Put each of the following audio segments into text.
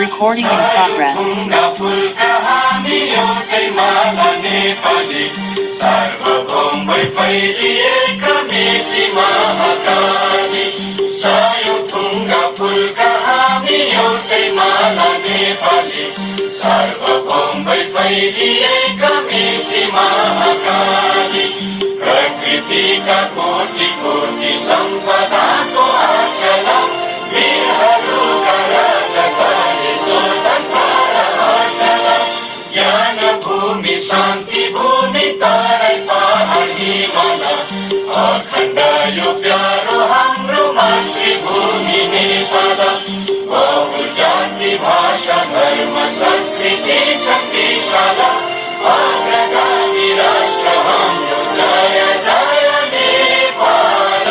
Recording in progress. सार्वभौम फैलिएका मेची महाकाली सायोथुङ्गा फुलका हामी एउटै माला नेपाली सार्वभौम फैलिएका मेची महाकाली प्रकृतिका कोटि कोटि सम्पदाको आचला वीरहरूका राजधानी स्वतन्त्र अचला ज्ञान भूमि शान्ति भूमि तराई पहाड हिमाल अखण्ड यो प्यारो हाम्रो मातृभूमि नेपाल बहुजाति भाषा धर्म संस्कृति छ विशाल अग्रगामी राष्ट्र हाम्रो जय जय नेपाल।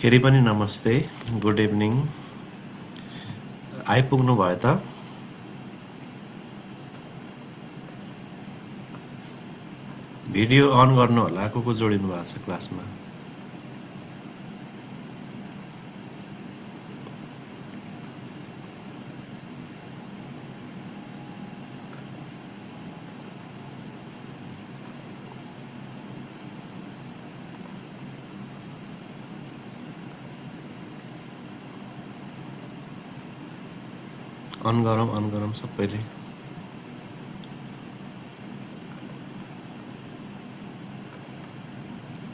फेरि पनि नमस्ते, गुड इभिनिङ। आइपुग्नु भयो त? भिडियो अन गर्नु होला, को जोडिनु भएको छ क्लासमा। अन गरौँ सबैले।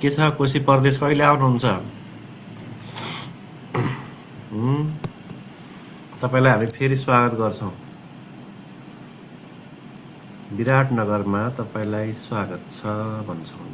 के छ कोशी परदेश कहिले आउनुहुन्छ? तपाईलाई हामी फेरि स्वागत गर्छौं। विराटनगरमा तपाईलाई स्वागत छ भन्छौं।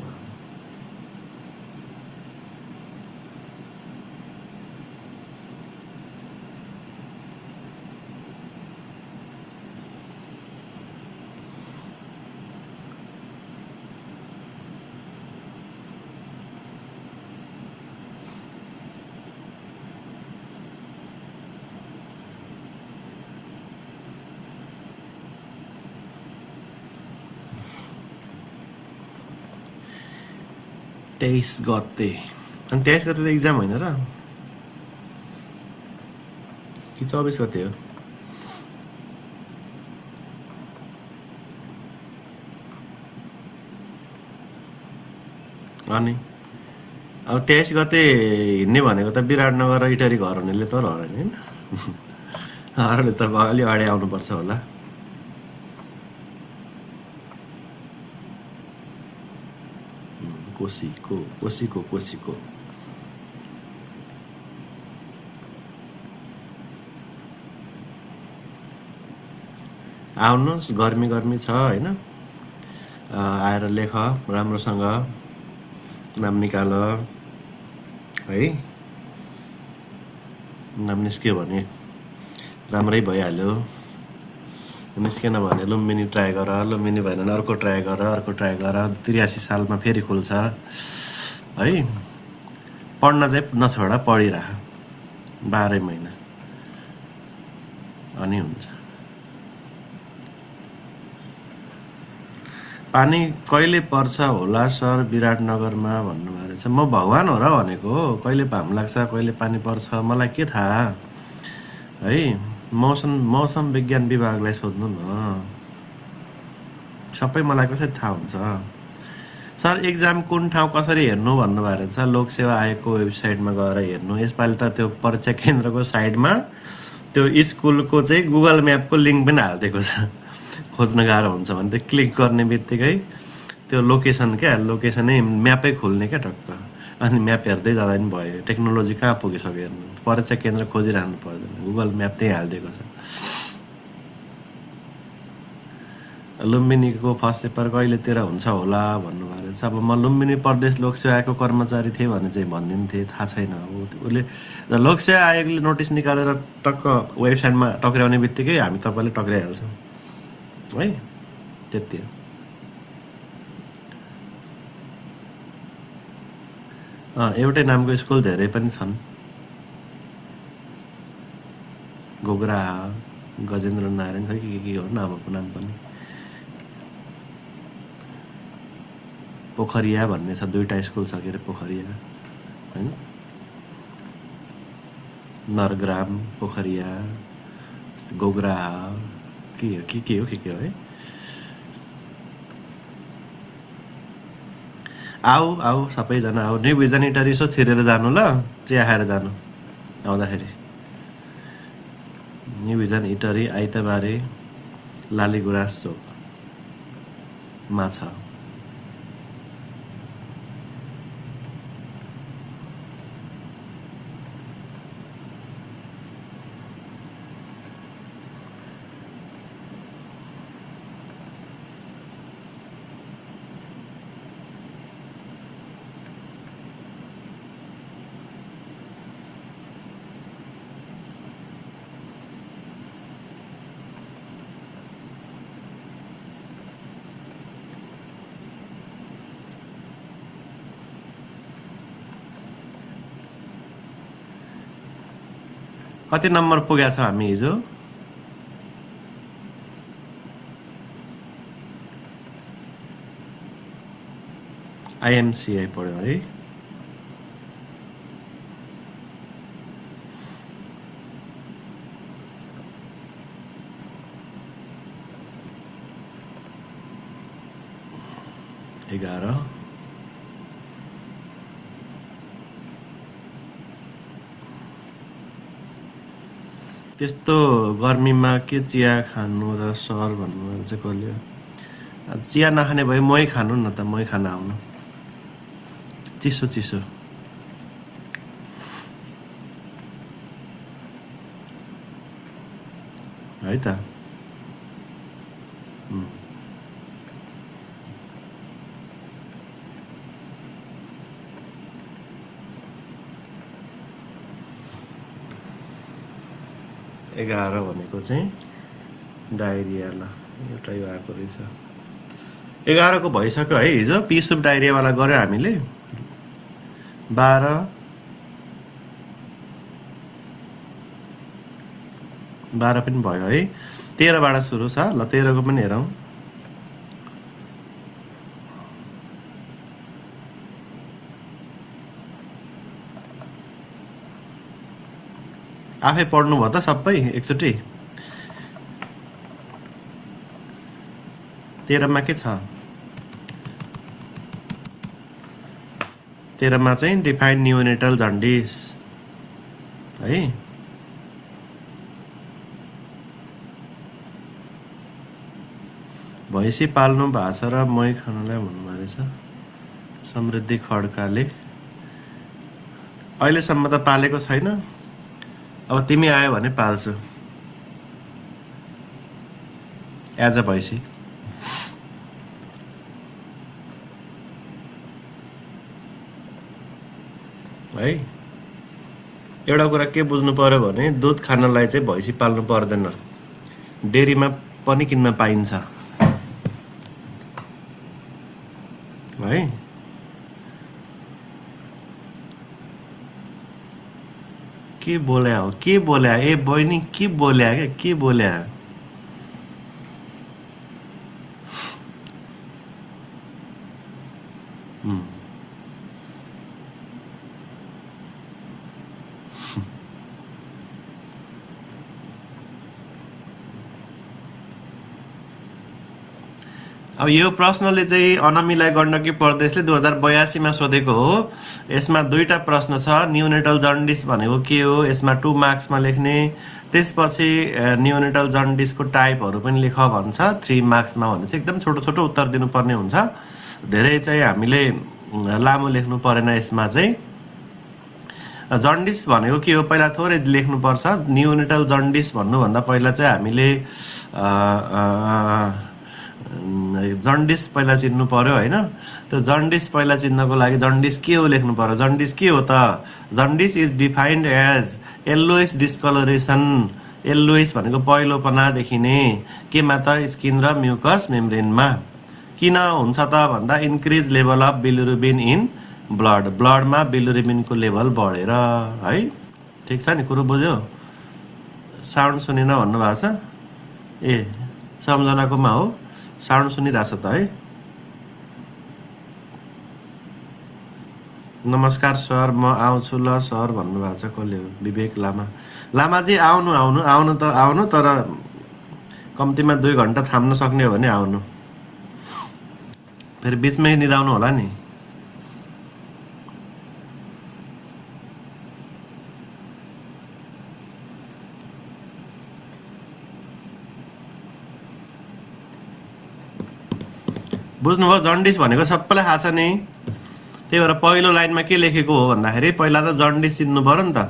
तेईस गते अनि 23 गते त एक्जाम होइन र कि 24 गते हो? अनि अब 23 गते हिँड्ने भनेको त विराटनगर र इटरी घर हुनेले त हैन अरूले त अलि अगाडि आउनुपर्छ होला। कोशीको आउनुहोस्, गर्मी छ हैन। आएर लेख राम्रोसँग, नाम निकाल है। नाम निस्क्यो भने राम्रै भइहाल्यो, निस्केन भने लुम्बिनी ट्राई गर, लुम्बिनी भएन भने अर्को ट्राई गर। 83 सालमा फेरि खुल्छ है। पढ्न चाहिँ नछोडा, पढिरह 12 महिना अनि हुन्छ। पानी कहिले पर्छ होला सर विराटनगरमा भन्नुभएको रहेछ। म भगवान हो र भनेको, कहिले घाम लाग्छ कहिले पानी पर्छ मलाई के थाहा है। मौसम विज्ञान विभागलाई सोध्नु न, सबै मलाई कसरी थाहा हुन्छ। सर एक्जाम कुन ठाउँ कसरी हेर्नु भन्नुभएको रहेछ। लोकसेवा आयोगको वेबसाइटमा गएर हेर्नु। यसपालि त त्यो परीक्षा केन्द्रको साइडमा त्यो स्कुलको चाहिँ गुगल म्यापको लिङ्क पनि हालिदिएको छ। खोज्न गाह्रो हुन्छ भने त्यो क्लिक गर्ने बित्तिकै त्यो लोकेसनै म्यापै खुल्ने क्या टक्क। अनि म्याप हेर्दै जाँदा पनि भयो। टेक्नोलोजी कहाँ पुगिसक्यो हेर्नु। परीक्षा केन्द्र खोजिरहनु पर्दैन, गुगल म्याप त्यही हालिदिएको छ। लुम्बिनीको फर्स्ट पेपर कहिलेतिर हुन्छ होला भन्नुभएको रहेछ। अब म लुम्बिनी प्रदेश लोकसेवा आयोगको कर्मचारी थिएँ भने चाहिँ भनिदिन्थेँ, थाहा छैन। अब उसले लोकसेवा आयोगले नोटिस निकालेर टक्क वेबसाइटमा टक्राउने बित्तिकै हामी तपाईँले टक्राइहाल्छौँ है, त्यति हो। एउटै नामको स्कुल धेरै पनि छन्। गोगराहा गजेन्द्र नारायण खै के हो नामको नाम पनि पोखरिया भन्ने छ दुईटा स्कुल छ के अरे पोखरिया हैन नरग्राम पोखरिया गोगराहा के हो है आऊ सबैजना आऊ न्यू भिजन इटरी यसो छिरेर जानु ल चिया खाएर जानु आउँदाखेरि न्यू भिजन इटरी आइतबारे लालीगुराँस चोकमा छ कति नम्बर पुगेका छौँ हामी हिजो आइएमसिआई पढ्यो है एघार त्यस्तो गर्मीमा के चिया खानु र सर भन्नु चाहिँ कसले चिया नखाने भए मै खानु न त मै खान आउनु चिसो चिसो है त एघार भनेको चाहिँ डायरिया ल एउटै आएको रहेछ 11 को भइसक्यो है हिजो पिसुप डायरियावाला गर्यो हामीले 12 पनि भयो है 13 बाट सुरु छ ल 13 को पनि हेरौं आफै पढ्नु भयो त सबै एकचोटी 13 मा के छ 13 मा चाहिँ डिफाइन न्यूनेटल जन्डिस है भैँसी पाल्नु भएको छ र मै खानलाई भन्नुभएको रहेछ समृद्धि खड्काले अहिलेसम्म त पालेको छैन अब तिमी आयो भने पाल्छु एज अ भैँसी है एउटा कुरा के बुझ्नु पर्यो भने दूध खानलाई चाहिँ भैँसी पाल्नु पर्दैन डेरीमा पनि किन्न पाइन्छ है के बोल्या हो के बोल्या ए बहिनी के बोल्या के बोल्या अब यो प्रश्नले चाहिँ अनामीलाई गण्डकी प्रदेशले 2082 मा सोधेको हो यसमा दुईटा प्रश्न छ न्यूनेटल जन्डिस भनेको के हो यसमा 2 मार्क्स मा लेख्ने त्यसपछि न्यूनेटल जन्डिसको टाइपहरु पनि लेख भन्छ 3 मार्क्स मा भने चाहिँ एकदम छोटो छोटो उत्तर दिनुपर्ने हुन्छ धेरै चाहिँ हामीले लामो लेख्नु परेन यसमा चाहिँ जन्डिस भनेको के हो पहिला थोरै लेख्नु पर्छ न्यूनेटल जन्डिस भन्नु भन्दा पहिला चाहिँ हामीले जन्डिस पहिला चिन्नु पर्यो हैन त जन्डिस पहिला चिन्नको लागि जन्डिस के हो लेख्नु पर्यो जन्डिस के हो त jaundice is defined as yellowish discoloration yellowish भनेको पहिलोपना देखिने केमा त स्किन र म्युकस मेम्ब्रेनमा किन हुन्छ त भन्दा increase level of bilirubin in ब्लडमा बिलिरुबिनको लेभल बढेर है ठीक छ नि कुरो बुझ्यो साउन्ड सुनिन भन्नुभएको छ ए सम्झनाकोमा हो साउन्ड सुनिरहेछ त है नमस्कार सर म आउँछु ल सर भन्नुभएको छ कसले हो विवेक लामाजी आउनु त आउनु तर कम्तीमा 2 घण्टा थाम्न सक्ने हो भने आउनु फेरि बिचमै निदाउनु होला नि बुझ्नुभयो जन्डिस भनेको सबैलाई थाहा छ नि त्यही भएर पहिलो लाइनमा के लेखेको हो भन्दाखेरि पहिला त जन्डिस चिन्नु पर्यो नि त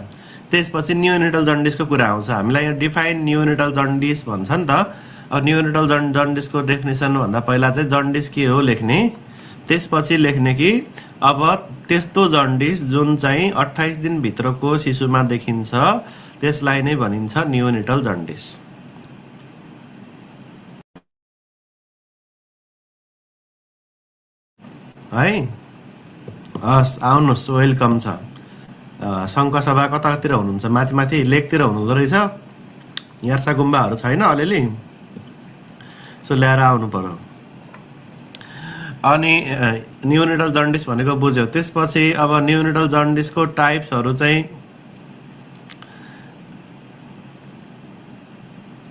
त्यसपछि नियोनेटल जन्डिसको कुरा आउँछ हामीलाई यहाँ डिफाइन नियोनेटल जन्डिस भन्छ नि त अब नियोनेटल जन्डिसको डेफिनेसन भन्दा पहिला चाहिँ जन्डिस के हो लेख्ने त्यसपछि लेख्ने कि अब त्यस्तो जन्डिस जुन चाहिँ 28 दिनभित्रको शिशुमा देखिन्छ त्यसलाई नै भनिन्छ नियोनेटल जन्डिस है हस् आउनुहोस् वेलकम छ शङ्खसभा कतातिर हुनुहुन्छ माथि लेकतिर हुनुहुँदो रहेछ यार्सा गुम्बाहरू छैन अलिअलि सो ल्याएर आउनु पर्यो अनि नियोनेटल जन्डिस भनेको बुझ्यो त्यसपछि अब नियोनेटल जन्डिसको टाइप्सहरू चाहिँ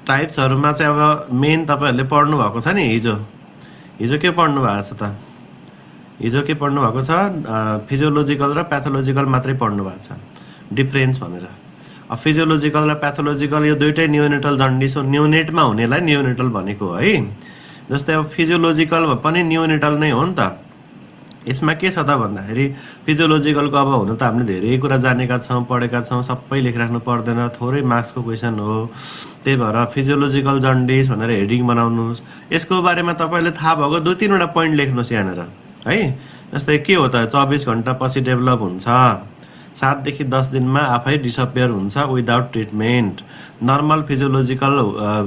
टाइप्सहरूमा चाहिँ अब मेन तपाईँहरूले पढ्नु भएको छ नि हिजो के पढ्नु भएको छ त हिजो के पढ्नु भएको छ फिजियोलोजिकल र प्याथोलोजिकल मात्रै पढ्नु भएको छ डिफरेन्स भनेर अब फिजियोलोजिकल र प्याथोलोजिकल यो दुइटै नियोनेटल जन्डिस हो नियोनेटमा हुनेलाई नियोनेटल भनेको है जस्तै अब फिजियोलोजिकल पनि नियोनेटल नै हो नि त यसमा के छ त भन्दाखेरि फिजियोलोजिकलको अब हुन त हामीले धेरै कुरा जानेका छौँ पढेका छौँ सबै लेखिराख्नु पर्दैन थोरै मार्क्सको क्वेसन हो त्यही भएर फिजियोलोजिकल जन्डिस भनेर हेडिङ बनाउनुहोस् यसको बारेमा तपाईँले थाहा भएको 2-3 वटा पोइन्ट लेख्नुहोस् यहाँनिर है जस्तै के हो त 24 घण्टा पछि डेभलप हुन्छ 7 देखि 10 दिनमा आफै डिसअपियर हुन्छ without treatment normal physiological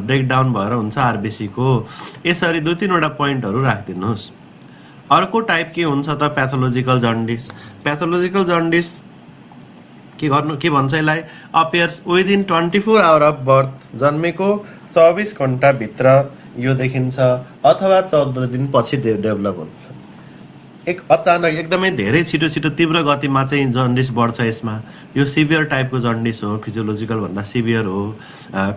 breakdown भएर हुन्छ आरबिसी को यसरी 2-3 वटा पोइन्टहरू राखिदिनुहोस् अर्को टाइप के हुन्छ त प्याथोलोजिकल जन्डिस के भन्छ यसलाई appears within 24 hour of birth जन्मेको 24 घण्टाभित्र यो देखिन्छ अथवा 14 दिन पछि डेभलप हुन्छ अचानक एकदमै धेरै छिटो तीव्र गतिमा चाहिँ जन्डिस बढ्छ यसमा यो सिभियर टाइपको जन्डिस हो फिजियोलोजिकल भन्दा सिभियर हो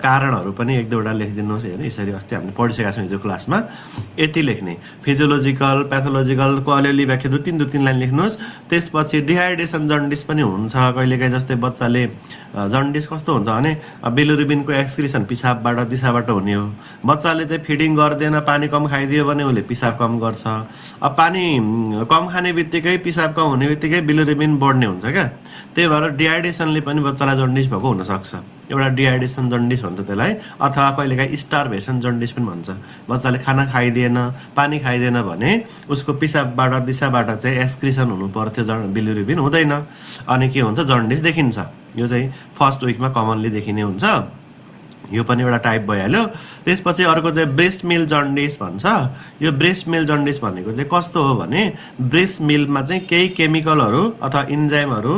कारणहरू पनि 1-2 वटा लेखिदिनुहोस् हेर्नु यसरी अस्ति हामीले पढिसकेका छौँ हिजो क्लासमा यति लेख्ने फिजियोलोजिकल प्याथोलोजिकलको अलिअलि व्याख्या 2-3 लाइन लेख्नुहोस् त्यसपछि डिहाइड्रेसन जन्डिस पनि हुन्छ कहिलेकाहीँ जस्तै बच्चाले जन्डिस कस्तो हुन्छ भने बिलिरुबिनको एक्सक्रिसन पिसाबबाट दिशाबाट हुने हो बच्चाले चाहिँ फिडिङ गर्दैन पानी कम खाइदियो भने उसले पिसाब कम गर्छ अब पानी कम खाने बित्तिकै पिसाब कम हुने बित्तिकै बिलिरुबिन बढ्ने हुन्छ क्या त्यही भएर डिहाइड्रेसनले पनि बच्चालाई जन्डिस भएको हुनसक्छ एउटा डिहाइड्रेसन जन्डिस भन्छ त्यसलाई अथवा कहिलेकाहीँ स्टार्भेसन जन्डिस पनि भन्छ बच्चाले खाना खाइदिएन पानी खाइदिएन भने उसको पिसाबबाट दिशाबाट चाहिँ एक्सक्रिसन हुनु पर्थ्यो बिलिरुबिन हुँदैन अनि के हुन्छ जन्डिस देखिन्छ यो चाहिँ फर्स्ट विकमा कमनली देखिने हुन्छ यो पनि एउटा टाइप भइहाल्यो त्यसपछि अर्को चाहिँ ब्रेस्ट मिल जन्डिस भन्छ यो ब्रेस्ट मिल जन्डिस भनेको चाहिँ कस्तो हो भने ब्रेस्ट मिलमा चाहिँ केही केमिकलहरू अथवा इन्जाइमहरू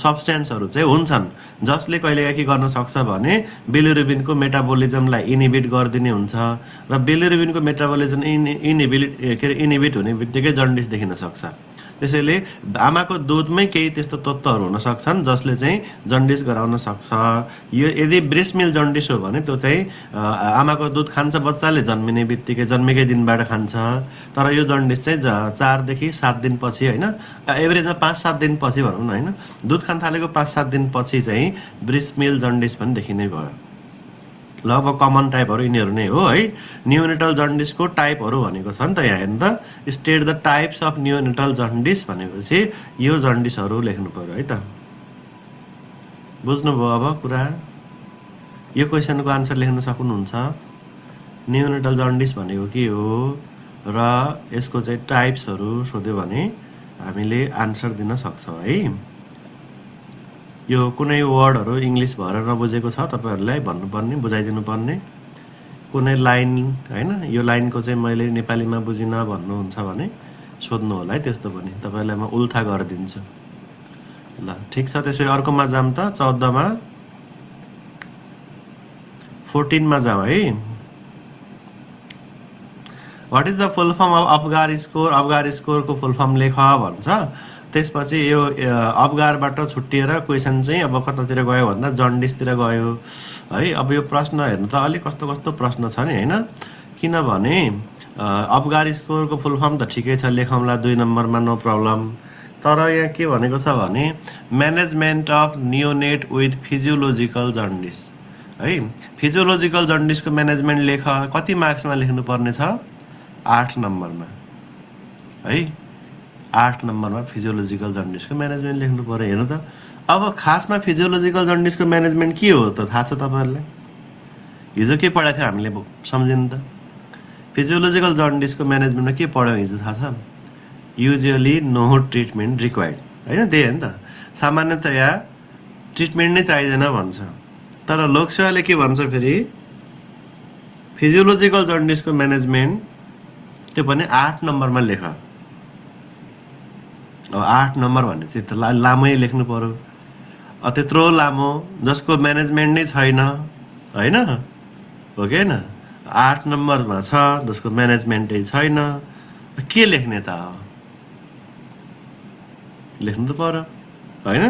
सब्स्टेन्सहरू चाहिँ हुन्छन् जसले कहिलेकाहीँ के गर्न सक्छ भने बिलिरुबिनको मेटाबोलिजमलाई इनिबिट गरिदिने हुन्छ र बिलिरुबिनको मेटाबोलिजम इनिबिट हुने बित्तिकै जन्डिस देखिन सक्छ त्यसैले आमाको दुधमै केही त्यस्तो तत्त्वहरू हुन सक्छन् जसले चाहिँ जन्डिस गराउन सक्छ यो यदि ब्रेस्ट मिल जन्डिस हो भने त्यो चाहिँ आमाको दुध खान्छ बच्चाले जन्मिने बित्तिकै जन्मेकै दिनबाट खान्छ तर यो जन्डिस चाहिँ 4 देखि 7 दिन पछि हैन एभरेजमा 5-7 दिन पछि भनौँ न हैन दुध खान थालेको 5-7 दिन पछि चाहिँ ब्रेस्ट मिल जन्डिस पनि देखिने भयो लगभग कमन टाइपहरू यिनीहरू नै हो है नियोनेटल जन्डिसको टाइपहरू भनेको छ नि त यहाँ हेर्नु त state the types of neonatal jaundice भनेपछि यो जन्डिसहरू लेख्नु पर्यो है त बुझ्नुभयो अब कुरा यो क्वेसनको आन्सर लेख्न सक्नुहुन्छ नियोनेटल जन्डिस भनेको के हो र यसको चाहिँ टाइप्सहरू सोध्यो भने हामीले आन्सर दिन सक्छौँ है यो कुनै वर्डहरू इङ्ग्लिस भएर नबुझेको छ तपाईँहरूलाई भन्नुपर्ने बुझाइदिनु पर्ने कुनै लाइन हैन यो लाइनको चाहिँ मैले नेपालीमा बुझिनँ भन्नुहुन्छ भने सोध्नु होला है त्यस्तो पनि तपाईँलाई म उल्था गरिदिन्छु ल ठिक छ त्यसै अर्कोमा जाम त 14 मा 14 मा जाउँ है। What is the full form of Apgar score? Apgar स्कोरको फुल फर्म लेख भन्छ। त्यसपछि यो अब्गारबाट छुट्टिएर क्वेसन चाहिँ अब कतातिर गयो भन्दा जन्डिसतिर गयो है। अब यो प्रश्न हेर्नु त अलिक कस्तो कस्तो प्रश्न छ नि होइन, किनभने अब्गार स्कोरको फुल फर्म त ठिकै छ, लेखौँला 2 नम्बरमा, नो प्रब्लम। तर यहाँ के भनेको छ भने management of neonate with physiological jaundice है। फिजियोलोजिकल जन्डिसको म्यानेजमेन्ट लेख, कति मार्क्समा लेख्नुपर्ने छ? 8 नम्बरमा है। 8 नम्बरमा फिजियोलोजिकल जन्डिसको म्यानेजमेन्ट लेख्नु पर्यो। हेर्नु त अब खासमा फिजियोलोजिकल जन्डिसको म्यानेजमेन्ट के हो त थाहा छ तपाईँहरूलाई? हिजो के पढाएको थियो हामीले, सम्झिनु त। फिजियोलोजिकल जन्डिसको म्यानेजमेन्टमा के पढ्यौँ हिजो थाहा छ? युजुअली नो ट्रिटमेन्ट रिक्वायर्ड होइन, त्यही हो नि त। सामान्यतया ट्रिटमेन्ट नै चाहिँदैन भन्छ। तर लोकसेवाले के भन्छ फेरि? फिजियोलोजिकल जन्डिसको म्यानेजमेन्ट त्यो पनि 8 नम्बरमा लेख। अब 8 नम्बर भने चाहिँ त लामै लेख्नु पर्यो। त्यत्रो लामो जसको म्यानेजमेन्ट नै छैन होइन, हो कि होइन? 8 नम्बरमा छ जसको म्यानेजमेन्टै छैन, के लेख्ने त? लेख्नु त पर्यो होइन।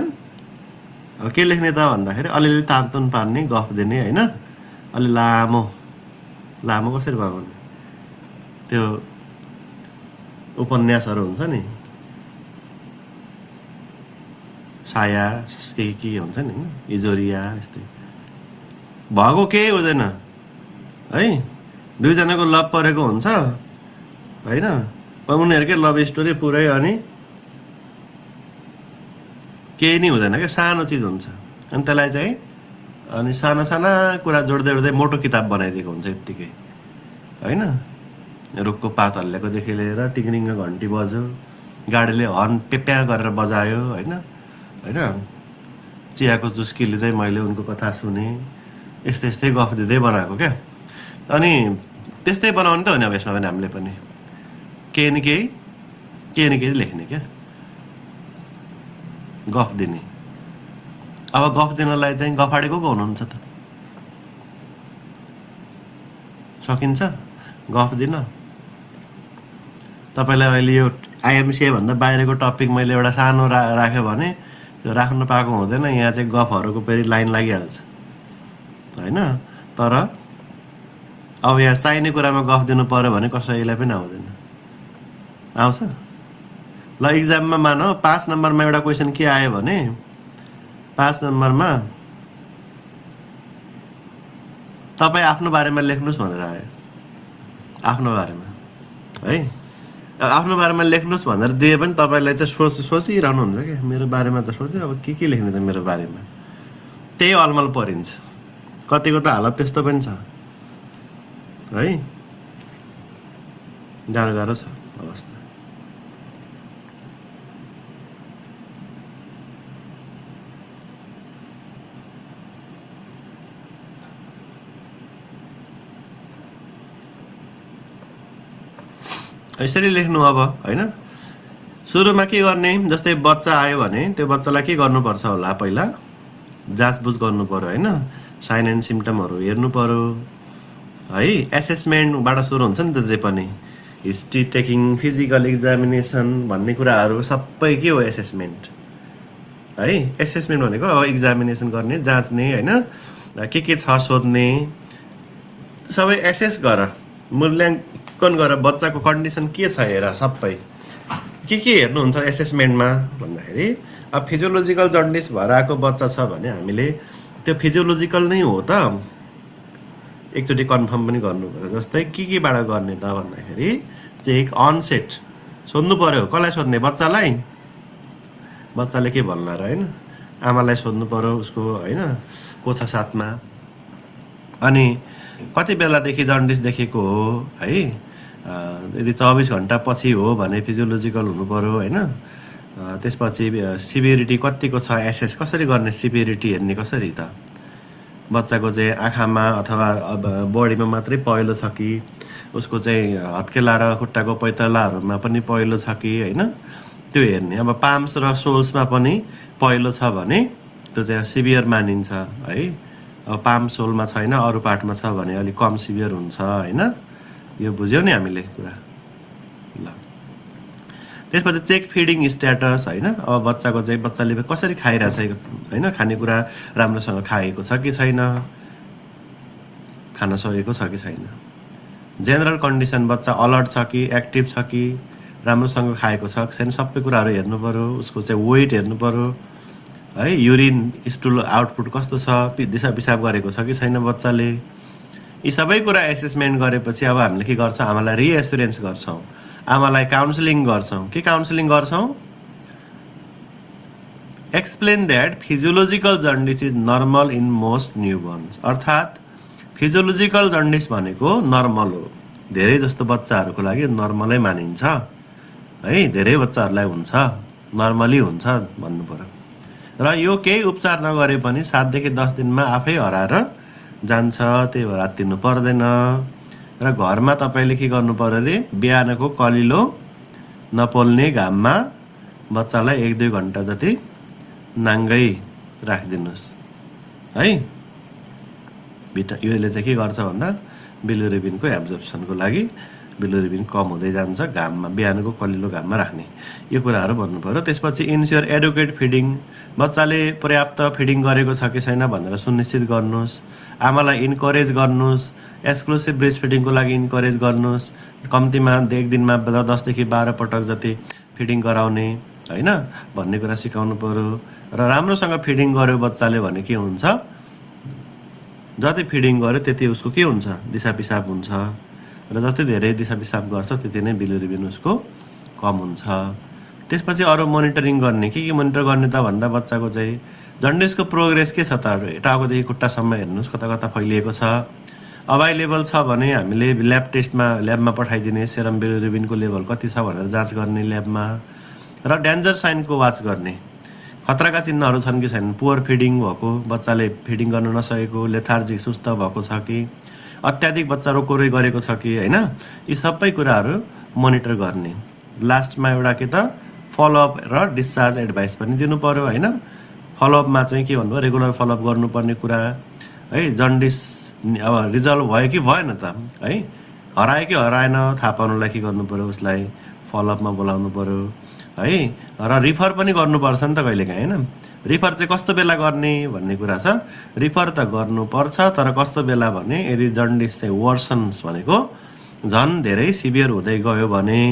अब के लेख्ने त भन्दाखेरि अलिअलि तानतुन पार्ने, गफ दिने होइन। अलि लामो लामो कसरी भयो भने त्यो उपन्यासहरू हुन्छ नि, साया के हुन्छ नि, इजोरिया, यस्तै भएको केही हुँदैन है। 2 जनाको लभ परेको हुन्छ होइन, उनीहरूकै लभ स्टोरी पुरै, अनि केही नै हुँदैन क्या, सानो चिज हुन्छ। अनि त्यसलाई चाहिँ अनि साना साना कुरा जोड्दै जोड्दै मोटो किताब बनाइदिएको हुन्छ यत्तिकै होइन। रुखको पात हल्लेकोदेखि लिएर टिङ्रिङ्ग घन्टी बज्यो, गाडीले हर्न पेप्या गरेर बजायो होइन होइन, चियाको चुस्की लिँदै मैले उनको कथा सुने, यस्तै यस्तै गफ दिँदै बनाएको क्या। अनि त्यस्तै बनाउने त हो नि अब यसमा पनि हामीले पनि केही न केही लेख्ने क्या, गफ दिने। अब गफ दिनलाई चाहिँ गफाडेको को हुनुहुन्छ त? सकिन्छ गफ दिन? तपाईँलाई अहिले यो आइएमसिए भन्दा बाहिरको टपिक मैले एउटा सानो राख्यो भने त्यो राख्नु पाएको हुँदैन। यहाँ चाहिँ गफहरूको फेरि लाइन लागिहाल्छ होइन। तर अब यहाँ चाहिने कुरामा गफ दिनु पर्यो भने कसैलाई पनि आउँदैन, आउँछ? ल इक्जाममा मानौ 5 नम्बरमा एउटा क्वेसन के आयो भने 5 नम्बरमा तपाईँ आफ्नो बारेमा लेख्नुहोस् भनेर आयो। आफ्नो बारेमा है, आफ्नो बारेमा लेख्नुहोस् भनेर दिए पनि तपाईँलाई चाहिँ सोचिरहनुहुन्छ क्या, मेरो बारेमा त सोध्यो, अब के लेख्ने त मेरो बारेमा? त्यही अलमल परिन्छ। कतिको त हालत त्यस्तो पनि छ है, गाह्रो गाह्रो छ अवस्था। यसरी लेख्नु अब होइन। सुरुमा के गर्ने, जस्तै बच्चा आयो भने त्यो बच्चालाई के गर्नुपर्छ होला? पहिला जाँचबुझ गर्नु पर्यो होइन, साइन एन्ड सिम्टमहरू हेर्नु पर्यो है। एसेसमेन्टबाट सुरु हुन्छ नि त जे पनि, हिस्ट्री टेकिङ, फिजिकल एक्जामिनेसन भन्ने कुराहरू सबै के हो? एसेसमेन्ट है। एसेसमेन्ट भनेको अब एक्जामिनेसन गर्ने, जाँच्ने होइन, के छ सोध्ने, सबै एसेस गर, मूल्याङ्कन गर, बच्चाको कन्डिसन के छ हेर। सबै के हेर्नुहुन्छ एसेसमेन्टमा भन्दाखेरि अब फिजियोलोजिकल जन्डिस भएर आएको बच्चा छ भने हामीले त्यो फिजियोलोजिकल नै हो त एकचोटि कन्फर्म पनि गर्नु पर्यो। जस्तै केबाट गर्ने त भन्दाखेरि चेक अनसेट सोध्नु पर्यो। कसलाई सोध्ने? बच्चालाई। बच्चाले के भन्ला र होइन, आमालाई सोध्नु पर्यो उसको होइन, को छ साथमा, अनि कति बेलादेखि जन्डिस देखेको हो है। यदि 24 घन्टा पछि हो भने फिजियोलोजिकल हुनु पर्यो होइन। त्यसपछि सिभिरिटी कतिको छ, एसेस कसरी गर्ने, सिभिरिटी हेर्ने कसरी त? बच्चाको चाहिँ आँखामा अथवा बडीमा मात्रै पहिलो छ कि उसको चाहिँ हत्केला र खुट्टाको पैतालाहरूमा पनि पहिलो छ कि होइन, त्यो हेर्ने। अब पाम्स र सोल्समा पनि पहिलो छ भने त्यो चाहिँ सिभियर मानिन्छ है। अब पाम सोलमा छैन अरू पार्टमा छ भने अलिक कम सिभियर हुन्छ होइन, यो बुझ्यौ नि हामीले कुरा। ल त्यसपछि चेक फिडिङ स्ट्याटस होइन, अब बच्चाको चाहिँ बच्चाले कसरी खाइरहेछ होइन, खानेकुरा राम्रोसँग खाएको छ कि छैन, खान सकेको छ कि छैन। जेनरल कन्डिसन बच्चा अलर्ट छ कि एक्टिभ छ कि राम्रोसँग खाएको छ कि छैन सबै कुराहरू हेर्नु पऱ्यो। उसको चाहिँ वेट हेर्नु पऱ्यो है, युरिन स्टुल आउटपुट कस्तो छ, दिशा पिसाब गरेको छ कि छैन बच्चाले। यी सबै कुरा एसेसमेन्ट गरेपछि अब हामीले के गर्छौँ, आमालाई रिएस्युरेन्स गर्छौँ, आमालाई काउन्सिलिङ गर्छौँ। के काउन्सिलिङ गर्छौँ? Explain that physiological jaundice is normal in most newborns, अर्थात् फिजियोलोजिकल जन्डिस भनेको नर्मल हो, धेरै जस्तो बच्चाहरूको लागि नर्मलै मानिन्छ है, धेरै बच्चाहरूलाई हुन्छ, नर्मली हुन्छ भन्नु पर्यो। र यो केही उपचार नगरे पनि 7 देखि 10 दिनमा आफै हराएर जान्छ, त्यही भएर हात्तिनु पर्दैन। र घरमा तपाईँले के गर्नु पर्यो अरे, बिहानको कलिलो नपोल्ने घाममा बच्चालाई 1-2 घन्टा जति नाङ्गै राखिदिनुहोस् है। योले चाहिँ के गर्छ भन्दा बिलिरुबिनको एब्जर्प्सनको लागि बिलिरुबिन कम हुँदै जान्छ घाममा, बिहानको कलिलो घाममा राख्ने, यो कुराहरू भन्नु पर्यो। त्यसपछि इन्स्योर एडुकेट फिडिङ, बच्चाले पर्याप्त फिडिङ गरेको छ कि छैन भनेर सुनिश्चित गर्नुहोस्। आमालाई इन्करेज गर्नुहोस्, एक्सक्लुसिभ ब्रेस्ट फिडिङको लागि इन्करेज गर्नुहोस्। कम्तीमा 1 दिनमा 10 देखि 12 पटक जति फिडिङ गराउने होइन भन्ने कुरा सिकाउनु पर्यो। र राम्रोसँग फिडिङ गर्यो बच्चाले भने के हुन्छ, जति फिडिङ गर्यो त्यति उसको के हुन्छ, दिशा पिसाब हुन्छ। र जति धेरै दिशा पिसाब गर्छ त्यति नै बिलिरुबिन उसको कम हुन्छ। त्यसपछि अरू मोनिटरिङ गर्ने, के मोनिटर गर्ने त भन्दा बच्चाको चाहिँ जन्डिसको प्रोग्रेस के छ त, टाउकोदेखि खुट्टासम्म हेर्नुहोस् कता कता फैलिएको छ। अभाइलेबल छ भने हामीले ल्याब टेस्टमा ल्याबमा पठाइदिने, सेरम बिलिरुबिनको लेभल कति छ भनेर जाँच गर्ने ल्याबमा। र डेन्जर साइनको वाच गर्ने, खतराका चिन्हहरू छन् कि छैनन्, पुवर फिडिङ भएको, बच्चाले फिडिङ गर्न नसकेको, लेथार्जिक सुस्त भएको छ कि, अत्याधिक बच्चा रोकोरोइ गरेको छ कि होइन, यी सबै कुराहरू मोनिटर गर्ने। लास्टमा एउटा के त फलोअप र डिस्चार्ज एडभाइस पनि दिनु पर्यो होइन। फलोअपमा चाहिँ के भन्नुभयो, रेगुलर फलोअप गर्नुपर्ने कुरा है। जन्डिस अब रिजल्भ भयो कि भएन त है, हरायो कि हराएन थाहा पाउनुलाई के गर्नु पर्यो, उसलाई फलोअपमा बोलाउनु पर्यो है। र रिफर पनि गर्नुपर्छ नि त कहिलेकाहीँ होइन। रिफर चाहिँ कस्तो बेला गर्ने भन्ने कुरा छ, रिफर त गर्नुपर्छ तर कस्तो बेला भने यदि जन्डिस चाहिँ वर्सन्स भनेको झन् धेरै सिभियर हुँदै गयो भने,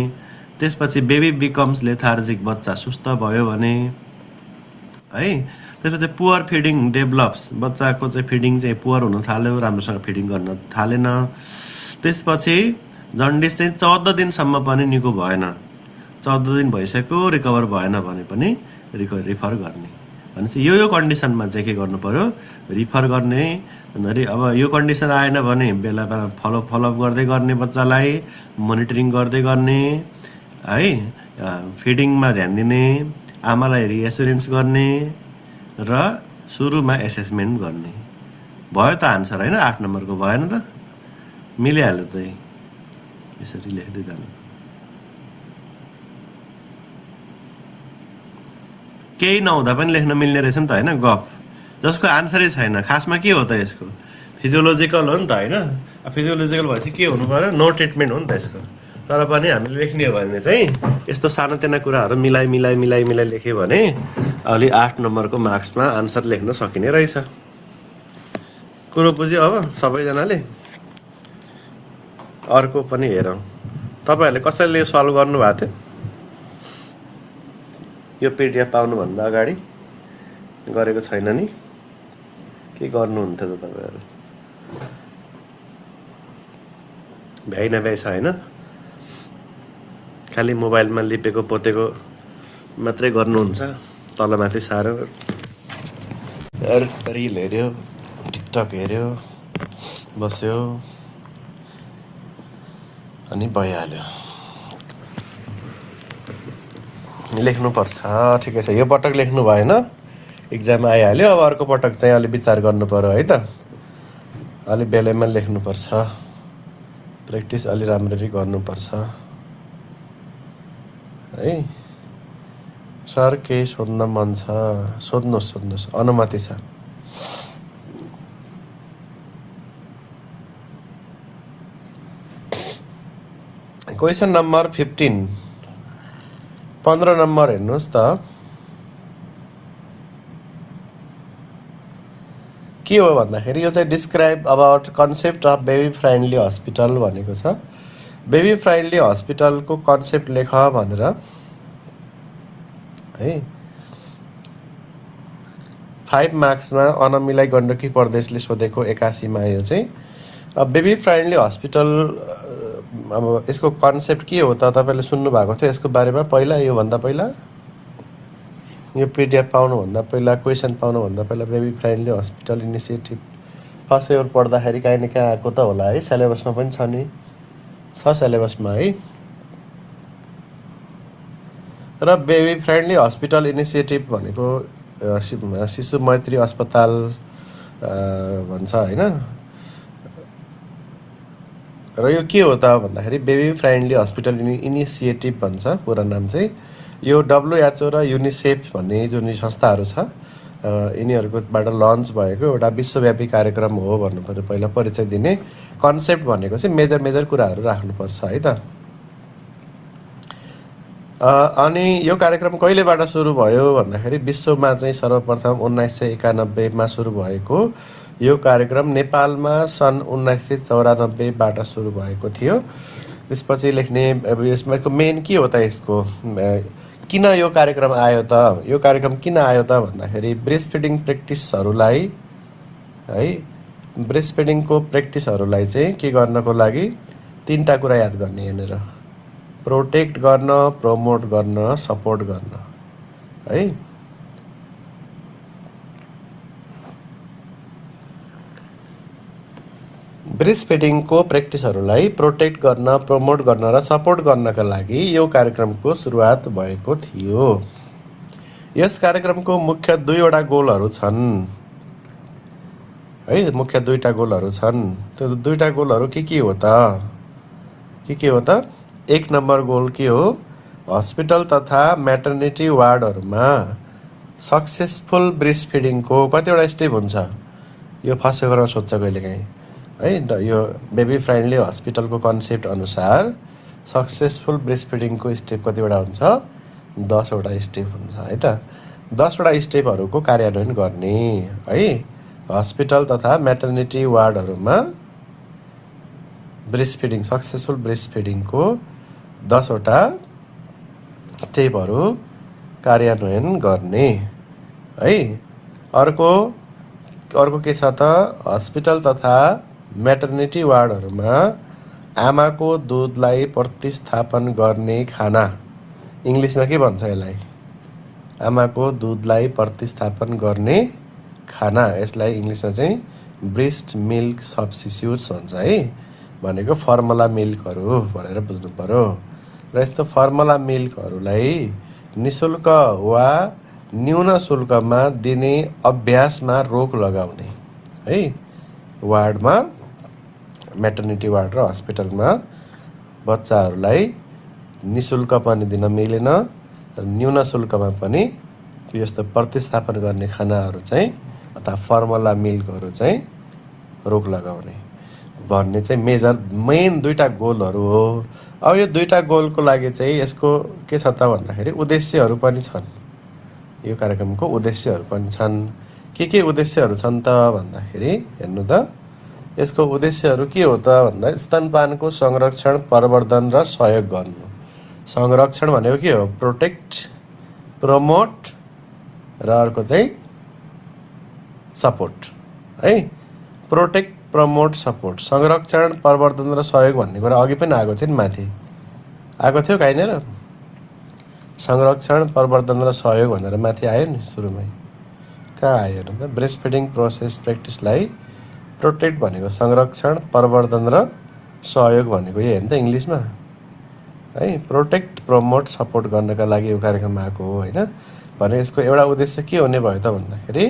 त्यसपछि बेबी बिकम्स लेथार्जिक, बच्चा सुस्त भयो भने है। त्यसपछि पुवर फिडिङ डेभलप्स, बच्चाको चाहिँ फिडिङ चाहिँ पुवर हुन थाल्यो, राम्रोसँग फिडिङ गर्न थालेन। त्यसपछि जन्डिस चाहिँ 14 दिनसम्म पनि निको भएन, 14 दिन भइसक्यो रिकभर भएन भने पनि रिफर गर्ने भनेपछि यो कन्डिसनमा चाहिँ के गर्नु पर्यो, रिफर गर्ने। अब यो कन्डिसन आएन भने बेला बेला फलोअप गर्दै गर्ने, बच्चालाई मोनिटरिङ गर्दै गर्ने है, फिडिङमा ध्यान दिने, आमालाई रिएस्युरेन्स गर्ने र सुरुमा एसेसमेन्ट गर्ने। भयो त आन्सर होइन, 8 नम्बरको भएन त, मिलिहाल्यो त, यसरी लेख्दै जानु। केही नहुँदा पनि लेख्न मिल्ने रहेछ नि त होइन, गफ जसको आन्सरै छैन। खासमा के हो त यसको, फिजियोलोजिकल हो नि त होइन। फिजियोलोजिकल भएपछि के हुनु पर्यो, नो ट्रिटमेन्ट हो नि त यसको। तर पनि हामीले लेख्ने हो भने चाहिँ यस्तो सानोतिनो कुराहरू मिलाइ लेख्यो भने अलि 8 नम्बरको मार्क्समा आन्सर लेख्न सकिने रहेछ। कुरो बुझ्यो अब सबैजनाले। अर्को पनि हेरौँ, तपाईँहरूले कसैले सल्भ गर्नुभएको थियो यो पिडिएफ पाउनुभन्दा अगाडि? गरेको छैन नि, के गर्नुहुन्थ्यो त तपाईँहरू? भ्याइ नभ्याइ छ होइन, खालि मोबाइलमा लिपेको पोतेको मात्रै गर्नुहुन्छ, तलमाथि साह्रो रिल हेऱ्यो, टिकटक हेऱ्यो, बस्यो अनि भइहाल्यो। लेख्नुपर्छ, ठिकै छ, यो पटक लेख्नु भएन, इक्जाम आइहाल्यो। अब अर्को पटक चाहिँ अलि विचार गर्नु पर्यो है त, अलि बेलैमा लेख्नुपर्छ, प्र्याक्टिस अलि राम्ररी गर्नुपर्छ है। सर केही सोध्न मन छ, सोध्नुहोस्, अनुमति छ। क्वेसन नम्बर 15 15 नम्बर हेर्नुहोस् त के हो भन्दाखेरि यो चाहिँ describe about concept of baby friendly hospital भनेको छ। बेबी फ्रेन्डली हस्पिटलको कन्सेप्ट लेख भनेर है 5 मार्क्समा अनमिलाई गण्डकी प्रदेशले सोधेको 81 मा यो चाहिँ बेबी फ्रेन्डली हस्पिटल अब यसको कन्सेप्ट के हो त तपाईले सुन्नु भएको थियो यसको बारेमा पहिला यो भन्दा पहिला यो पीडीएफ पाउनुभन्दा पहिला क्वेसन पाउनुभन्दा पहिला baby friendly hospital initiative first year पढ्दाखेरि काहीँ न काहीँ आएको त होला है सिलेबसमा पनि छ नि छ सिलेबसमा है। र बेबी फ्रेन्डली हस्पिटल इनिसिएटिभ भनेको शिशु मैत्री अस्पताल भन्छ हैन। र यो के हो त भन्दाखेरि बेबी फ्रेन्डली हस्पिटल इनिसिएटिभ भन्छ पुरा नाम चाहिँ। यो WHO र युनिसेफ भन्ने जुन संस्थाहरू छ यिनीहरूकोबाट लन्च भएको एउटा विश्वव्यापी कार्यक्रम हो भन्नु पर्यो पहिला परिचय दिने। कन्सेप्ट भनेको चाहिँ मेजर कुराहरू राख्नुपर्छ है त। अनि यो कार्यक्रम कहिलेबाट सुरु भयो भन्दाखेरि विश्वमा चाहिँ सर्वप्रथम 1991 मा सुरु भएको यो कार्यक्रम नेपालमा सन् 1994 बाट सुरु भएको थियो। त्यसपछि लेख्ने अब यसमा मेन के हो त यसको किन यो कार्यक्रम आयो त यो कार्यक्रम किन आयो त भन्दाखेरि ब्रेस्ट फिडिङ प्र्याक्टिसहरूलाई है ब्रेस्ट फिडिङको प्र्याक्टिसहरूलाई चाहिँ के गर्नको लागि 3टा कुरा याद गर्ने यहाँनिर प्रोटेक्ट गर्न प्रमोट गर्न सपोर्ट गर्न है। ब्रेस्ट फिडिङको प्र्याक्टिसहरूलाई प्रोटेक्ट गर्न प्रमोट गर्न र सपोर्ट गर्नका लागि यो कार्यक्रमको सुरुवात भएको थियो। यस कार्यक्रमको मुख्य 2वटा गोलहरू छन् है मुख्य 2टा गोलहरू छन्। त्यो 2टा गोलहरू के हो त के हो त 1 नम्बर गोल के हो हस्पिटल तथा म्याटर्निटी वार्डहरूमा सक्सेसफुल ब्रेस्ट फिडिङको कतिवटा स्टेप हुन्छ यो फर्स्ट पेपरमा सोध्छ कहिलेकाहीँ है। यो बेबी फ्रेन्डली हस्पिटलको कन्सेप्ट अनुसार सक्सेसफुल ब्रेस्ट फिडिङको स्टेप कतिवटा हुन्छ 10 वटा स्टेप हुन्छ है त। 10 वटा स्टेपहरूको कार्यान्वयन गर्ने है हस्पिटल तथा म्याटर्निटी वार्डहरूमा ब्रेस्ट फिडिङ सक्सेसफुल ब्रेस्ट फिडिङको 10 वटा स्टेपहरू कार्यान्वयन गर्ने है। अर्को के छ त हस्पिटल तथा म्याटर्निटी वार्डहरूमा आमाको दुधलाई प्रतिस्थापन गर्ने खाना इङ्ग्लिसमा के भन्छ यसलाई आमाको दुधलाई प्रतिस्थापन गर्ने खाना यसलाई इङ्ग्लिसमा चाहिँ ब्रेस्ट मिल्क सब्स्टिट्युट्स भन्छ है। भनेको फर्मुला मिल्कहरू भनेर बुझ्नु पर्यो। र यस्तो फर्मुला मिल्कहरूलाई निशुल्क वा न्यून शुल्कमा दिने अभ्यासमा रोक लगाउने है। वार्डमा म्याटर्निटी वार्ड र हस्पिटलमा बच्चाहरूलाई निशुल्क पनि दिन मिलेन र न्यून शुल्कमा पनि यस्तो प्रतिस्थापन गर्ने खानाहरू चाहिँ अथवा फर्मुला मिल्कहरू चाहिँ रोक लगाउने भन्ने चाहिँ मेन 2टा गोलहरू हो। अब यो 2टा गोलको लागि चाहिँ यसको के छ त भन्दाखेरि उद्देश्यहरू पनि छन्। यो कार्यक्रमको उद्देश्यहरू पनि छन्। के उद्देश्यहरू छन् त भन्दाखेरि हेर्नु त यसको उद्देश्यहरू के हो त भन्दा स्तनपानको संरक्षण प्रवर्धन र सहयोग गर्नु। संरक्षण भनेको के हो प्रोटेक्ट प्रमोट र अर्को चाहिँ सपोर्ट है। प्रोटेक्ट प्रमोट सपोर्ट संरक्षण प्रवर्धन र सहयोग भन्ने कुरा अघि पनि आएको थियो नि माथि आएको थियो काहीँनिर संरक्षण प्रवर्धन र सहयोग भनेर माथि आयो नि सुरुमै कहाँ आयो त ब्रेस्ट फिडिङ प्रोसेस प्र्याक्टिसलाई प्रोटेक्ट भनेको संरक्षण प्रवर्धन र सहयोग भनेको यही हो नि त इङ्ग्लिसमा है। प्रोटेक्ट प्रमोट सपोर्ट गर्नका लागि यो कार्यक्रम आएको हो होइन। भने यसको एउटा उद्देश्य के हुने भयो त भन्दाखेरि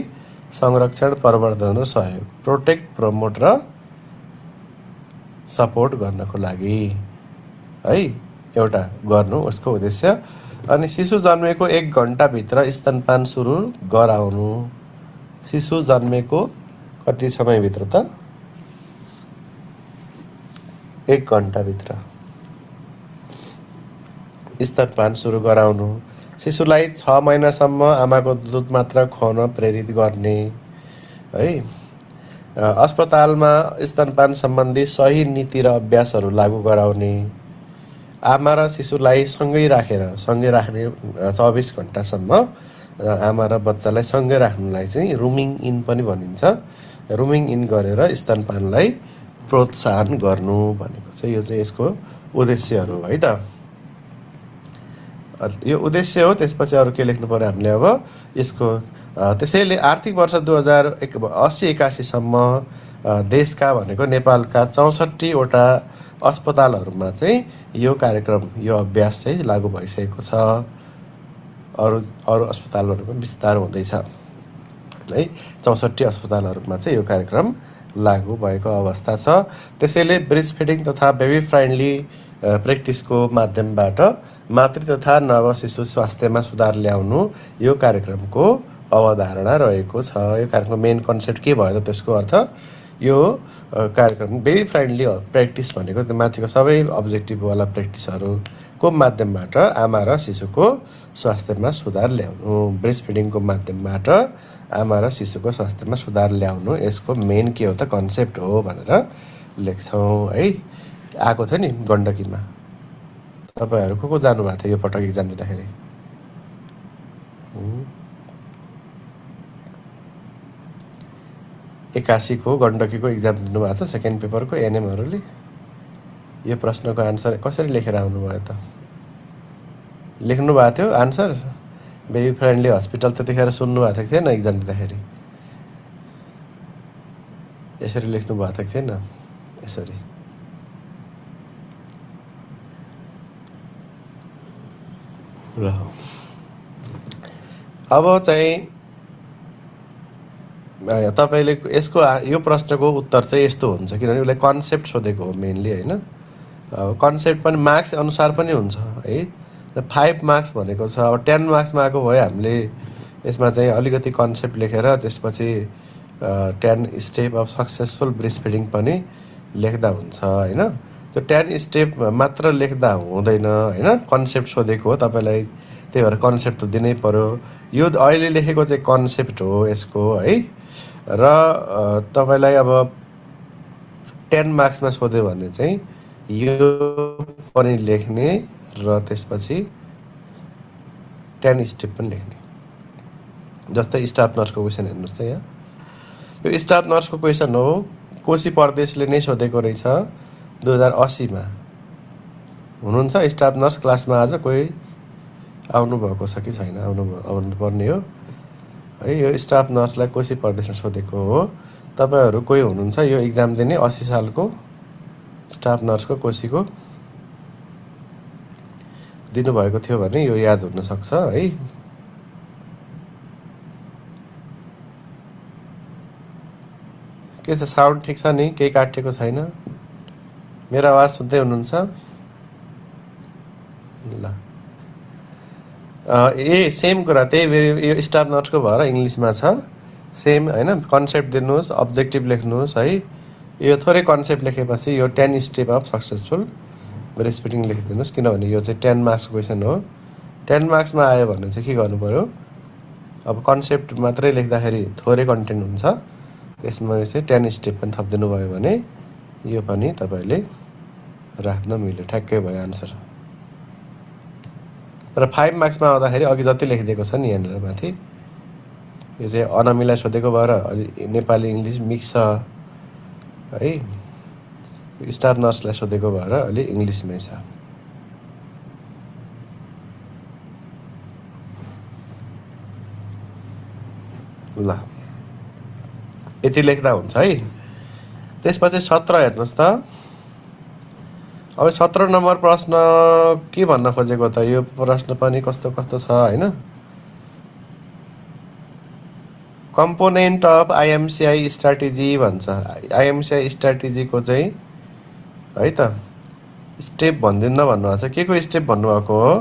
संरक्षण प्रवर्धन र सहयोग प्रोटेक्ट प्रमोट र सपोर्ट गर्नको लागि है एउटा गर्नु उसको उद्देश्य। अनि शिशु जन्मेको 1 घण्टाभित्र स्तनपान सुरु गराउनु। शिशु जन्मेको कति समयभित्र त 1 घण्टाभित्र स्तनपान सुरु गराउनु, शिशुलाई 6 महिनासम्म आमाको दुध मात्र खुवाउन प्रेरित गर्ने है। अस्पतालमा स्तनपान सम्बन्धी सही नीति र अभ्यासहरू लागू गराउने, आमा र शिशुलाई सँगै राख्ने 24 घन्टासम्म आमा र बच्चालाई सँगै राख्नुलाई चाहिँ रुमिङ इन पनि भनिन्छ। रुमिङ इन गरेर स्तनपानलाई प्रोत्साहन गर्नु भनेको चाहिँ यो चाहिँ यसको उद्देश्यहरू है त। यो उद्देश्य हो। त्यसपछि अरू के लेख्नु पर्यो हामीले अब यसको त्यसैले आर्थिक वर्ष 2080-81 सम्म देशका भनेको नेपालका 64 वटा अस्पतालहरूमा चाहिँ यो कार्यक्रम यो अभ्यास चाहिँ लागू भइसकेको छ। अरू अस्पतालहरूमा विस्तार हुँदैछ है। 64 अस्पतालहरूमा चाहिँ यो कार्यक्रम लागू भएको अवस्था छ। त्यसैले ब्रेस्ट फिडिङ तथा बेबी फ्रेन्डली प्र्याक्टिसको माध्यमबाट मातृ तथा नव शिशु स्वास्थ्यमा सुधार ल्याउनु यो कार्यक्रमको अवधारणा रहेको छ। यो कार्यक्रमको मेन कन्सेप्ट के भयो त? त्यसको अर्थ यो कार्यक्रम बेबी फ्रेन्डली प्र्याक्टिस भनेको त्यो माथिको सबै अब्जेक्टिभवाला प्र्याक्टिसहरूको माध्यमबाट आमा र शिशुको स्वास्थ्यमा सुधार ल्याउनु, ब्रेस्ट फिडिङको माध्यमबाट आमा र शिशुको स्वास्थ्यमा सुधार ल्याउनु यसको मेन के हो त? कन्सेप्ट हो भनेर लेख्छौँ है। आएको थियो नि गण्डकीमा। तपाईँहरू को जानुभएको थियो यो पटक इक्जाम दिँदाखेरि? 81 को गण्डकीको इक्जाम दिनुभएको छ सेकेन्ड पेपरको एनएमहरूले। यो प्रश्नको आन्सर कसरी लेखेर आउनुभयो त? लेख्नु भएको थियो आन्सर? बेबी फ्रेन्डली हस्पिटल त्यतिखेर सुन्नु भएको थिएन इक्जाम दिँदाखेरि? यसरी लेख्नु भएको थिएन? यसरी ल। अब चाहिँ तपाईँले यसको यो प्रश्नको उत्तर चाहिँ यस्तो हुन्छ, किनभने उसलाई कन्सेप्ट सोधेको हो मेनली होइन। कन्सेप्ट पनि मार्क्स अनुसार पनि हुन्छ है। 5 मार्क्स भनेको छ। अब 10 मार्क्समा आएको भयो हामीले यसमा चाहिँ अलिकति कन्सेप्ट लेखेर त्यसपछि 10 step of successful breast feeding पनि लेख्दा हुन्छ होइन। त्यो 10 स्टेप मात्र लेख्दा हुँदैन होइन। कन्सेप्ट सोधेको हो तपाईँलाई, त्यही भएर कन्सेप्ट त दिनै पर्यो। यो अहिले लेखेको चाहिँ कन्सेप्ट हो यसको है। र तपाईँलाई अब 10 मार्क्समा सोध्यो भने चाहिँ यो पनि लेख्ने र त्यसपछि 10 स्टेप पनि लेख्ने। जस्तै स्टाफ नर्सको क्वेसन हेर्नुहोस् त यहाँ। यो स्टाफ नर्सको क्वेसन हो, कोशी प्रदेशले नै सोधेको रहेछ 2080मा। हुनुहुन्छ स्टाफ नर्स क्लासमा? आज कोही आउनुभएको छ कि छैन? आउनुपर्ने हो है। यो स्टाफ नर्सलाई कोशी प्रदेशमा सोधेको हो। तपाईँहरू कोही हुनुहुन्छ यो इक्जाम दिने 80 सालको स्टाफ नर्सको कोशीको दिनुभएको थियो भने यो याद हुनसक्छ है। के छ साउन्ड ठिक छ नि? केही काटिएको छैन? मेरो आवाज सुन्दै हुनुहुन्छ? ल सेम कुरा त्यही यो स्टाफ नर्सको भएर इङ्ग्लिसमा छ सेम होइन। कन्सेप्ट दिनुहोस्, अब्जेक्टिभ लेख्नुहोस् है। यो थोरै कन्सेप्ट लेखेपछि यो 10 step of successful breast feeding लेखिदिनुहोस्, किनभने यो चाहिँ 10 मार्क्सको क्वेसन हो। 10 मार्क्समा आयो भने चाहिँ के गर्नु पऱ्यो? अब कन्सेप्ट मात्रै लेख्दाखेरि थोरै कन्टेन्ट हुन्छ, त्यसमा चाहिँ 10 स्टेप पनि थपिदिनु भयो भने यो पनि तपाईँले राख्न मिल्यो। ठ्याक्कै भयो आन्सर। तर 5 मार्क्समा आउँदाखेरि अघि जति लेखिदिएको छ नि यहाँनिर माथि, यो चाहिँ अनामीलाई सोधेको भएर अलि नेपाली इङ्ग्लिस मिक्स छ है। स्टाफ नर्सलाई सोधेको भएर अलि इङ्ग्लिसमै छ। ल यति लेख्दा हुन्छ है। त्यसपछि 17 हेर्नुहोस् त। अब 17 नम्बर प्रश्न के भन्न खोजेको त? यो प्रश्न पनि कस्तो कस्तो छ होइन। कम्पोनेन्ट अफ आइएमसिआई स्ट्राटेजी भन्छ। आइएमसिआई स्ट्राटेजीको चाहिँ है त स्टेप भनिदिन्न भन्नुभएको छ। के को स्टेप भन्नुभएको हो?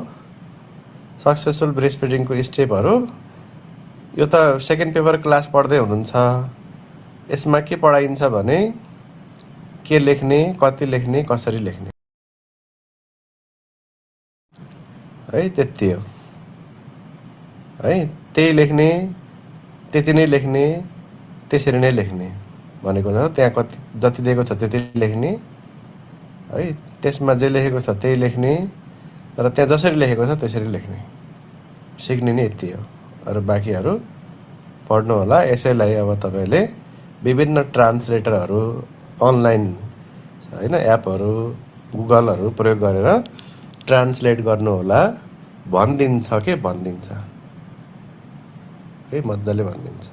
सक्सेसफुल ब्रेस्ट फिडिङको स्टेपहरू। यो त सेकेन्ड पेपर क्लास पढ्दै हुनुहुन्छ। यसमा के पढाइन्छ भने के लेख्ने, कति लेख्ने, कसरी लेख्ने। है त्यति हो है त्यही लेख्ने त्यति नै लेख्ने त्यसरी नै लेख्ने भनेको छ त्यहाँ कति जति दिएको छ त्यति लेख्ने है त्यसमा जे लेखेको छ त्यही लेख्ने र त्यहाँ जसरी लेखेको छ त्यसरी लेख्ने सिक्ने नै यति हो अरू बाँकीहरू पढ्नु होला यसैलाई अब तपाईँले विभिन्न ट्रान्सलेटरहरू अनलाइन हैन एपहरू गुगलहरू प्रयोग गरेर ट्रान्सलेट गर्नु होला भनिदिन्छ के भनिदिन्छ है मजाले भनिदिन्छ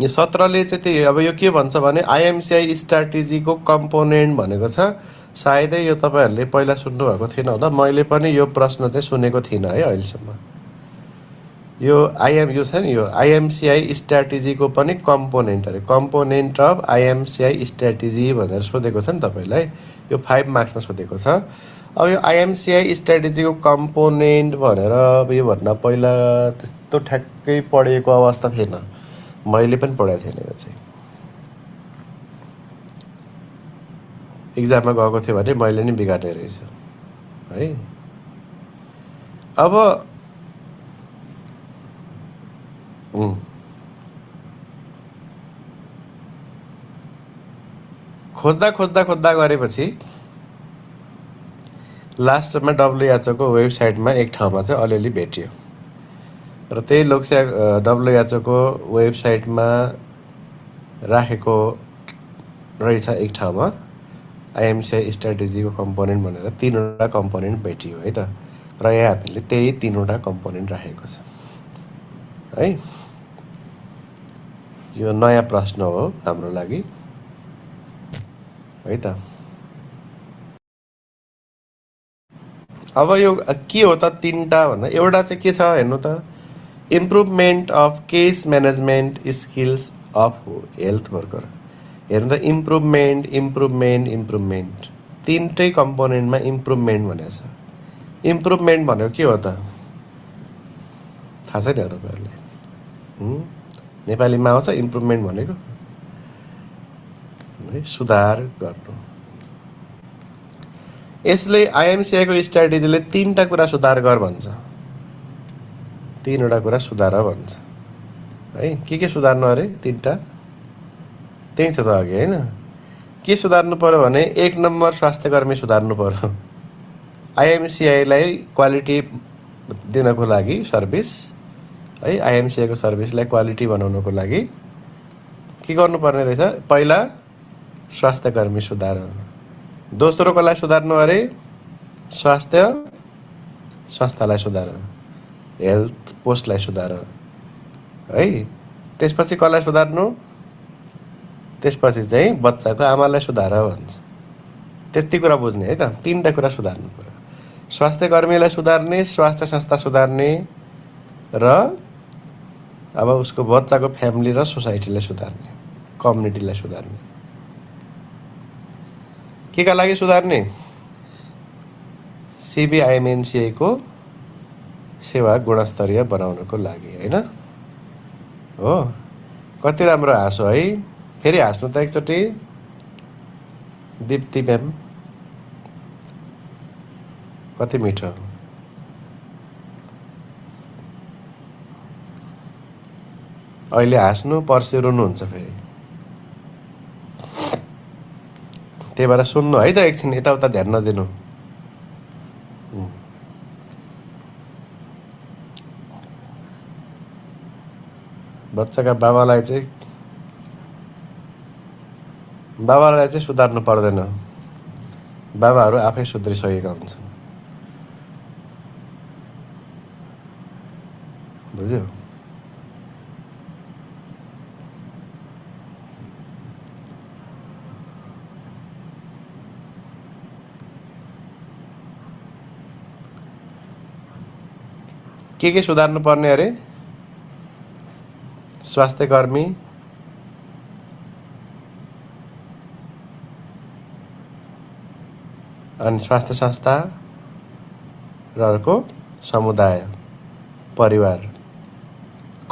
यो 17 ले चाहिँ त्यही अब यो के भन्छ भने आइएमसीआई स्ट्राटेजीको कम्पोनेन्ट भनेको छ सायदै यो तपाईहरुले पहिला सुन्नु भएको थिएन होला मैले पनि यो प्रश्न चाहिँ सुनेको थिइन है अहिलेसम्म यो यो छ नि यो आइएमसीआई स्ट्राटेजीको पनि कम्पोनेन्ट अरे कम्पोनेन्ट अफ आइएमसीआई स्ट्राटेजी भनेर सोधेको छ नि तपाईलाई यो 5 मार्क्समा सोधेको छ अब यो आइएमसीआई स्ट्राटेजीको कम्पोनेन्ट भनेर यो भन्दा पहिला त्यस्तो ठ्याक्कै पढेको अवस्था थिएन मैले पनि पढाएको थिएन यो चाहिँ एक्जाममा गएको थियो भने मैले नि बिगार्ने रहेछु है अब खोज्दा खोज्दा खोज्दा गरेपछि लास्टमा डब्ल्युएचओको वेबसाइटमा एक ठाउँमा चाहिँ अलिअलि भेटियो र त्यही लोकसेवा डब्ल्युएचओको वेबसाइटमा राखेको रहेछ एक ठाउँमा आइएमसीआई स्ट्राटेजीको कम्पोनेन्ट भनेर 3वटा कम्पोनेन्ट भेटियो है त र यहाँ हामीले त्यही 3वटा कम्पोनेन्ट राखेको छ है यो नयाँ प्रश्न हो हाम्रो लागि है त अब यो के हो त 3टा भन्दा एउटा चाहिँ के छ हेर्नु त improvement of case management skills of health worker हेर्नु त इम्प्रुभमेन्ट इम्प्रुभमेन्ट इम्प्रुभमेन्ट 3टै कम्पोनेन्टमा इम्प्रुभमेन्ट भनेको छ इम्प्रुभमेन्ट भनेको के हो त थाहा छैन तपाईहरुलाई नेपालीमा आउँछ इम्प्रुभमेन्ट भनेको सुधार गर्नु यसले आइएमसीआई को स्ट्राटेजीले 3टा कुरा सुधार गर भन्छ 3वटा कुरा सुधार भन्छ है के सुधार्नु अरे 3टा त्यही त अघि हैन के सुधार्नु पर्यो भने 1 नम्बर स्वास्थ्यकर्मी सुधार्नु पर्यो आइएमसीआई लाई क्वालिटी दिनको लागि सर्भिस है आइएमसीआई को सर्भिसलाई क्वालिटी बनाउनको लागि के गर्नुपर्ने रहेछ पहिला स्वास्थ्यकर्मी सुधार दोस्रोको लागि सुधार्नु अरे स्वास्थ्यलाई सुधार हेल्थ पोस्टलाई सुधार है त्यसपछि कसलाई सुधार्नु त्यसपछि चाहिँ बच्चाको आमालाई सुधार भन्छ त्यति कुरा बुझ्ने है त 3टा कुरा सुधार्नु पर्यो स्वास्थ्यकर्मीलाई सुधार्ने स्वास्थ्य संस्था सुधार्ने र अब उसको बच्चाको फ्यामिली र सोसाइटीलाई सुधार्ने कम्युनिटीलाई सुधार्ने के का लागि सुधार्ने सिबिआइएमएनसीआई को सेवा गुणस्तरीय बनाउनको लागि हैन हो कति राम्रो हाँसो है फेरि हाँस्नु त एकचोटी दीप्ति म्याम कति मिठो अहिले हाँस्नु पर्सि रुनुहुन्छ फेरि त्यही भएर सुन्नु है त एकछिन यताउता ध्यान नदिनु बच्चाका बाबालाई चाहिँ सुधार्नु पर्दैन बाबाहरू आफै सुध्रिसकेका हुन्छन् बुझ्यो के सुधार्नु पर्ने अरे स्वास्थ्यकर्मी अनि स्वास्थ्य संस्था र अर्को समुदाय परिवार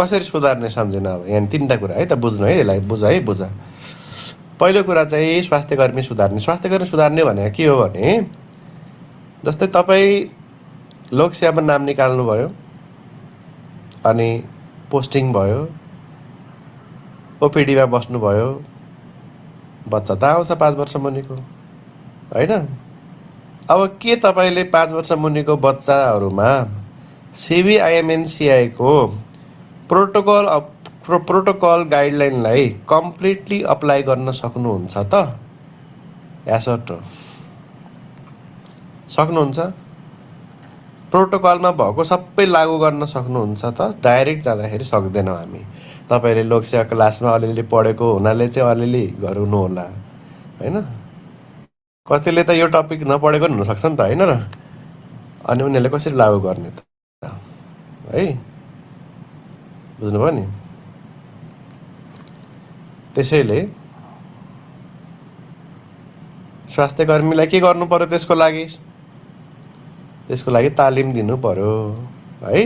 कसरी सुधार्ने सम्झेन अब यहाँ 3टा कुरा है त बुझ्नु है यसलाई बुझ पहिलो कुरा चाहिँ स्वास्थ्यकर्मी सुधार्ने भनेको के हो भने जस्तै तपाईँ लोकसेवामा नाम निकाल्नु भयो अनि पोस्टिङ भयो ओपिडीमा बस्नुभयो बच्चा त आउँछ 5 वर्ष मुनिको होइन अब के तपाईँले 5 वर्ष मुनिको बच्चाहरूमा सिबिआइएमएनसिआई को प्रोटोकल गाइडलाइनलाई कम्प्लिटली अप्लाई गर्न सक्नुहुन्छ त यासट सक्नुहुन्छ प्रोटोकलमा भएको सबै लागू गर्न सक्नुहुन्छ त डाइरेक्ट जाँदाखेरि सक्दैनौँ हामी तपाईँले लोकसेवा क्लासमा अलिअलि पढेको हुनाले चाहिँ अलिअलि गराउनु होला होइन कतिले त यो टपिक नपढेको पनि हुनसक्छ नि त होइन र अनि उनीहरूले कसरी लागू गर्ने त है बुझ्नुभयो नि त्यसैले स्वास्थ्यकर्मीलाई के गर्नु पर्यो त्यसको लागि तालिम दिनु पर्यो है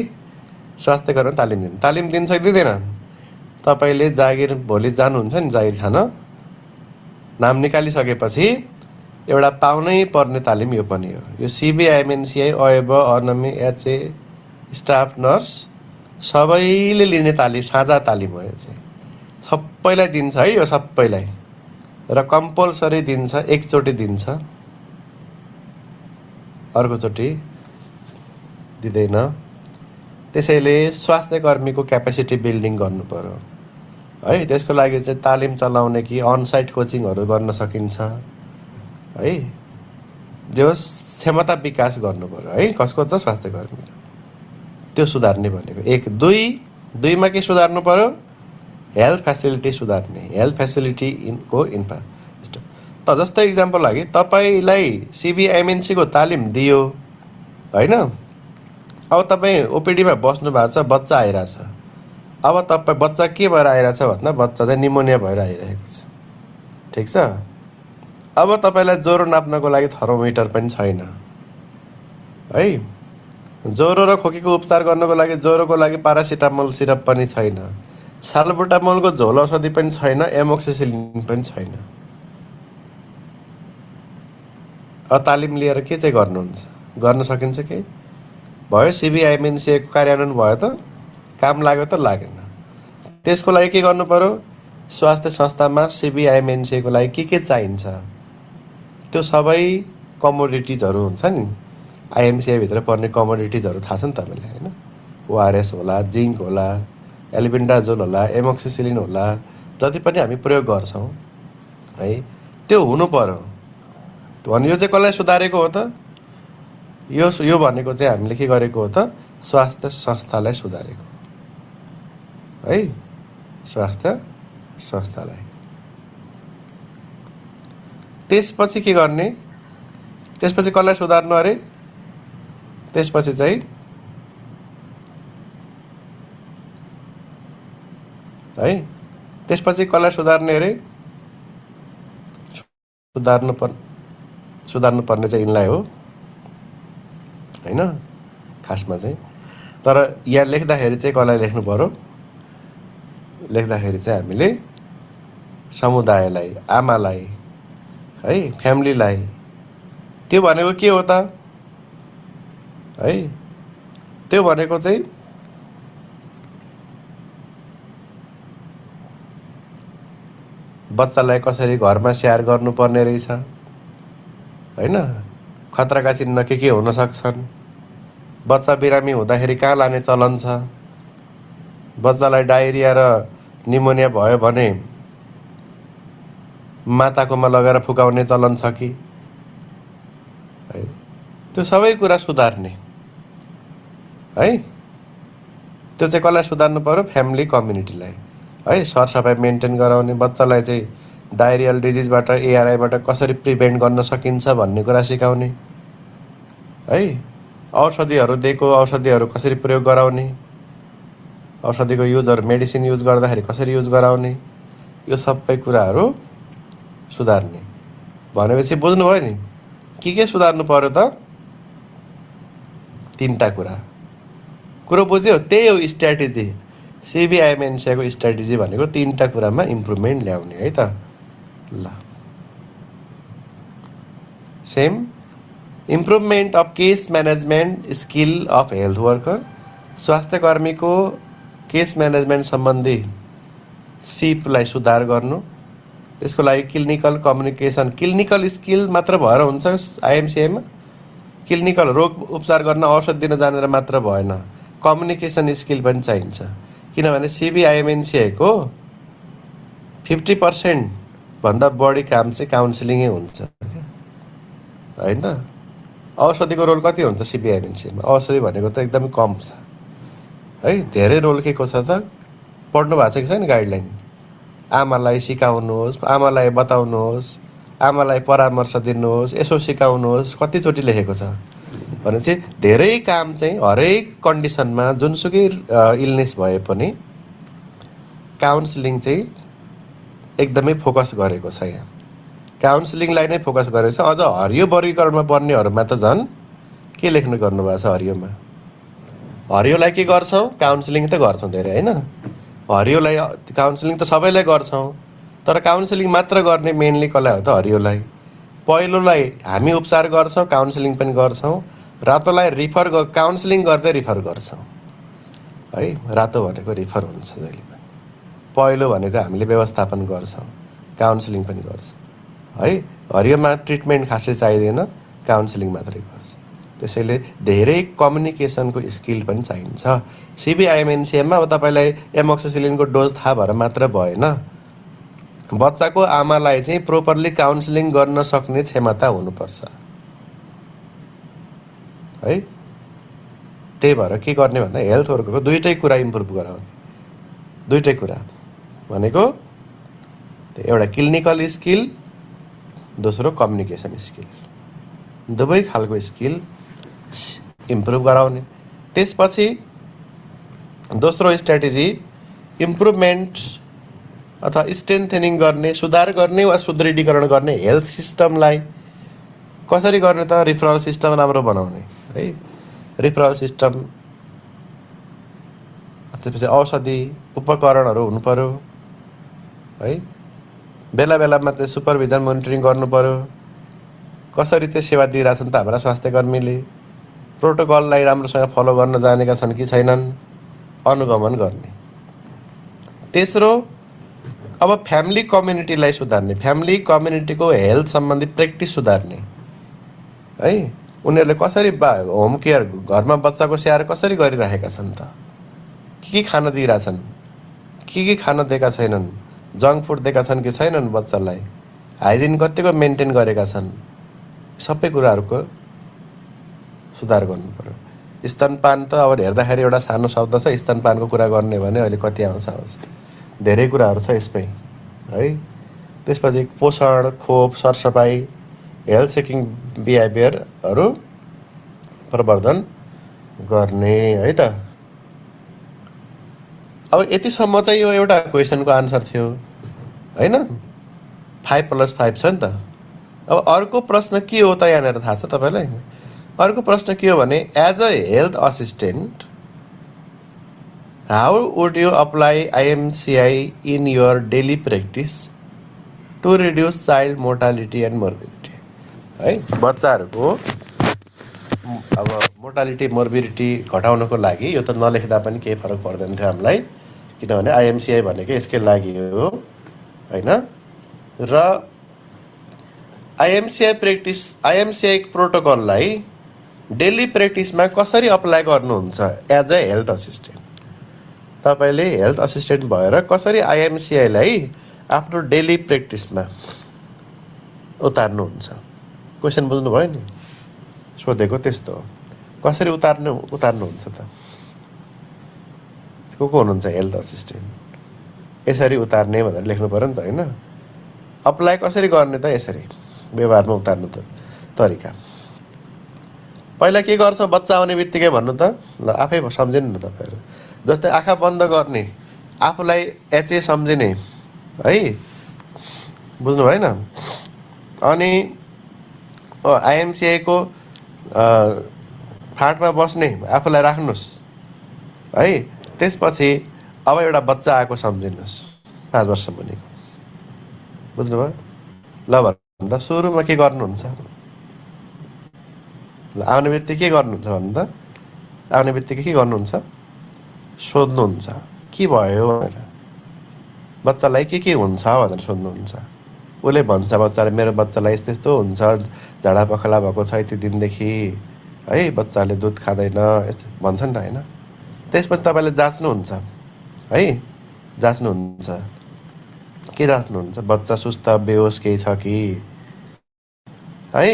स्वास्थ्यकर्मी तालिम दिन्छ कि दिँदैन तपाईँले जागिर भोलि जानुहुन्छ नि जागिर खान नाम निकालिसकेपछि एउटा पाउनै पर्ने तालिम यो पनि हो यो सिबिआइएमएनसिआई अएब अनमी एचए स्टाफ नर्स सबैले लिने तालिम साझा तालिम हो यो चाहिँ सबैलाई दिन्छ है यो सबैलाई र कम्पलसरी दिन्छ एकचोटि दिन्छ अर्कोचोटि दिँदैन त्यसैले स्वास्थ्यकर्मीको क्यापेसिटी बिल्डिङ गर्नु पर्यो है त्यसको लागि चाहिँ तालिम चलाउने कि अनसाइट कोचिङहरू गर्न सकिन्छ है जो क्षमता विकास गर्नु पर्यो है कसको त स्वास्थ्यकर्मी त्यो सुधार्ने भनेको 1 2 के सुधार्नु पर्यो हेल्थ फेसिलिटी सुधार्ने हेल्थ फेसिलिटी को इन्फ्रास्ट्रक्चर त जस्तै इक्जाम्पल लागि तपाईँलाई सिबिआइएमएनसी को तालिम दियो होइन अब तपाईँ ओपिडीमा बस्नु भएको छ बच्चा आइरहेछ अब तपाईँ बच्चा के भएर आइरहेछ भन्दा बच्चा चाहिँ निमोनिया भएर आइरहेको छ ठिक छ अब तपाईँलाई ज्वरो नाप्नको लागि थर्मोमिटर पनि छैन है ज्वरो र खोकीको उपचार गर्नको लागि ज्वरोको लागि पारासिटामोल सिरप पनि छैन साल्बुटामोलको झोल औषधि पनि छैन एमोक्सिसिलिन पनि छैन अब तालिम लिएर के चाहिँ गर्नुहुन्छ गर्न सकिन्छ के भयो सिबिआइएमएनसिआईको कार्यान्वयन भयो त काम लाग्यो त लागेन त्यसको लागि के गर्नु पर्यो स्वास्थ्य संस्थामा सिबिआइएमएनसिआईको लागि के चाहिन्छ त्यो सबै कमोडिटिजहरू हुन्छ नि आइएमसिआई भित्र पर्ने कमोडिटिजहरू थाहा छ नि तपाईँलाई होइन ओआरएस होला जिङ्क होला एल्बिन्डाजोल होला एमोक्सिसिलिन होला जति पनि हामी प्रयोग गर्छौँ है त्यो हुनु पर्यो भने यो चाहिँ कसलाई सुधारेको हो त यो भनेको चाहिँ हामीले के गरेको हो त स्वास्थ्य संस्थालाई सुधारेको है स्वास्थ्य संस्थालाई त्यसपछि के गर्ने त्यसपछि कसलाई सुधार्नु अरे त्यसपछि चाहिँ है त्यसपछि कसलाई सुधार्ने अरे सुधार्नु पर्ने चाहिँ यिनलाई हो हैन खासमा चाहिँ तर यहाँ लेख्दाखेरि चाहिँ कसलाई लेख्नु पर्यो लेख्दाखेरि चाहिँ हामीले समुदायलाई आमालाई है फ्यामिलीलाई त्यो भनेको के हो त है त्यो भनेको चाहिँ बच्चालाई कसरी घरमा स्याहार गर्नुपर्ने रहेछ हैन खतराका चिन्ह के हुन सक्छन् बच्चा बिरामी हुँदाखेरि कहाँ लाने चलन छ बच्चालाई डायरिया र निमोनिया भयो भने माताकोमा लगेर फुकाउने चलन छ कि है त्यो सबै कुरा सुधार्ने है त्यो चाहिँ कसलाई सुधार्नु पर्यो फ्यामिली कम्युनिटीलाई है सरसफाइ मेन्टेन गराउने बच्चालाई चाहिँ डायरियल डिजिजबाट एआरआईबाट कसरी प्रिभेन्ट गर्न सकिन्छ भन्ने कुरा सिकाउने है औषधिहरू दिएको औषधिहरू कसरी प्रयोग गराउने औषधिको युजहरू मेडिसिन युज गर्दाखेरि कसरी युज गराउने यो सबै कुराहरू सुधार्ने भनेपछि बुझ्नुभयो नि के सुधार्नु पर्यो त 3टा कुरा कुरो बुझ्यो त्यही हो स्ट्र्याटेजी सिबिआइएमएनसिआईको स्ट्राटेजी भनेको 3टा कुरामा इम्प्रुभमेन्ट ल्याउने है त। ल same improvement of case management skill of health worker, स्वास्थ्य कर्मीको केस म्यानेजमेन्ट सम्बन्धी सिपलाई सुधार गर्नु, त्यसको लागि क्लिनिकल कम्युनिकेसन, क्लिनिकल स्किल मात्र भएर हुन्छ आइएमसिआईमा? क्लिनिकल रोग उपचार गर्न औषध दिन जानेर मात्र भएन, कम्युनिकेसन स्किल पनि चाहिन्छ। किनभने सिबिआइएमएनसिआईको 50% भन्दा बढी काम चाहिँ काउन्सिलिङै हुन्छ होइन त। औषधिको रोल कति हुन्छ सिबिआइएमएनसिआईमा? औषधि भनेको त एकदमै कम छ है। धेरै रोल के को छ त? पढ्नु भएको छ कि छैन गाइडलाइन? आमालाई सिकाउनुहोस्, आमालाई बताउनुहोस्, आमालाई परामर्श दिनुहोस्, यसो सिकाउनुहोस्, कतिचोटि लेखेको छ भनेपछि धेरै काम चाहिँ हरेक कन्डिसनमा जुनसुकै इलनेस भए पनि काउन्सिलिङ चाहिँ एकदमै फोकस गरेको छ। यहाँ काउन्सिलिङलाई नै फोकस गरेको छ। अझ हरियो वर्गीकरणमा पर्नेहरूमा त झन् के लेख्नु गर्नुभएको छ हरियोमा? हरियोलाई के गर्छौँ? काउन्सिलिङ त गर्छौँ धेरै होइन। हरियोलाई काउन्सिलिङ त सबैलाई गर्छौँ, तर काउन्सिलिङ मात्र गर्ने मेनली कसलाई हो त? हरियोलाई। पहिलोलाई हामी उपचार गर्छौँ, काउन्सिलिङ पनि गर्छौँ। रातोलाई काउन्सिलिङ गर्दै रिफर गर्छौँ है। रातो भनेको रिफर हुन्छ जहिले पनि। पहिलो भनेको हामीले व्यवस्थापन गर्छौँ, काउन्सिलिङ पनि गर्छौँ है। हरियोमा ट्रिटमेन्ट खासै चाहिँदैन, काउन्सिलिङ मात्रै गर्छ। त्यसैले धेरै कम्युनिकेसनको स्किल पनि चाहिन्छ। सिबिआइएमएनसिआईमा अब तपाईँलाई एमोक्सिसिलिनको डोज थाहा भएर मात्र भएन, बच्चाको आमालाई चाहिँ प्रोपरली काउन्सिलिङ गर्न सक्ने क्षमता हुनुपर्छ है। त्यही भएर के गर्ने भन्दा हेल्थ वर्करको दुईटै कुरा इम्प्रुभ गराउने। दुईटै कुरा भनेको एउटा क्लिनिकल स्किल, दोस्रो कम्युनिकेसन स्किल, दुवै खालको स्किल इम्प्रुभ गराउने। त्यसपछि दोस्रो स्ट्राटेजी इम्प्रुभमेन्ट अथवा स्ट्रेन्थेनिङ गर्ने, सुधार गर्ने वा सुदृढीकरण गर्ने हेल्थ सिस्टमलाई कसरी गर्ने त? रिफरल सिस्टम राम्रो बनाउने है। रिफरल सिस्टम, त्यसपछि औषधि उपकरणहरू हुनु पर्यो है। बेला बेलामा चाहिँ सुपरभिजन मोनिटरिङ गर्नु पर्यो। कसरी चाहिँ सेवा दिइरहेछन् त हाम्रा स्वास्थ्यकर्मीले, प्रोटोकललाई राम्रोसँग फलो गर्न जानेका छन् कि छैनन्, अनुगमन गर्ने। तेस्रो अब फ्यामिली कम्युनिटीलाई सुधार्ने, फ्यामिली कम्युनिटीको हेल्थ सम्बन्धी प्र्याक्टिस सुधार्ने है। उनीहरूले कसरी होम केयर, घरमा बच्चाको स्याहार कसरी गरिरहेका छन् त? के खान दिइरहेछन्, के खान दिएका छैनन्, जङ्क फुड दिएका छन् कि छैनन् बच्चालाई, हाइजिन कतिको मेन्टेन गरेका छन्, सबै कुराहरूको सुधार गर्नु पर्यो। स्तनपान त अब हेर्दाखेरि एउटा सानो शब्द छ, स्तनपानको कुरा गर्ने भने अहिले कति आउँछ धेरै कुराहरू छ यसमै है। त्यसपछि पोषण, खोप, सरसफाइ, हेल्थ चेकिङ बिहेभियरहरू प्रवर्धन गर्ने है त। अब यतिसम्म चाहिँ यो एउटा क्वेसनको आन्सर थियो होइन। 5+5 छ नि त। अब अर्को प्रश्न के हो त यहाँनिर थाहा छ तपाईँलाई? अर्को प्रश्न के हो भने as a health assistant how would you apply IMCI in your daily practice to reduce child mortality and morbidity है। बच्चाहरूको अब मोर्टालिटी मोर्बिडिटी घटाउनको लागि यो त नलेख्दा पनि केही फरक पर्दैन थियो हामीलाई, किनभने आइएमसिआई भनेको यसकै लागि हो होइन। र आइएमसिआई प्रोटोकललाई डेली प्र्याक्टिसमा कसरी अप्लाई गर्नुहुन्छ एज अ हेल्थ असिस्टेन्ट? तपाईँले हेल्थ असिस्टेन्ट भएर कसरी आइएमसिआईलाई आफ्नो डेली प्र्याक्टिसमा उतार्नुहुन्छ? क्वेसन बुझ्नुभयो नि? सोधेको त्यस्तो हो। कसरी उतार्नुहुन्छ त? को हुनुहुन्छ हेल्थ असिस्टेन्ट? यसरी उतार्ने भनेर लेख्नु पऱ्यो नि त होइन। अप्लाई कसरी गर्ने त? यसरी व्यवहारमा उतार्नु त तरिका। पहिला के गर्छ बच्चा आउने बित्तिकै भन्नु त? ल आफै सम्झिनु न तपाईँहरू। जस्तै आँखा बन्द गर्ने, आफूलाई एचए सम्झिने है, बुझ्नु भएन? अनि आइएमसिआईको फाँटमा बस्ने, आफूलाई राख्नुहोस् है। त्यसपछि अब एउटा बच्चा आएको सम्झिनुहोस् 5 वर्ष मुनिको, बुझ्नुभयो? ल भन्दा सुरुमा के गर्नुहुन्छ? ल आउने बित्तिकै के गर्नुहुन्छ भन्नु त? आउने बित्तिकै के गर्नुहुन्छ? सोध्नुहुन्छ के भयो भनेर, बच्चालाई के हुन्छ भनेर सोध्नुहुन्छ। उसले भन्छ, बच्चाले मेरो बच्चालाई यस्तो यस्तो हुन्छ, झाडा पखाला भएको छ यति दिनदेखि, है बच्चाले दुध खाँदैन यस्तो भन्छ नि त, होइन? त्यसपछि तपाईँले जाँच्नुहुन्छ है, जाँच्नुहुन्छ के जाँच्नुहुन्छ? बच्चा सुस्त बेहोस केही छ कि, है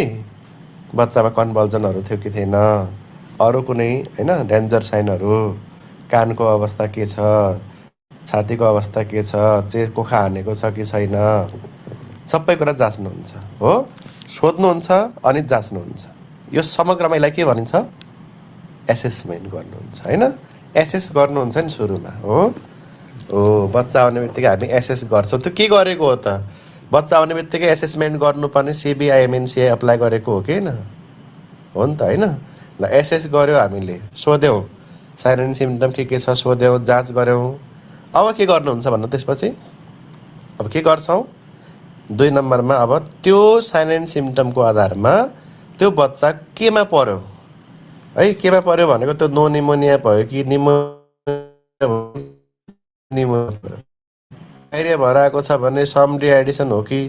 बच्चामा कन्भल्जनहरू थियो कि थिएन, अरू कुनै होइन डेन्जर साइनहरू, कानको अवस्था के छ, छातीको अवस्था के छ, कोखा हानेको छ कि छैन, सबै कुरा जाँच्नुहुन्छ हो, सोध्नुहुन्छ अनि जाँच्नुहुन्छ। यो समग्रमा यसलाई के भनिन्छ? एसेसमेन्ट गर्नुहुन्छ, होइन? एसेस गर्नुहुन्छ नि सुरुमा हो। बच्चा आउने बित्तिकै हामी एसेस गर्छौँ। त्यो के गरेको हो त? बच्चा आउने बित्तिकै एसेसमेन्ट गर्नुपर्ने सिबिआइएमएनसिआई अप्लाई गरेको हो कि होइन? हो नि त, होइन? ल एसेस गऱ्यो, हामीले सोध्यौँ साइन एन्ड सिम्टम के छ सोध्यौँ, जाँच गऱ्यौँ। अब के गर्नुहुन्छ भन्नु? त्यसपछि अब के गर्छौँ? 2 नम्बरमा अब त्यो साइन एन्ड सिम्टमको आधारमा त्यो बच्चा केमा पर्यो है? केमा पर्यो भनेको त्यो नो निमोनिया भयो कि डाइरिया भएर आएको छ भने सम डिहाइड्रेसन हो कि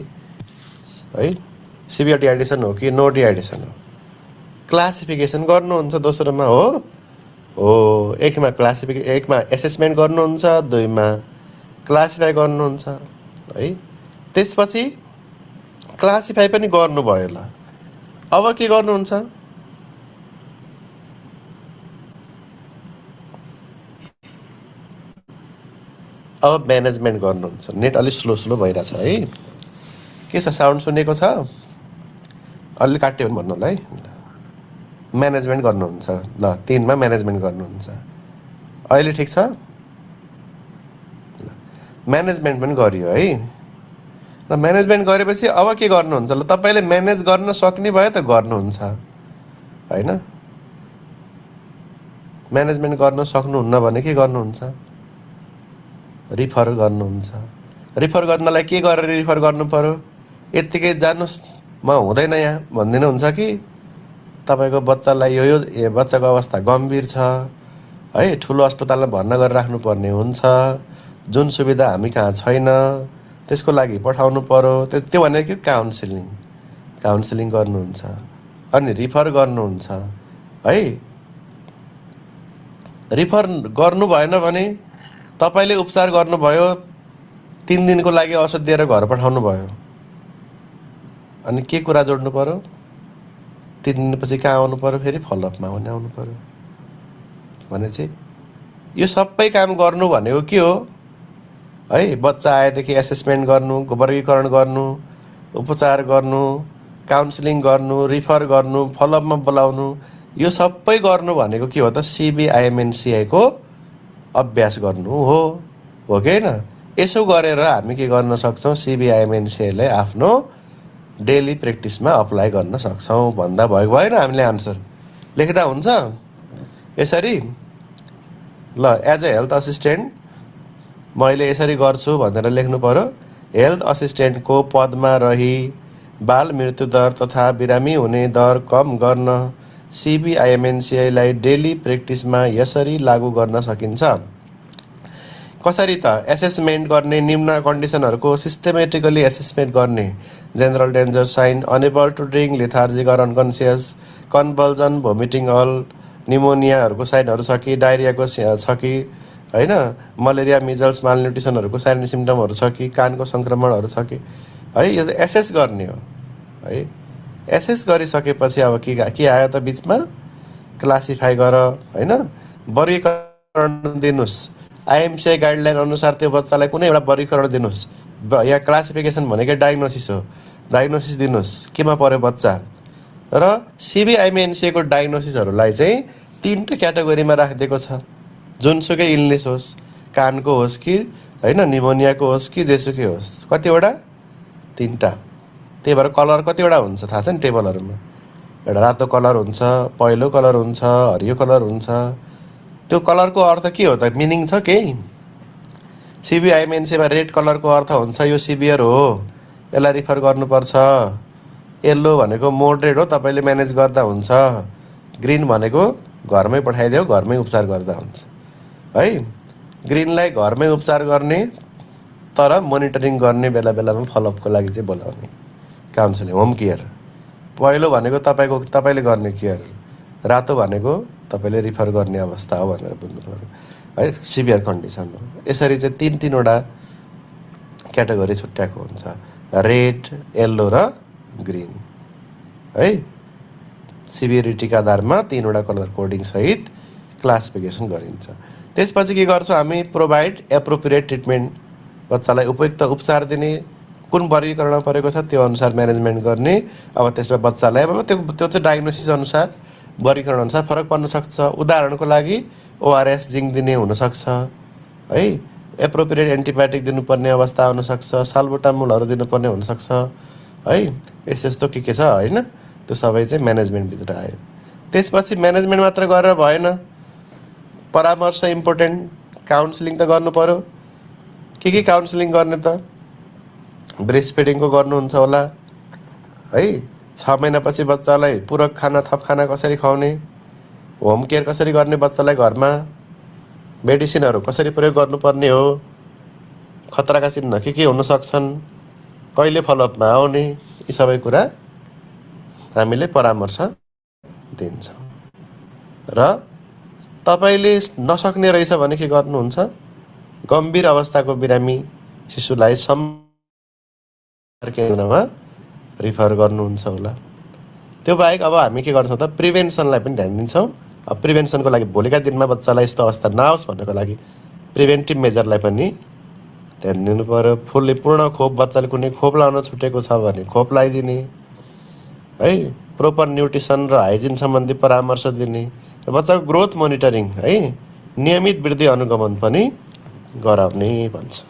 है, सिभियर डिहाइड्रेसन हो कि नो डिहाइड्रेसन हो, क्लासिफिकेसन गर्नुहुन्छ दोस्रोमा हो। एकमा एकमा एसेसमेन्ट गर्नुहुन्छ, 2मा क्लासिफाई गर्नुहुन्छ है। त्यसपछि क्लासिफाई पनि गर्नुभयो। ल अब के गर्नुहुन्छ? अब म्यानेजमेन्ट गर्नुहुन्छ। नेट अलिक स्लो भइरहेछ है, के छ? साउन्ड सुनेको छ? अलि काट्यो भने भन्नु होला है। म्यानेजमेन्ट गर्नुहुन्छ। ल 3मा म्यानेजमेन्ट गर्नुहुन्छ। अहिले ठिक छ? म्यानेजमेन्ट पनि गरियो है। र म्यानेजमेन्ट गरेपछि अब के गर्नुहुन्छ? ल तपाईँले म्यानेज गर्न सक्ने भयो त गर्नुहुन्छ, होइन? म्यानेजमेन्ट गर्न सक्नुहुन्न भने के गर्नुहुन्छ? रिफर गर्नुहुन्छ। रिफर गर्नलाई के गरेर रिफर गर्नु पर्यो? यत्तिकै जानुहोस् म हुँदैन यहाँ भन्दिनु हुन्छ कि तपाईँको बच्चालाई यो बच्चाको अवस्था गम्भीर छ है, ठुलो अस्पतालमा भर्ना गरेर राख्नुपर्ने हुन्छ, जुन सुविधा हामी कहाँ छैन, त्यसको लागि पठाउनु पर्यो। त्यो भनेको काउन्सिलिङ गर्नुहुन्छ अनि रिफर गर्नुहुन्छ है। रिफर गर्नु भएन भने तपाईँले उपचार गर्नुभयो, 3 दिनको लागि औषध दिएर घर पठाउनु भयो, अनि के कुरा जोड्नु पर्यो? 3 दिनपछि कहाँ आउनु पर्यो? फेरि फलोअपमा आउनु पर्यो। भनेपछि यो सबै काम गर्नु भनेको के हो है? बच्चा आएदेखि एसेसमेन्ट गर्नु, वर्गीकरण गर्नु, उपचार गर्नु, काउन्सिलिङ गर्नु, रिफर गर्नु, फलोअपमा बोलाउनु, यो सबै गर्नु भनेको के हो त? सिबिआइएमएनसिआई को अभ्यास गर्नु हो कि होइन? यसो गरेर हामी के गर्न सक्छौँ? सिबिआइएमएनसिआईलाई आफ्नो डेली प्र्याक्टिसमा अप्लाई गर्न सक्छौँ भन्दा भयो भएन? हामीले आन्सर लेख्दा हुन्छ यसरी। ल एज अ हेल्थ असिस्टेन्ट मैले यसरी गर्छु भनेर लेख्नु पर्यो। हेल्थ असिस्टेन्टको पदमा रही बाल मृत्यु दर तथा बिरामी हुने दर कम गर्न सिबिआइएमएनसिआईलाई डेली प्र्याक्टिसमा यसरी लागू गर्न सकिन्छ। कसरी त? एसेसमेन्ट गर्ने, निम्न कन्डिसनहरूको सिस्टेमेटिकली एसेसमेन्ट गर्ने, general danger sign, unable to drink, lethargic or unconscious, convulsion, vomiting, all, निमोनियाहरूको साइनहरू छ कि, डायरियाको छ कि होइन, मलेरिया, मिजल्स, मालन्युट्रिसनहरूको साइन सिम्टमहरू छ कि, कानको सङ्क्रमणहरू छ कि है, यो चाहिँ एसेस गर्ने हो है। एसेस गरिसकेपछि अब के आयो त बिचमा? क्लासिफाई गर होइन, वर्गीकरण दिनुहोस्। आइएमसिआई गाइडलाइन अनुसार त्यो बच्चालाई कुनै एउटा वर्गीकरण दिनुहोस्। यहाँ क्लासिफिकेसन भनेकै डायग्नोसिस हो, डायग्नोसिस दिनुहोस् केमा पर्यो बच्चा। र सिबिआइएमएनसिआईको डायग्नोसिसहरूलाई चाहिँ 3टा क्याटेगोरीमा राखिदिएको छ। जुनसुकै इलनेस होस्, कानको होस् कि होइन, निमोनियाको होस् कि जेसुकै होस्। कतिवटा? 3टा। त्यही भएर कलर कतिवटा हुन्छ थाहा छ नि टेबलहरूमा? एउटा रातो कलर हुन्छ, पहेँलो कलर हुन्छ, हरियो कलर हुन्छ। त्यो कलरको अर्थ के हो त? मिनिङ छ केही? सिबिआइएमएनसीमा रेड कलरको अर्थ हुन्छ यो सिभियर हो, यसलाई रिफर गर्नुपर्छ। येल्लो भनेको मोडरेट हो, तपाईँले म्यानेज गर्दा हुन्छ। ग्रिन भनेको घरमै पठाइदेऊ, घरमै उपचार गर्दा हुन्छ है। ग्रिनलाई घरमै उपचार गर्ने तर मोनिटरिङ गर्ने बेला बेलामा फलोअपको लागि चाहिँ बोलाउने काउन्सिलिङ, होम केयर। पहिलो भनेको तपाईँले गर्ने केयर, रातो भनेको तपाईँले रिफर गर्ने अवस्था हो भनेर बुझ्नु पऱ्यो है, सिभियर कन्डिसन हो। यसरी चाहिँ तीनवटा क्याटेगोरी छुट्याएको हुन्छ, रेड, येल्लो र ग्रिन है। सिभियरिटीका आधारमा तीनवटा कलर कोडिङ सहित क्लासिफिकेसन गरिन्छ। त्यसपछि के गर्छौँ हामी, प्रोभाइड एप्रोप्रिएट ट्रिटमेन्ट, बच्चालाई उपयुक्त उपचार दिने, कुन वर्गीकरण परेको छ त्यो अनुसार म्यानेजमेन्ट गर्ने। अब त्यसमा बच्चालाई अब त्यो चाहिँ डायग्नोसिस अनुसार वर्गीकरण अनुसार फरक पर्न सक्छ। उदाहरणको लागि ओआरएस जिङ्क दिने हुनसक्छ है, एप्रोप्रिएट एन्टिबायोटिक दिनुपर्ने अवस्था हुनसक्छ, साल्बुटामोलहरू दिनुपर्ने हुनसक्छ है। यस्तो के छ होइन, त्यो सबै चाहिँ म्यानेजमेन्टभित्र आयो। त्यसपछि म्यानेजमेन्ट मात्र गरेर भएन, परामर्श इम्पोर्टेन्ट, काउन्सिलिङ त गर्नु पऱ्यो। के काउन्सिलिङ गर्ने त, ब्रेस्ट फिडिङको गर्नुहुन्छ होला है। 6 महिनापछि बच्चालाई पूरक खाना, थप खाना कसरी खुवाउने, होम केयर कसरी गर्ने बच्चालाई घरमा, मेडिसिनहरू कसरी प्रयोग गर्नुपर्ने हो, खतराका चिन्ह के हुन सक्छन्, कहिले फलोअपमा आउने, यी सबै कुरा हामीले परामर्श दिन्छौँ। र तपाईँले नसक्ने रहेछ भने के गर्नुहुन्छ, गम्भीर अवस्थाको बिरामी शिशुलाई केन्द्रमा रिफर गर्नुहुन्छ होला। त्यो बाहेक अब हामी के गर्छौँ त, प्रिभेन्सनलाई पनि ध्यान दिन्छौँ। अब प्रिभेन्सनको लागि भोलिका दिनमा बच्चालाई यस्तो अवस्था नआओस् भन्नको लागि प्रिभेन्टिभ मेजरलाई पनि ध्यान दिनु पऱ्यो। पूर्ण खोप, बच्चाले कुनै खोप लाउन छुटेको छ भने खोप लगाइदिने है, प्रोपर न्युट्रिसन र हाइजिन सम्बन्धी परामर्श दिने, र बच्चाको ग्रोथ मोनिटरिङ है, नियमित वृद्धि अनुगमन पनि गराउने भन्छ।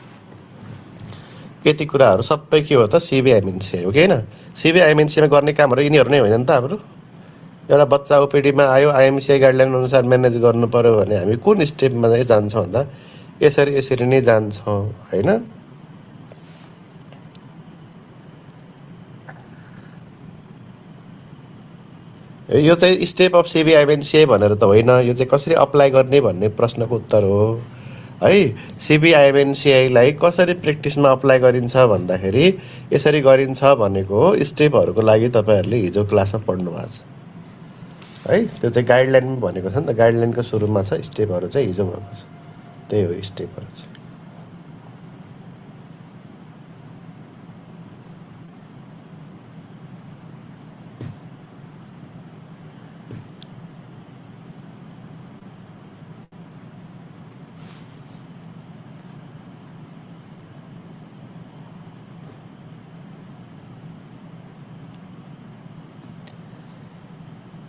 यति कुराहरू सबै के हो त, सिबिआइएमएनसी हो कि होइन। सिबिआइएमएनसीमा गर्ने कामहरू यिनीहरू नै होइन नि त हाम्रो। एउटा बच्चा ओपिडीमा आयो, आइएमसिआई गाइडलाइन अनुसार म्यानेज गर्नु पऱ्यो भने हामी कुन स्टेपमा चाहिँ जान्छौँ भन्दा यसरी नै जान्छौँ होइन। यो चाहिँ स्टेप अफ सिबिआइएमएनसिआई भनेर त होइन, यो चाहिँ कसरी अप्लाई गर्ने भन्ने प्रश्नको उत्तर हो है। सिबिआइएमएनसिआईलाई कसरी प्र्याक्टिसमा अप्लाई गरिन्छ भन्दाखेरि यसरी गरिन्छ भनेको स्टेपहरूको लागि तपाईँहरूले हिजो क्लासमा पढ्नु भएको छ है। त्यो चाहिँ गाइडलाइन भनेको छ नि त, गाइडलाइनको सुरुमा छ, स्टेपहरू चाहिँ हिजो भएको छ, त्यही हो स्टेपहरू चाहिँ।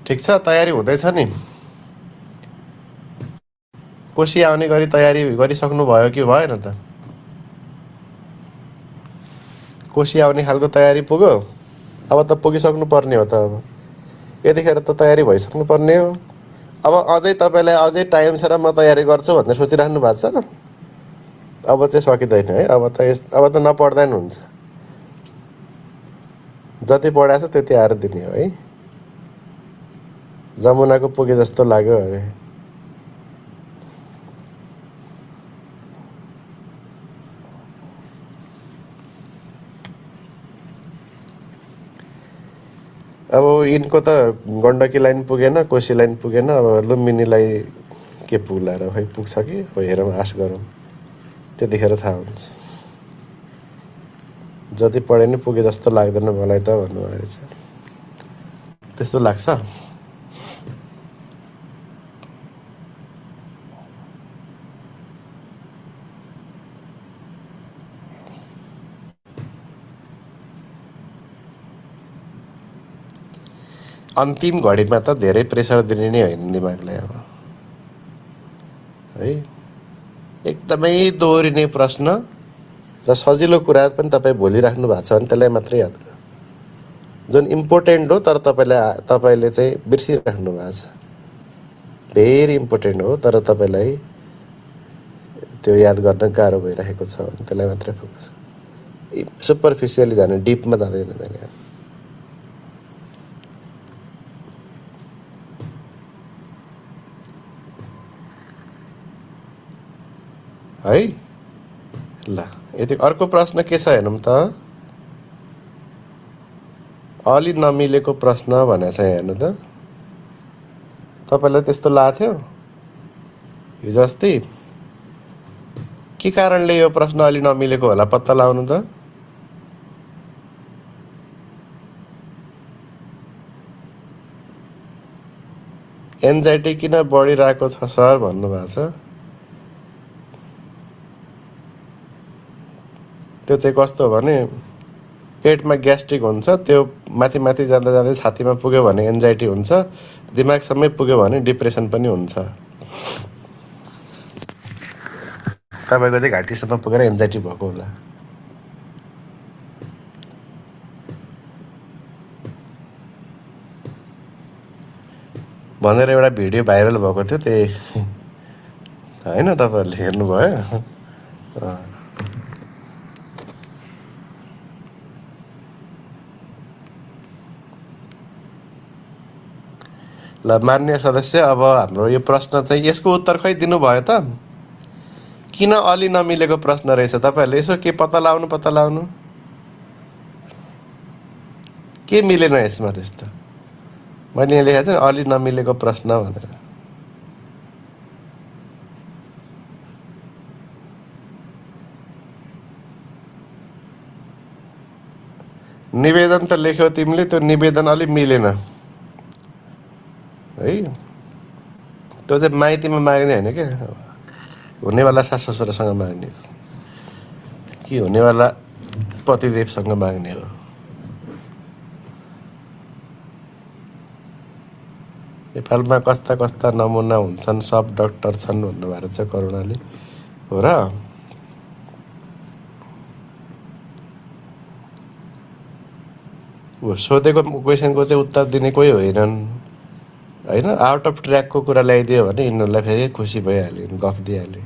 ठिक छ, तयारी हुँदैछ नि। कोशी आउने गरी तयारी गरिसक्नु भयो कि भएन त? कोशी आउने खालको तयारी पुग्यो? अब त पुगिसक्नु पर्ने हो त। अब यतिखेर त तयारी भइसक्नु पर्ने हो। अब अझै तपाईँलाई अझै टाइम छ र म तयारी गर्छु भनेर सोचिराख्नु भएको छ, अब चाहिँ सकिँदैन है। अब त नपढ्दा नि हुन्छ, जति पढाएको छ त्यति आएर दिने हो है। जमुनाको पुगे जस्तो लाग्यो अरे। अब यिनको त गण्डकी लाइन पुगेन, कोशी लाइन पुगेन, अब लुम्बिनीलाई के पुग्ला र, खै पुग्छ कि अब हेरौँ, आश गरौँ, त्यतिखेर थाहा हुन्छ। जति पढे नि पुगे जस्तो लाग्दैन मलाई त भन्नुभएको छ, त्यस्तो लाग्छ। अन्तिम घडीमा त धेरै प्रेसर दिने नै होइन दिमागलाई अब है। एकदमै दोहोरिने प्रश्न र सजिलो कुरा पनि तपाईँ भुलिराख्नु भएको छ भने त्यसलाई मात्रै याद गर्नु। जुन इम्पोर्टेन्ट हो तर तपाईँले चाहिँ बिर्सिराख्नु भएको छ, भेरी इम्पोर्टेन्ट हो तर तपाईँलाई त्यो याद गर्न गाह्रो भइरहेको छ भने त्यसलाई मात्रै फोकस सुपरफिसियली जाने डिपमा जाँदैन जाने है ल यति अर्को प्रश्न के छ हेरौँ त अलि नमिलेको प्रश्न भनेको छ हेर्नु त तपाईँलाई त्यस्तो लाग्थ्यो हिजो अस्ति के कारणले यो प्रश्न अलि नमिलेको होला पत्ता लगाउनु त एन्जाइटी किन बढिरहेको छ सर भन्नुभएको छ त्यो चाहिँ कस्तो हो भने पेटमा ग्यास्ट्रिक हुन्छ त्यो माथि माथि जाँदा जाँदै छातीमा पुग्यो भने एन्जाइटी हुन्छ दिमागसम्मै पुग्यो भने डिप्रेसन पनि हुन्छ तपाईँको चाहिँ घाँटीसम्म पुगेर एन्जाइटी भएको होला भनेर एउटा भिडियो भाइरल भएको थियो त्यही होइन तपाईँहरूले हेर्नुभयो ल मान्य सदस्य अब हाम्रो यो प्रश्न चाहिँ यसको उत्तर खै दिनुभयो त किन अलि नमिलेको प्रश्न रहेछ तपाईँहरूले यसो के पत्ता लगाउनु के मिलेन यसमा त्यस्तो मैले यहाँ लेखेको छु अलि नमिलेको प्रश्न भनेर निवेदन त लेख्यौ तिमीले त्यो निवेदन अलि मिलेन है त्यो चाहिँ माइतीमा माग्ने होइन क्या हुनेवाला सास ससुरासँग माग्ने हो कि हुनेवाला पतिदेवसँग माग्ने हो नेपालमा कस्ता कस्ता नमुना हुन्छन् सब डक्टर छन् भन्नुभएको छ करुणाले हो र सोधेको क्वेसनको चाहिँ उत्तर दिने कोही होइनन् होइन आउट अफ ट्र्याकको कुरा ल्याइदियो भने यिनीहरूलाई फेरि खुसी भइहाल्यो गफ दिइहाल्यो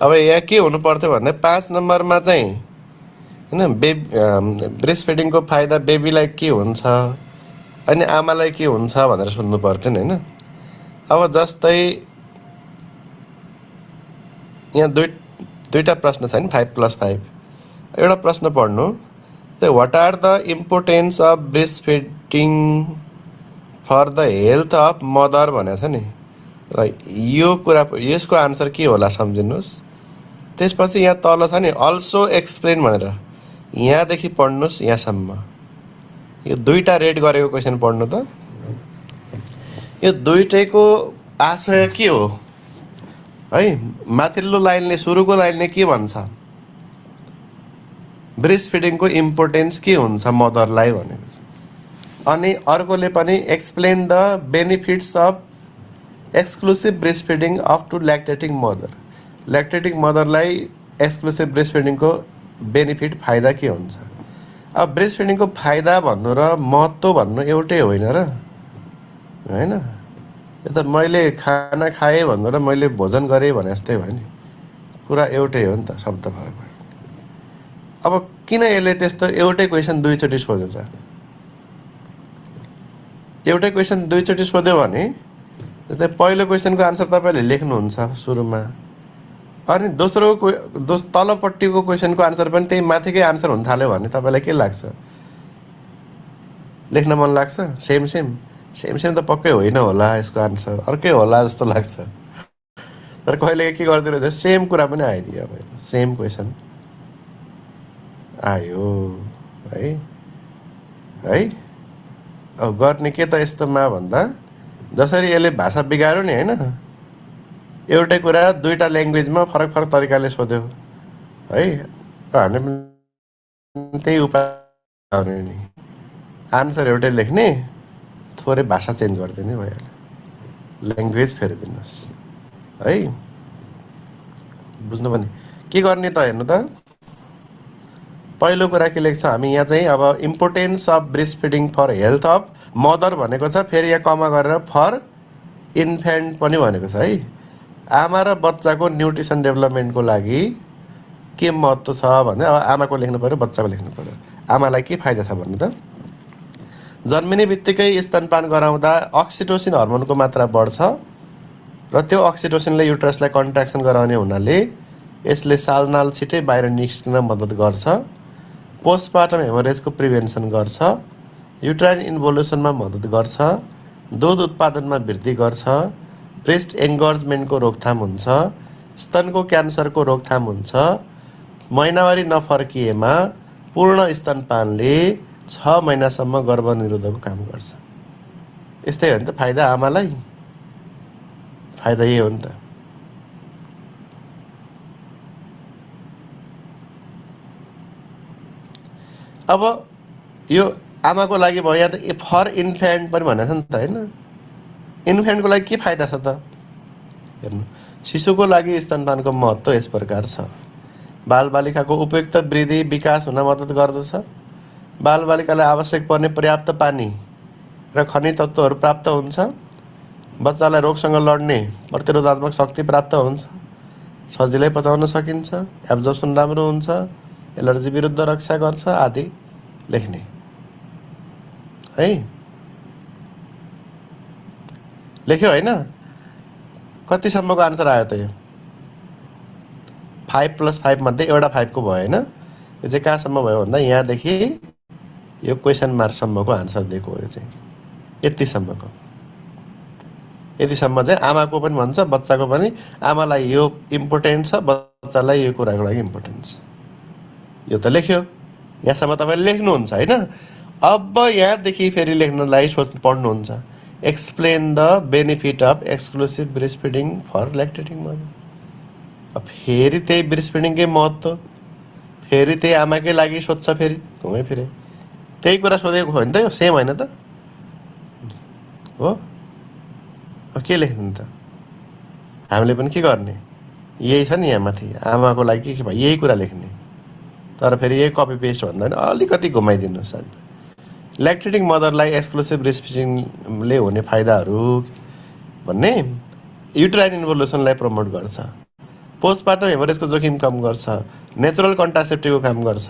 अब यहाँ के हुनु पर्थ्यो भन्दा 5 नम्बरमा चाहिँ होइन ब्रेस्ट फिडिङको फाइदा बेबीलाई के हुन्छ अनि आमालाई के हुन्छ भनेर सोध्नु पर्थ्यो नि होइन अब जस्तै यहाँ दुईटा प्रश्न छ नि 5+5 एउटा प्रश्न पढ्नु त what are the importance of breast feeding for the health of mother भनेको छ नि र यो कुरा यसको आन्सर के होला सम्झिनुहोस् त्यसपछि यहाँ तल छ नि अल्सो एक्सप्लेन भनेर यहाँदेखि पढ्नुहोस् यहाँसम्म यो दुईटा रेड गरेको क्वेसन पढ्नु त यो दुईटैको आशय के हो है माथिल्लो लाइनले सुरुको लाइनले के भन्छ ब्रेस्ट फिडिङको इम्पोर्टेन्स के हुन्छ मदरलाई भनेको छ अनि अर्कोले पनि explain the benefits of exclusive breast feeding up to lactating मदरलाई एक्सक्लुसिभ ब्रेस्ट फिडिङको बेनिफिट फाइदा के हुन्छ अब ब्रेस्ट फिडिङको फाइदा भन्नु र महत्त्व भन्नु एउटै होइन र होइन यो त मैले खाना खाएँ भन्नु र मैले भोजन गरेँ भने जस्तै भयो नि कुरा एउटै हो नि त शब्द फरक भयो अब किन यसले त्यस्तो एउटै क्वेसन दुईचोटि सोध्यो त एउटै क्वेसन दुईचोटि सोध्यो भने जस्तै पहिलो क्वेसनको आन्सर तपाईँले लेख्नुहुन्छ सुरुमा अनि दोस्रो तलपट्टिको क्वेसनको आन्सर पनि त्यही माथिकै आन्सर हुन थाल्यो भने तपाईँलाई के लाग्छ लेख्न मन लाग्छ सेम त पक्कै होइन होला यसको आन्सर अर्कै होला जस्तो लाग्छ तर कहिले के गरिदियो रहेछ सेम कुरा पनि आइदियो अब सेम क्वेसन आयो है है अब गर्ने के त यस्तोमा भन्दा जसरी यसले भाषा बिगार्यो नि होइन एउटै कुरा दुईटा ल्याङ्ग्वेजमा फरक फरक तरिकाले सोध्यो है हामीले पनि त्यही उपाय नि आन्सर एउटै लेख्ने थोरै भाषा चेन्ज गरिदिने भइहाल्यो ल्याङ्ग्वेज फेरिदिनुहोस् है बुझ्नु पनि के गर्ने त हेर्नु त पहिलो कुरा के लेख्छ हामी यहाँ चाहिँ अब importance of breast feeding for health of mother भनेको छ फेरि यहाँ कमा गरेर फर इन्फेन्ट पनि भनेको छ है आमा र बच्चाको न्युट्रिसन डेभलपमेन्टको लागि के महत्त्व छ भने अब आमाको लेख्नु पऱ्यो बच्चाको लेख्नु पऱ्यो आमालाई के फाइदा छ भन्नु त जन्मिने बित्तिकै स्तनपान गराउँदा अक्सिटोसिन हर्मोनको मात्रा बढ्छ र त्यो अक्सिटोसिनले युट्रसलाई कन्ट्र्याक्सन गराउने हुनाले यसले सालनाल छिटै बाहिर निस्किन मद्दत गर्छ पोस्टपार्टम हेमोरेजको प्रिभेन्सन गर्छ युट्राइन इन्भोल्युसनमा मद्दत गर्छ दुध उत्पादनमा वृद्धि गर्छ ब्रेस्ट एङ्गर्जमेन्टको रोकथाम हुन्छ स्तनको क्यान्सरको रोकथाम हुन्छ महिनावारी नफर्किएमा पूर्ण स्तनपानले 6 महिनासम्म गर्भनिरोधकको काम गर्छ यस्तै हो नि त फाइदा आमालाई फाइदा यही हो नि त अब यो आमाको लागि भयो या त फर इन्फेन्ट पनि भनेको छ नि त होइन इन्फेन्टको लागि के फाइदा छ त हेर्नु शिशुको लागि स्तनपानको महत्त्व यस प्रकार छ बालबालिकाको उपयुक्त वृद्धि विकास हुन मद्दत गर्दछ बालबालिकालाई आवश्यक पर्ने पर्याप्त पानी र खनिज तत्त्वहरू प्राप्त हुन्छ बच्चालाई रोगसँग लड्ने प्रतिरोधात्मक शक्ति प्राप्त हुन्छ सजिलै पचाउन सकिन्छ एब्जर्प्सन राम्रो हुन्छ एलर्जी विरुद्ध रक्षा गर्छ आदि लेख्ने है लेख्यो होइन कतिसम्मको आन्सर आयो त यो 5 + 5 मध्ये एउटा 5 को भयो होइन यो चाहिँ कहाँसम्म भयो भन्दा यहाँदेखि यो क्वेसन मार्कसम्मको आन्सर दिएको हो यो चाहिँ यतिसम्म चाहिँ आमाको पनि भन्छ बच्चाको पनि आमालाई यो इम्पोर्टेन्ट छ बच्चालाई यो कुराको लागि इम्पोर्टेन्ट छ यो त लेख्यो यहाँसम्म तपाईँले लेख्नुहुन्छ होइन अब यहाँदेखि फेरि लेख्नलाई पढ्नुहुन्छ explain the benefit of exclusive breast feeding for lactating mother फेरि त्यही ब्रेस्ट फिडिङकै महत्त्व फेरि त्यही आमाकै लागि सोध्छ फेरि घुमै फिरे त्यही कुरा सोधेको हो नि त यो सेम होइन त हो अब के लेख्नु त हामीले पनि के गर्ने यही छ नि यहाँ माथि आमाको लागि के भयो यही कुरा लेख्ने तर फेरि यही कपी पेस्ट भन्दा पनि अलिकति घुमाइदिनुहोस् ल्याक्टेटिङ मदरलाई एक्सक्लुसिभ ब्रेस्ट फिडिङले हुने फाइदाहरू भन्ने युट्राइन इन्भोल्युसनलाई प्रमोट गर्छ पोस्टपार्टम हेमोरेजको जोखिम कम गर्छ नेचुरल कन्ट्रासेप्टिभको काम गर्छ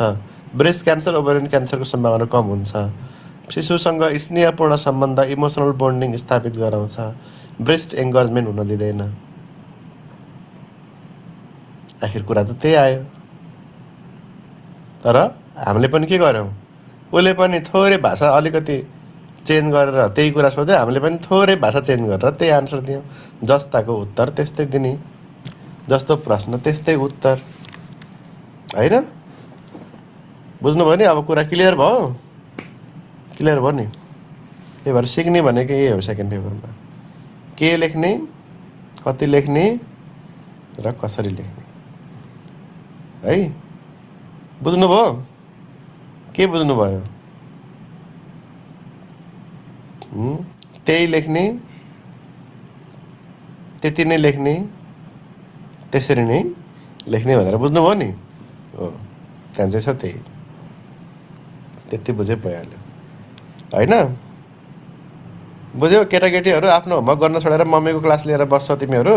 ब्रेस्ट क्यान्सर ओभरियन क्यान्सरको सम्भावना कम हुन्छ शिशुसँग स्नेहपूर्ण सम्बन्ध इमोसनल बोन्डिङ स्थापित गराउँछ ब्रेस्ट एङ्गर्जमेन्ट हुन दिँदैन आखिर कुरा त त्यही आयो तर हामीले पनि के गर्यौँ उसले पनि थोरै भाषा अलिकति चेन्ज गरेर त्यही कुरा सोध्यो हामीले पनि थोरै भाषा चेन्ज गरेर त्यही आन्सर दियौँ जस्ताको उत्तर त्यस्तै दिने जस्तो प्रश्न त्यस्तै उत्तर होइन बुझ्नुभयो नि अब कुरा क्लियर भयो नि त्यही भएर सिक्ने भनेको यही हो सेकेन्ड पेपरमा के लेख्ने कति लेख्ने र कसरी लेख्ने है बुझ्नुभयो के बुझ्नुभयो त्यही लेख्ने त्यति नै लेख्ने त्यसरी नै लेख्ने भनेर बुझ्नुभयो नि हो त्यहाँ चाहिँ छ त्यति बुझे भइहाल्यो होइन बुझ्यौ केटाकेटीहरू आफ्नो होमवर्क गर्न छोडेर मम्मीको क्लास लिएर बस्छौ तिमीहरू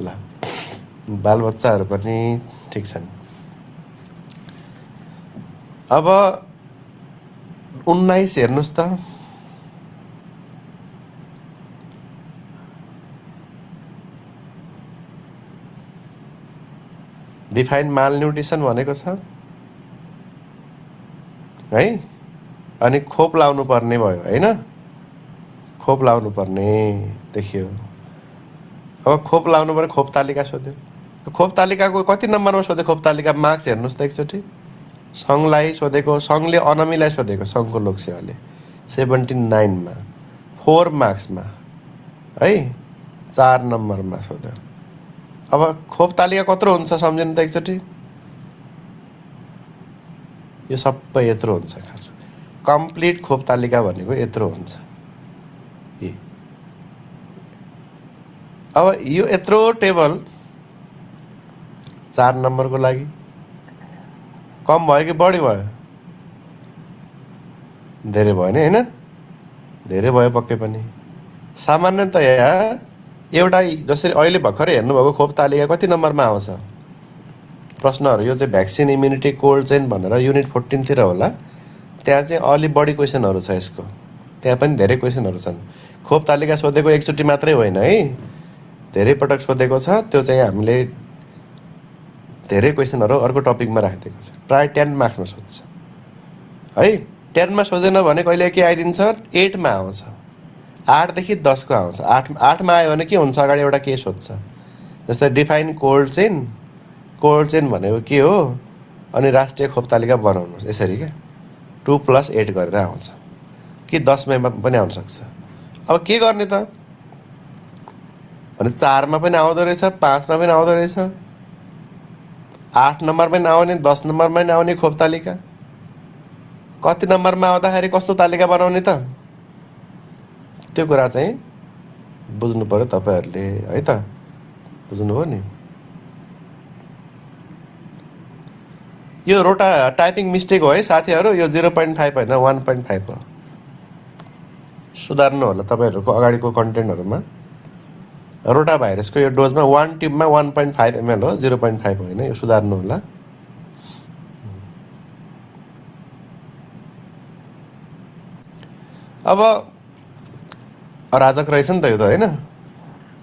ल बालबच्चाहरू पनि ठिक छन् अब 19 हेर्नुहोस् त डिफाइन मालन्युट्रिसन भनेको छ है अनि खोप लाउनु पर्ने भयो होइन खोप लाउनु पर्ने देखियो। अब खोप लाउनु पर्ने, खोप तालिका सोध्यो। खोप तालिकाको कति नम्बरमा सोध्यो? खोप तालिका मार्क्स हेर्नुहोस् त एकचोटि। सङ्घलाई सोधेको, सङ्घले अनमीलाई सोधेको, सङ्घको लोकसेवाले 79मा 4 मार्क्समा है 4 नम्बरमा सोध्यो। अब खोप तालिका कत्रो हुन्छ सम्झिनु त एकचोटि। यो सबै यत्रो हुन्छ। खास कम्प्लिट खोप तालिका भनेको यत्रो हुन्छ। अब यो यत्रो टेबल 4 नम्बरको लागि कम भयो कि बढी भयो? धेरै भयो नि, होइन? धेरै भयो पक्कै पनि। सामान्यतया एउटा जसरी अहिले भर्खरै हेर्नुभएको खोप तालिका कति नम्बरमा आउँछ प्रश्नहरू, यो चाहिँ भ्याक्सिन इम्युनिटी कोल्ड चेन भनेर युनिट 14 तिर होला। त्यहाँ चाहिँ अलि बढी क्वेसनहरू छ यसको। त्यहाँ पनि धेरै क्वेसनहरू छन्। खोप तालिका सोधेको एकचोटि मात्रै होइन है, धेरै पटक सोधेको छ। त्यो चाहिँ हामीले धेरै क्वेसनहरू अर्को टपिकमा राखिदिएको छ। प्रायः 10 मार्क्समा सोध्छ है। 10मा सोधेन भने कहिले के आइदिन्छ? 8मा आउँछ, 8 देखि 10 को आउँछ। 8मा आयो भने के हुन्छ? अगाडि एउटा के सोध्छ, जस्तै define cold chain. Cold chain भनेको के हो? अनि राष्ट्रिय खोप तालिका बनाउनुहोस्। यसरी क्या 2 + 8 गरेर आउँछ कि 10मा पनि आउन सक्छ। अब के गर्ने त भने 4मा पनि आउँदो रहेछ, 5मा पनि आउँदो रहेछ, 8 नम्बरमा पनि आउने, 10 नम्बरमा पनि आउने खोप तालिका। कति नम्बरमा आउँदाखेरि कस्तो तालिका बनाउने त? त्यो कुरा चाहिँ बुझ्नु पर्यो तपाईँहरूले है त। बुझ्नुभयो नि? यो रोटा टाइपिङ मिस्टेक हो है साथीहरू। यो 0.5 होइन, 1.5 हो। सुधार्नु होला तपाईँहरूको अगाडिको कन्टेन्टहरूमा। रोटा भाइरसको यो डोजमा 1 ट्युबमा 1.5 ml हो, 0.5 होइन। यो सुधार्नु होला। अब अराजक रहेछ नि त यो त, होइन?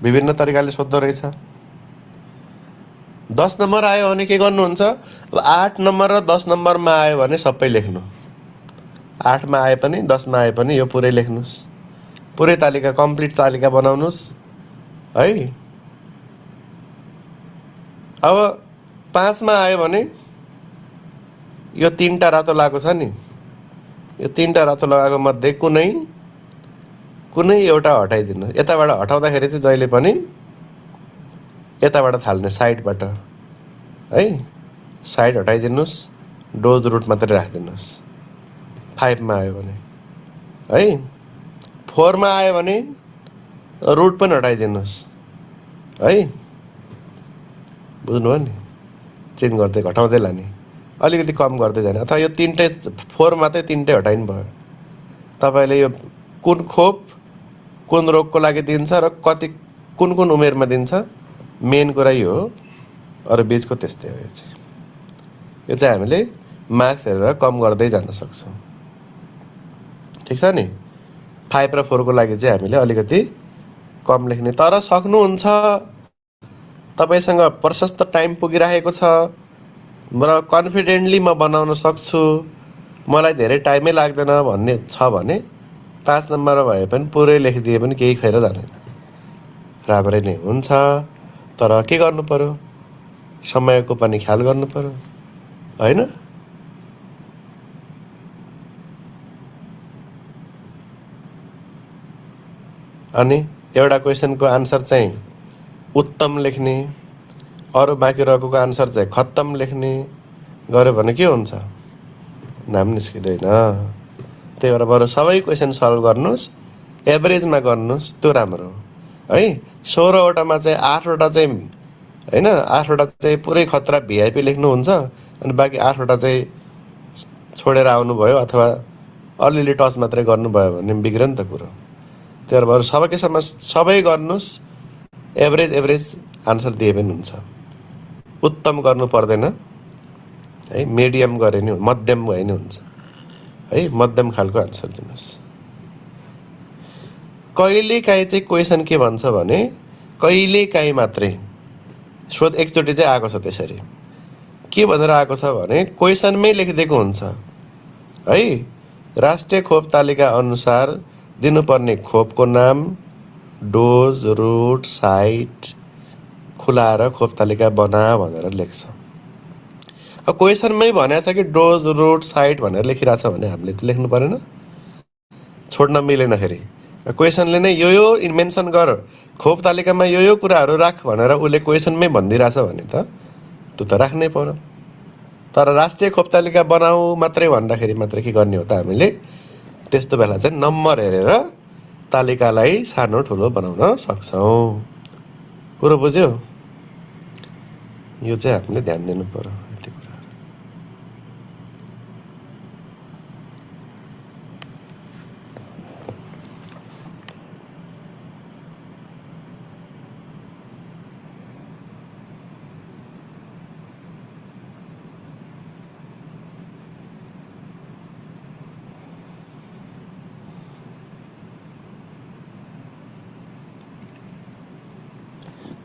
विभिन्न तरिकाले सोध्दो रहेछ। 10 नम्बर आयो भने के गर्नुहुन्छ? अब 8 नम्बर र 10 नम्बरमा आयो भने सबै लेख्नु। 8मा आए पनि 10मा आए पनि यो पुरै लेख्नुहोस्। पुरै तालिका, कम्प्लिट तालिका बनाउनुहोस् है। अब 5मा आयो भने यो 3टा रातो लगाएको छ नि, यो 3टा रातो लगाएको मध्ये कुनै एउटा हटाइदिनु। यताबाट हटाउँदाखेरि चाहिँ जहिले पनि यताबाट थाल्ने, साइडबाट है। साइड हटाइदिनुहोस्, डोज रुट मात्रै राखिदिनुहोस्। 5मा आयो भने है। 4मा आयो भने रुट पनि हटाइदिनुहोस् है। बुझ्नुभयो नि? चेन्ज गर्दै घटाउँदै लाने, अलिकति कम गर्दै जाने। अथवा यो 3टै 4 मात्रै 3टै हटाइनु भयो। तपाईँले यो कुन खोप कुन रोगको लागि दिन्छ र कति कुन उमेरमा दिन्छ, मेन कुरा यो हो। अरू बिचको त्यस्तै हो। यो चाहिँ हामीले मार्क्स हेरेर कम गर्दै जान सक्छौँ। ठिक छ नि? 5 र 4 को लागि चाहिँ हामीले अलिकति कम लेख्ने। तर सक्नुहुन्छ, तपाईँसँग प्रशस्त टाइम पुगिरहेको छ र कन्फिडेन्टली म बनाउन सक्छु, मलाई धेरै टाइमै लाग्दैन भन्ने छ भने 5 नम्बर भए पनि पुरै लेखिदिए पनि केही खैर जाँदैन, राम्रै नै हुन्छ। तर के गर्नु पर्यो? समयको पनि ख्याल गर्नु पर्यो, होइन? अनि एउटा क्वेसनको आन्सर चाहिँ उत्तम लेख्ने, अरू बाँकी रहेको आन्सर चाहिँ खत्तम लेख्ने गर्यो भने के हुन्छ? नाम निस्किँदैन। त्यही भएर बरु सबै क्वेसन सल्भ गर्नुहोस्, एभरेजमा गर्नुहोस्, त्यो राम्रो हो है। 16वटामा चाहिँ 8वटा चाहिँ होइन, 8वटा चाहिँ पुरै खतरा भिआइपी लेख्नुहुन्छ, अनि बाँकी 8वटा चाहिँ छोडेर आउनुभयो अथवा अलिअलि टच मात्रै गर्नुभयो भने बिग्र नि त कुरो। त्यही भएर सबैसँग सबै गर्नुहोस्, एभरेज आन्सर दिए पनि हुन्छ। उत्तम गर्नु पर्दैन है, मिडियम गरे नि, मध्यम भए नि हुन्छ है। मध्यम खालको आन्सर दिनुहोस्। कहिलेकाहीँ चाहिँ क्वेसन के भन्छ भने कहिलेकाहीँ मात्रै एकचोटि चाहिँ आएको छ। त्यसरी के भनेर आएको छ भने क्वेसनमै लेखिदिएको हुन्छ है, राष्ट्रिय खोप तालिका अनुसार दिनुपर्ने खोपको नाम, डोज, रुट, साइट खुलाएर खोप तालिका बना भनेर लेख्छ। अब क्वेसनमै भनेको छ कि डोज, रुट, साइट भनेर लेखिरहेछ भने हामीले त लेख्नु परेन, छोड्न मिलेन। फेरि क्वेसनले नै यो मेन्सन गर, खोप तालिकामा यो कुराहरू राख भनेर उसले क्वेसनमै भनिदिइरहेछ भने त त्यो त राख्नै पर्यो। तर राष्ट्रिय खोप तालिका बनाऊ मात्रै भन्दाखेरि मात्रै के गर्ने हो त हामीले? त्यस्तो बेला चाहिँ नम्बर हेरेर तालिकालाई सानो ठुलो बनाउन सक्छौँ। कुरो बुझ्यो? यो चाहिँ हामीले ध्यान दिनु पर्यो यति कुरा।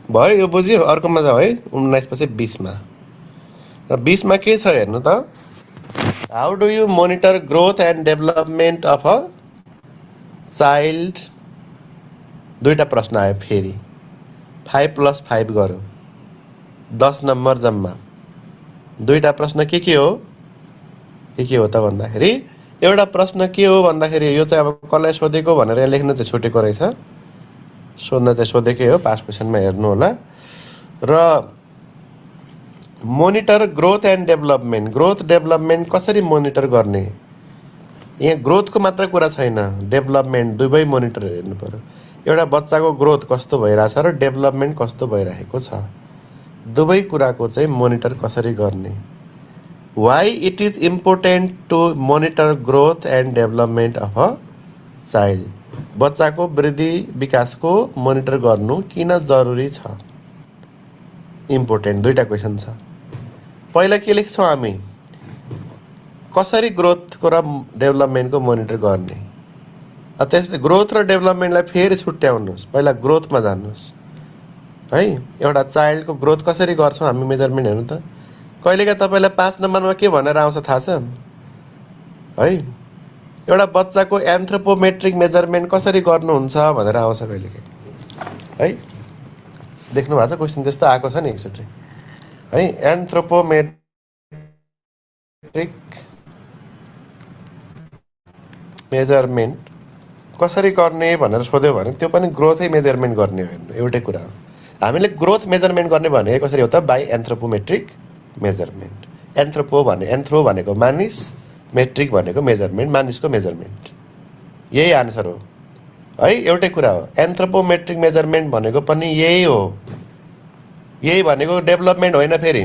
भयो, यो बुझ्यो? अर्कोमा जाऊ है, 19 पछि 20 मा। र 20 मा के छ हेर्नु त? How do you monitor growth and development of a child? दुईटा प्रश्न आयो फेरि। 5 + 5 गरौँ, 10 नम्बर जम्मा। दुईटा प्रश्न के हो? के हो त भन्दाखेरि, एउटा प्रश्न के हो भन्दाखेरि यो चाहिँ अब कसलाई सोधेको भनेर यहाँ लेख्न चाहिँ छुटेको रहेछ। सोध्न चाहिँ सोधेकै हो, पास क्वेसनमा हेर्नु होला। र monitor growth and development, growth development कसरी मोनिटर गर्ने? यहाँ ग्रोथको मात्र कुरा छैन, डेभलपमेन्ट दुवै मोनिटर हेर्नु पर्यो। एउटा बच्चाको ग्रोथ कस्तो भइरहेछ र डेभलपमेन्ट कस्तो भइरहेको छ, दुवै कुराको चाहिँ मोनिटर कसरी गर्ने? Why it is important to monitor growth and development of a child? बच्चाको वृद्धि विकासको मोनिटर गर्नु किन जरुरी छ? इम्पोर्टेन्ट दुईटा क्वेसन छ। पहिला के लेख्छौँ हामी? कसरी ग्रोथको र डेभलपमेन्टको मोनिटर गर्ने? त्यसले ग्रोथ र डेभलपमेन्टलाई फेरि छुट्याउनुहोस्, पहिला ग्रोथमा जानुहोस् है। एउटा चाइल्डको ग्रोथ कसरी गर्छौँ हामी मेजरमेन्ट हेर्नु त? कहिलेका तपाईँलाई 5 नम्बरमा के भनेर आउँछ थाहा छ है? एउटा बच्चाको एन्थ्रोपोमेट्रिक मेजरमेन्ट कसरी गर्नुहुन्छ भनेर आउँछ कहिलेकाहीँ है। देख्नु भएको छ क्वेसन त्यस्तो आएको छ नि एकचोटि है। एन्थ्रोपोमेट्रिक मेजरमेन्ट कसरी गर्ने भनेर सोध्यो भने त्यो पनि ग्रोथै मेजरमेन्ट गर्ने हो। हेर्नु, एउटै कुरा हो। हामीले ग्रोथ मेजरमेन्ट गर्ने भने कसरी हो त? By एन्थ्रोपोमेट्रिक measurement. एन्थ्रोपो भनेको मानिस, मेट्रिक भनेको मेजरमेन्ट, मानिसको मेजरमेन्ट। यही आन्सर हो है, एउटै कुरा हो। एन्थ्रोपोमेट्रिक मेजरमेन्ट भनेको पनि यही हो। यही भनेको डेभलपमेन्ट होइन फेरि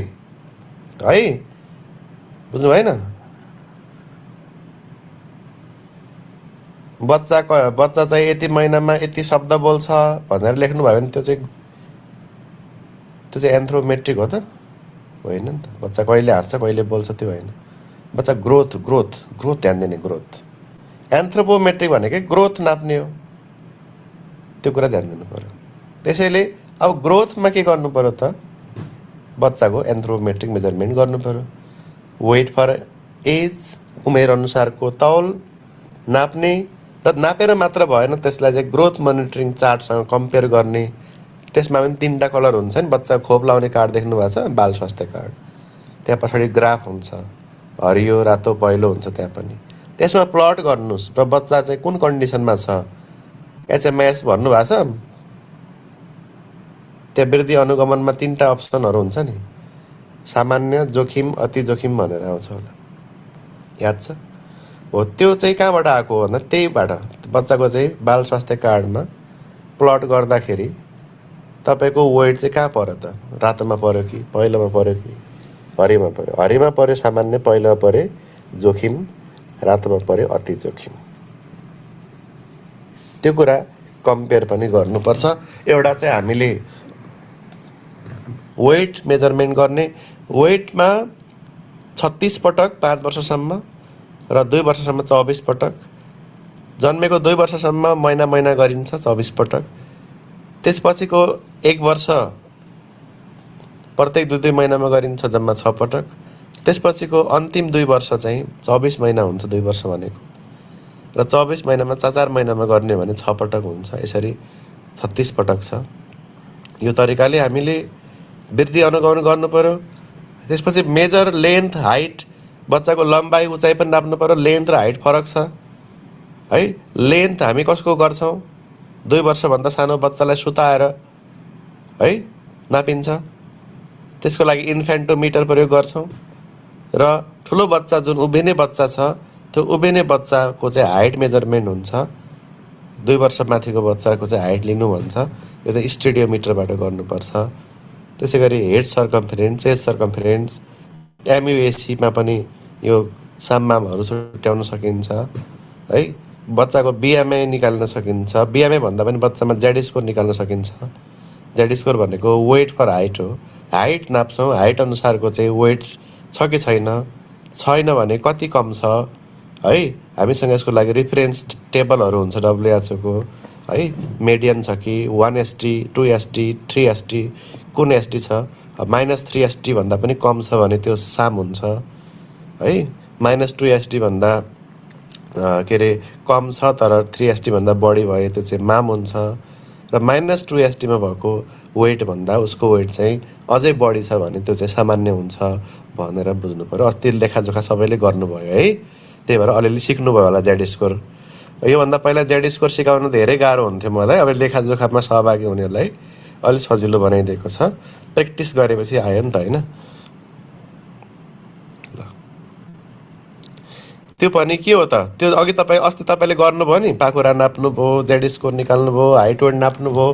है, बुझ्नु भएन? बच्चा चाहिँ यति महिनामा यति शब्द बोल्छ भनेर लेख्नुभयो भने त्यो चाहिँ एन्थ्रोपोमेट्रिक हो त? होइन नि त। बच्चा कहिले हाँस्छ कहिले बोल्छ त्यो होइन। बच्चा ग्रोथ ध्यान दिने, ग्रोथ। एन्थ्रोपोमेट्रिक भनेकै ग्रोथ नाप्ने हो, त्यो कुरा ध्यान दिनु पर्यो। त्यसैले अब ग्रोथमा के गर्नु पर्यो त? बच्चाको एन्थ्रोपोमेट्रिक मेजरमेन्ट गर्नु पर्यो। वेट फर एज, उमेर अनुसारको तौल नाप्ने, र नापेर मात्र भएन, त्यसलाई चाहिँ ग्रोथ मोनिटरिङ चार्टसँग कम्पेयर गर्ने। त्यसमा पनि 3टा कलर हुन्छ नि। बच्चा खोप लाउने कार्ड देख्नु भएको छ, बाल स्वास्थ्य कार्ड। त्यहाँ पछाडि ग्राफ हुन्छ, हरियो रातो पहेँलो हुन्छ त्यहाँ पनि। त्यसमा प्लट गर्नुहोस् र बच्चा चाहिँ कुन कन्डिसनमा छ, एचएमएस भन्नुभएको छ। त्यहाँ वृद्धि अनुगमनमा 3टा अप्सनहरू हुन्छ नि, सामान्य, जोखिम, अति जोखिम भनेर आउँछ होला, याद छ? हो, त्यो चाहिँ कहाँबाट आएको हो भन्दा त्यहीबाट। बच्चाको चाहिँ बाल स्वास्थ्य कार्डमा प्लट गर्दाखेरि तपाईँको वेट चाहिँ कहाँ पर्यो त? रातोमा पर्यो कि पहिलोमा पर्यो कि हरियोमा पर्यो? हरियोमा पर्यो सामान्य, पहिलोमा पर्यो जोखिम, रातोमा पर्यो अति जोखिम। त्यो कुरा कम्पेयर पनि गर्नुपर्छ। एउटा चाहिँ हामीले वेट मेजरमेन्ट गर्ने, वेटमा 36 पटक 5 वर्षसम्म र 2 वर्षसम्म 24 पटक, जन्मेको 2 वर्षसम्म महिना गरिन्छ 24 पटक। त्यसपछिको 1 वर्ष प्रत्येक 2 महिनामा गरिन्छ जम्मा 6 पटक। त्यसपछिको अन्तिम 2 वर्ष चाहिँ 24 महिना हुन्छ 2 वर्ष भनेको। र 24 महिनामा 4 महिनामा गर्ने भने 6 पटक हुन्छ, यसरी 36 पटक छ। यो तरिकाले हामीले वृद्धि अनुगमन गर्नु पर्यो। त्यसपछि मेजर लेन्थ हाइट, बच्चाको लम्बाइ उचाइ पनि नाप्नु पर्यो। लेन्थ र हाइट फरक छ है। लेन्थ हामी कसको गर्छौँ? 2 वर्षभन्दा सानो बच्चालाई सुताएर है नापिन्छ, त्यसको लागि इन्फेन्टोमिटर प्रयोग गर्छौँ। र ठुलो बच्चा जुन उभिने बच्चा छ, त्यो उभिने बच्चाको चाहिँ हाइट मेजरमेन्ट हुन्छ। 2 वर्ष माथिको बच्चाको चाहिँ हाइट लिनु भन्छ, यो चाहिँ स्टेडियोमिटरबाट गर्नुपर्छ। त्यसै गरी हेड सर्कम्फरेन्स, चेस्ट सर्कम्फरेन्स, एमयुएसीमा पनि यो साममामहरू छुट्याउन सकिन्छ है। बच्चाको बिएमआई निकाल्न सकिन्छ। बिएमआई भन्दा पनि बच्चामा जेड स्कोर निकाल्न सकिन्छ। जेड स्कोर भनेको वेट पर हाइट हो। हाइट नाप्छौँ, हाइट अनुसारको चाहिँ वेट छ कि छैन, छैन भने कति कम छ है। हामीसँग यसको लागि रिफरेन्स टेबलहरू हुन्छ WHO को है। मिडियन छ कि 1ST, 2ST, 3ST, कुन एसटी छ? -3ST भन्दा पनि कम छ भने त्यो साम हुन्छ है। -2ST भन्दा के अरे कम छ तर 3ST भन्दा बढी भए त्यो चाहिँ माम हुन्छ। र -2ST मा भएको वेट भन्दा उसको वेट चाहिँ अझै बढी छ भने त्यो चाहिँ सामान्य हुन्छ भनेर बुझ्नु पर्यो। अस्ति लेखाजोखा सबैले गर्नुभयो है, त्यही भएर अलिअलि सिक्नुभयो होला जेड स्कोर। योभन्दा पहिला जेड स्कोर सिकाउनु धेरै गाह्रो हुन्थ्यो मलाई। अब लेखाजोखामा सहभागी हुनेहरूलाई अलिक सजिलो बनाइदिएको छ। प्र्याक्टिस गरेपछि आयो नि त होइन। त्यो पनि के हो त? त्यो अघि अस्ति तपाईँले गर्नुभयो नि, पाखुरा नाप्नुभयो, जेड स्कोर निकाल्नुभयो, हाइट वेट नाप्नुभयो,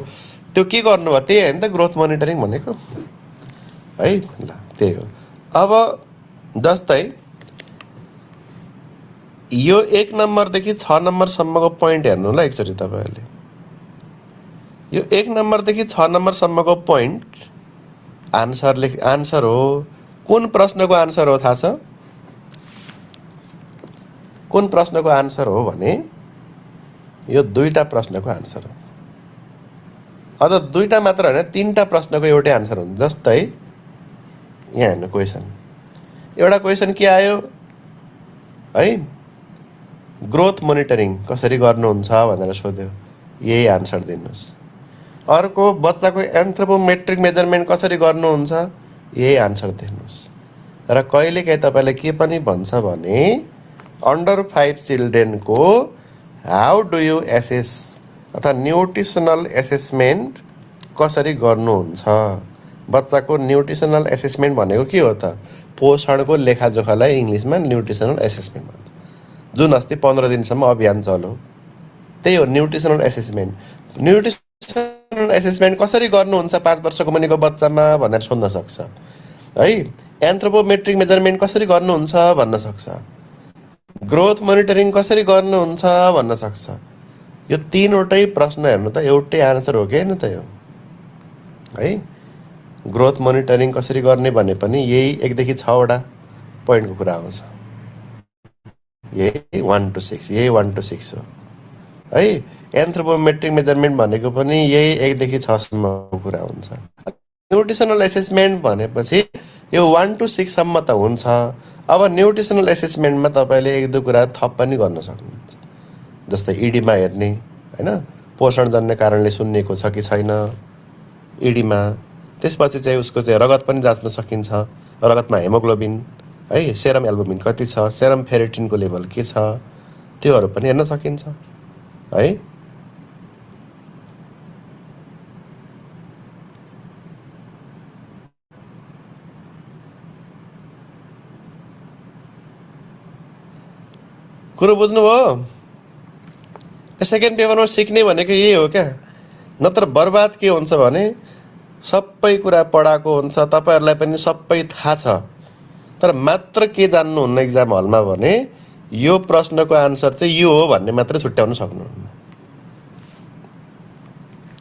त्यो के गर्नुभयो? त्यही होइन त ग्रोथ मोनिटरिङ भनेको है। ल त्यही हो। अब जस्तै यो 1 नम्बरदेखि 6 नम्बरसम्मको पोइन्ट हेर्नु ल एकचोटि तपाईँहरूले। यो 1 नम्बरदेखि 6 नम्बरसम्मको पोइन्ट आन्सर हो। कुन प्रश्नको आन्सर हो थाहा छ? कुन प्रश्नको आन्सर हो भने यो 2टा प्रश्नको आन्सर हो। अझ 2टा मात्र होइन, 3टा प्रश्नको एउटै आन्सर हुन्छ। जस्तै यहाँ हेर्नु क्वेसन, एउटा क्वेसन के आयो है, ग्रोथ मोनिटरिङ कसरी गर्नुहुन्छ भनेर सोध्यो, यही आन्सर दिनुहोस्। अर्को बच्चाको एन्थ्रोपोमेट्रिक मेजरमेन्ट कसरी गर्नुहुन्छ, यही आन्सर दिनुहोस्। र कहिलेकाहीँ तपाईँले के पनि भन्छ भने अन्डर 5 चिल्ड्रेनको हाउ डु यु एसेस अथवा न्युट्रिसनल एसेसमेन्ट कसरी गर्नुहुन्छ। बच्चाको न्युट्रिसनल एसेसमेन्ट भनेको के हो त? पोषणको लेखाजोखालाई इङ्ग्लिसमा न्युट्रिसनल एसेसमेन्ट भन्छ, जुन अस्ति 15 दिनसम्म अभियान चल्यो। त्यही हो न्युट्रिसनल एसेसमेन्ट। न्युट्रिसनल एसेसमेन्ट कसरी गर्नुहुन्छ 5 वर्षको मुनिको बच्चामा भनेर सोध्न सक्छ है। एन्थ्रोपोमेट्रिक मेजरमेन्ट कसरी गर्नुहुन्छ भन्न सक्छ। ग्रोथ मोनिटरिङ कसरी गर्नुहुन्छ भन्न सक्छ। यो 3वटै प्रश्न हेर्नु त एउटै आन्सर हो कि होइन त यो है। ग्रोथ मोनिटरिङ कसरी गर्ने भने पनि यही 1 देखि 6 वटा पोइन्टको कुरा आउँछ। यही 1 to 6, यही 1 to 6 हो है। एन्थ्रोपोमेट्रिक मेजरमेन्ट भनेको पनि यही 1 देखि 6 सम्मको कुरा हुन्छ। न्युट्रिसनल एसेसमेन्ट भनेपछि यो 1 to 6 सम्म त हुन्छ। अब न्युट्रिसनल एसेसमेन्टमा तपाईँले 1-2 कुरा थप पनि गर्न सक्नुहुन्छ। जस्तै इडीमा हेर्ने होइन, पोषणजन्य कारणले सुन्निएको छ कि छैन इडीमा। त्यसपछि चाहिँ उसको चाहिँ रगत पनि जाँच्न सकिन्छ। रगतमा हेमोग्लोबिन है, सेरम एल्बुमिन कति छ, सेरम फेरेटिनको लेभल के छ, त्योहरू पनि हेर्न सकिन्छ है। कुरो बुझ्नुभयो? सेकेन्ड पेपरमा सिक्ने भनेको यही हो क्या। नत्र बर्बाद के हुन्छ भने सबै कुरा पढाएको हुन्छ, तपाईँहरूलाई पनि सबै थाहा छ, तर मात्र के जान्नुहुन्न एक्जाम हलमा भने यो प्रश्नको आन्सर चाहिँ यो हो भन्ने मात्रै छुट्याउन सक्नुहुन्न।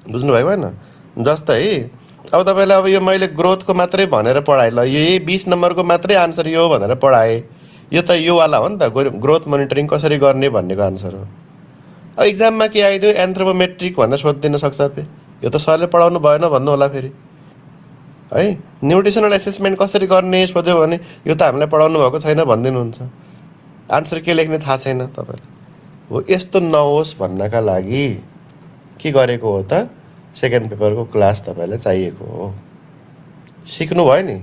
बुझ्नुभएको होइन? जस्तै अब तपाईँलाई अब यो मैले ग्रोथको मात्रै भनेर पढाएँ, ल यही 20 नम्बरको मात्रै आन्सर यो हो भनेर पढाएँ, यो त यो वाला हो नि त, ग्रोथ मोनिटरिङ कसरी गर्ने भन्नेको आन्सर हो। अब इक्जाममा के आइदियो, एन्थ्रोपोमेट्रिक भनेर सोधिदिन सक्छ। यो त सरले पढाउनु भएन भन्नु होला फेरि है। न्युट्रिसनल एसेसमेन्ट कसरी गर्ने सोध्यो भने यो त हामीलाई पढाउनु भएको छैन भनिदिनुहुन्छ। आन्सर के लेख्ने थाहा छैन तपाईँलाई हो यस्तो नहोस् भन्नका लागि के गरेको हो त सेकेन्ड पेपरको क्लास तपाईँलाई चाहिएको हो सिक्नु भयो नि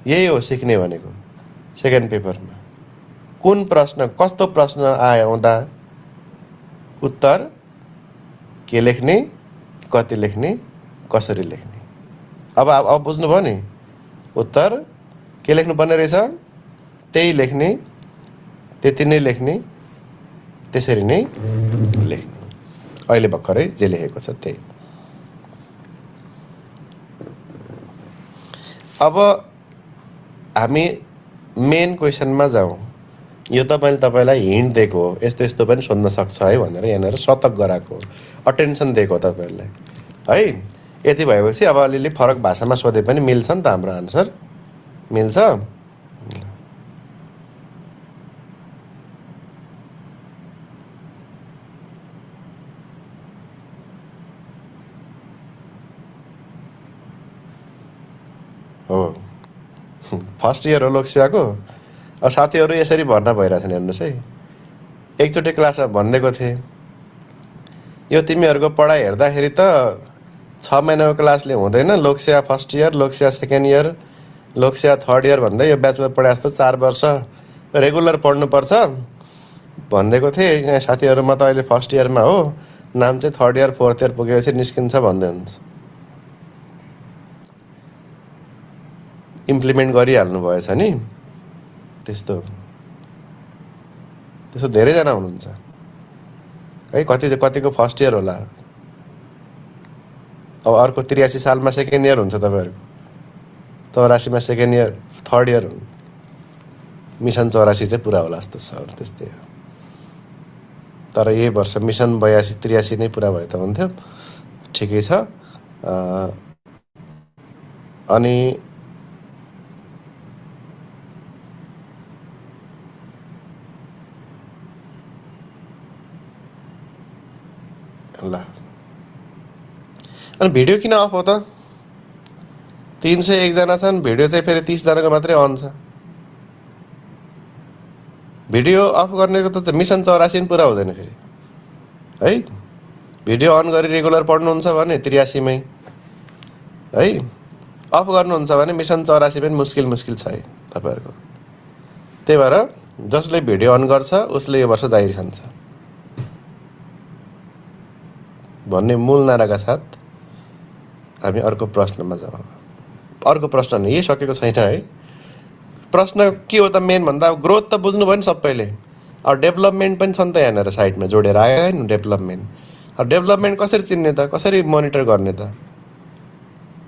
यही हो सिक्ने भनेको सेकेन्ड पेपरमा कुन प्रश्न कस्तो प्रश्न आउँदा उत्तर के लेख्ने कति लेख्ने कसरी लेख्ने अब बुझ्नुभयो नि उत्तर के लेख्नुपर्ने रहेछ त्यही लेख्ने त्यति नै लेख्ने त्यसरी नै लेख्ने अहिले भर्खरै जे लेखेको छ त्यही अब हामी मेन क्वेसनमा जाउँ यो त मैले तपाईँलाई हिन्ट दिएको हो यस्तो यस्तो पनि सोध्न सक्छ है भनेर यहाँनिर सतर्क गराएको अटेन्सन दिएको तपाईँहरूलाई है यति भएपछि अब अलिअलि फरक भाषामा सोधे पनि मिल्छ नि त हाम्रो आन्सर मिल्छ हो फर्स्ट इयर हो लोकसेवाको अब साथीहरू यसरी भर्ना भइरहेछन् हेर्नुहोस् है एकचोटि क्लासमा भनिदिएको थिएँ यो तिमीहरूको पढाइ हेर्दाखेरि त 6 महिनाको क्लासले हुँदैन Lok Sewa first year Lok Sewa second year Lok Sewa third year भन्दै यो ब्याचलर पढाइ जस्तो 4 वर्ष रेगुलर पढ्नुपर्छ भनिदिएको थिएँ यहाँ साथीहरू म त अहिले फर्स्ट इयरमा हो नाम चाहिँ थर्ड इयर फोर्थ इयर पुगेपछि निस्किन्छ भन्दै हुन्छ इम्प्लिमेन्ट गरिहाल्नु भएछ नि त्यस्तो धेरैजना हुनुहुन्छ है कतिको फर्स्ट इयर होला अब अर्को 83 सालमा सेकेन्ड इयर हुन्छ तपाईँहरूको 84 मा second year third year mission 84 चाहिँ पुरा होला जस्तो छ त्यस्तै हो तर यही वर्ष मिसन 82 83 नै पुरा भयो त हुन्थ्यो ठिकै छ अनि ल अनि भिडियो किन अफ हो त 301 जना छन् भिडियो चाहिँ फेरि 30 जनाको मात्रै अन छ भिडियो अफ गर्नेको त मिसन 84 नि पुरा हुँदैन फेरि है भिडियो अन गरी रेगुलर पढ्नुहुन्छ भने 83 मै है अफ गर्नुहुन्छ भने मिसन 84 पनि मुस्किल छ है तपाईहरुको त्यही भएर जसले भिडियो अन गर्छ उसले यो वर्ष जाहिर खान्छ भन्ने मूल नाराका साथ हामी अर्को प्रश्नमा जाउँ अर्को प्रश्न नै यही सकेको छैन है प्रश्न के हो त मेन भन्दा ग्रोथ त बुझ्नु भयो नि सबैले अब डेभलपमेन्ट पनि छ नि त यहाँनिर साइडमा जोडेर आयो हैन डेभलपमेन्ट अब डेभलपमेन्ट कसरी चिन्ने त कसरी मोनिटर गर्ने त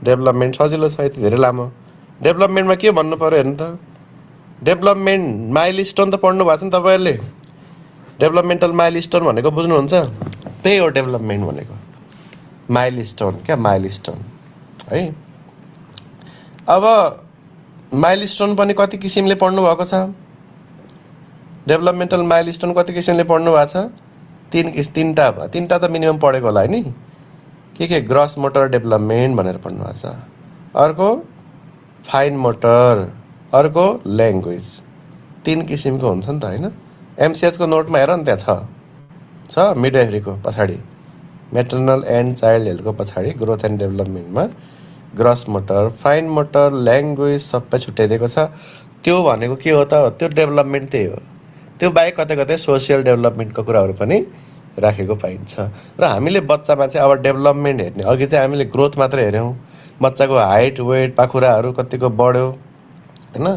डेभलपमेन्ट सजिलो छ यति धेरै लामो डेभलपमेन्टमा के भन्नु पर्यो हेर्नु त डेभलपमेन्ट माइलस्टोन त पढ्नु भएको छ नि तपाईहरुले डेभलपमेन्टल माइलस्टोन भनेको बुझ्नुहुन्छ त्यही हो डेभलपमेन्ट भनेको माइलस्टोन क्या माइलस्टोन है अब माइलस्टोन पनि कति किसिमले पढ्नु भएको छ डेभलपमेन्टल माइलस्टोन कति किसिमले पढ्नु भएको छ तीनटा त मिनिमम पढेको होला नि के ग्रस मोटर डेभलपमेन्ट भनेर पढ्नु भएको छ अर्को फाइन मोटर अर्को ल्याङ्ग्वेज 3 किसिमको हुन्छ नि त हैन एमसीएच को नोटमा हेर न त्यहाँ छ मिडवाइफरीको पछाडि मेटर्नल एन्ड चाइल्ड हेल्थको पछाडि ग्रोथ एन्ड डेभलपमेन्टमा gross motor fine motor language सबै छुट्याइदिएको छ त्यो भनेको के हो त त्यो डेभलपमेन्ट त्यही हो त्यो बाहेक कतै कतै सोसियल डेभलपमेन्टको कुराहरू पनि राखेको पाइन्छ र हामीले बच्चामा चाहिँ अब डेभलपमेन्ट हेर्ने अघि चाहिँ हामीले ग्रोथ मात्र हेर्यौं बच्चाको हाइट वेट पाखुराहरू कतिको बढ्यो हैन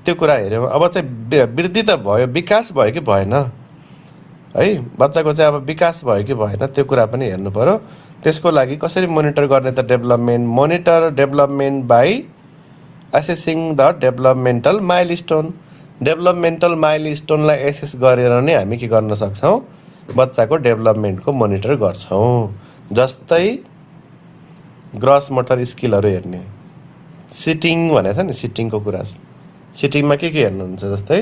त्यो कुरा हेर्यौं अब चाहिँ वृद्धि त भयो विकास भयो कि भएन है बच्चाको चाहिँ अब विकास भयो कि भएन त्यो कुरा पनि हेर्नु पर्यो त्यसको लागि कसरी मोनिटर गर्ने त development monitor development by assessing the developmental milestone developmental माइलस्टोनलाई एसेस गरेर नै हामी के गर्न सक्छौं बच्चाको डेभलपमेन्टको मोनिटर गर्छौं जस्तै ग्रस मोटर स्किलहरु हेर्ने सिटिङ भनेछ नि सिटिङको कुरा सिटिङमा के हेर्नुहुन्छ जस्तै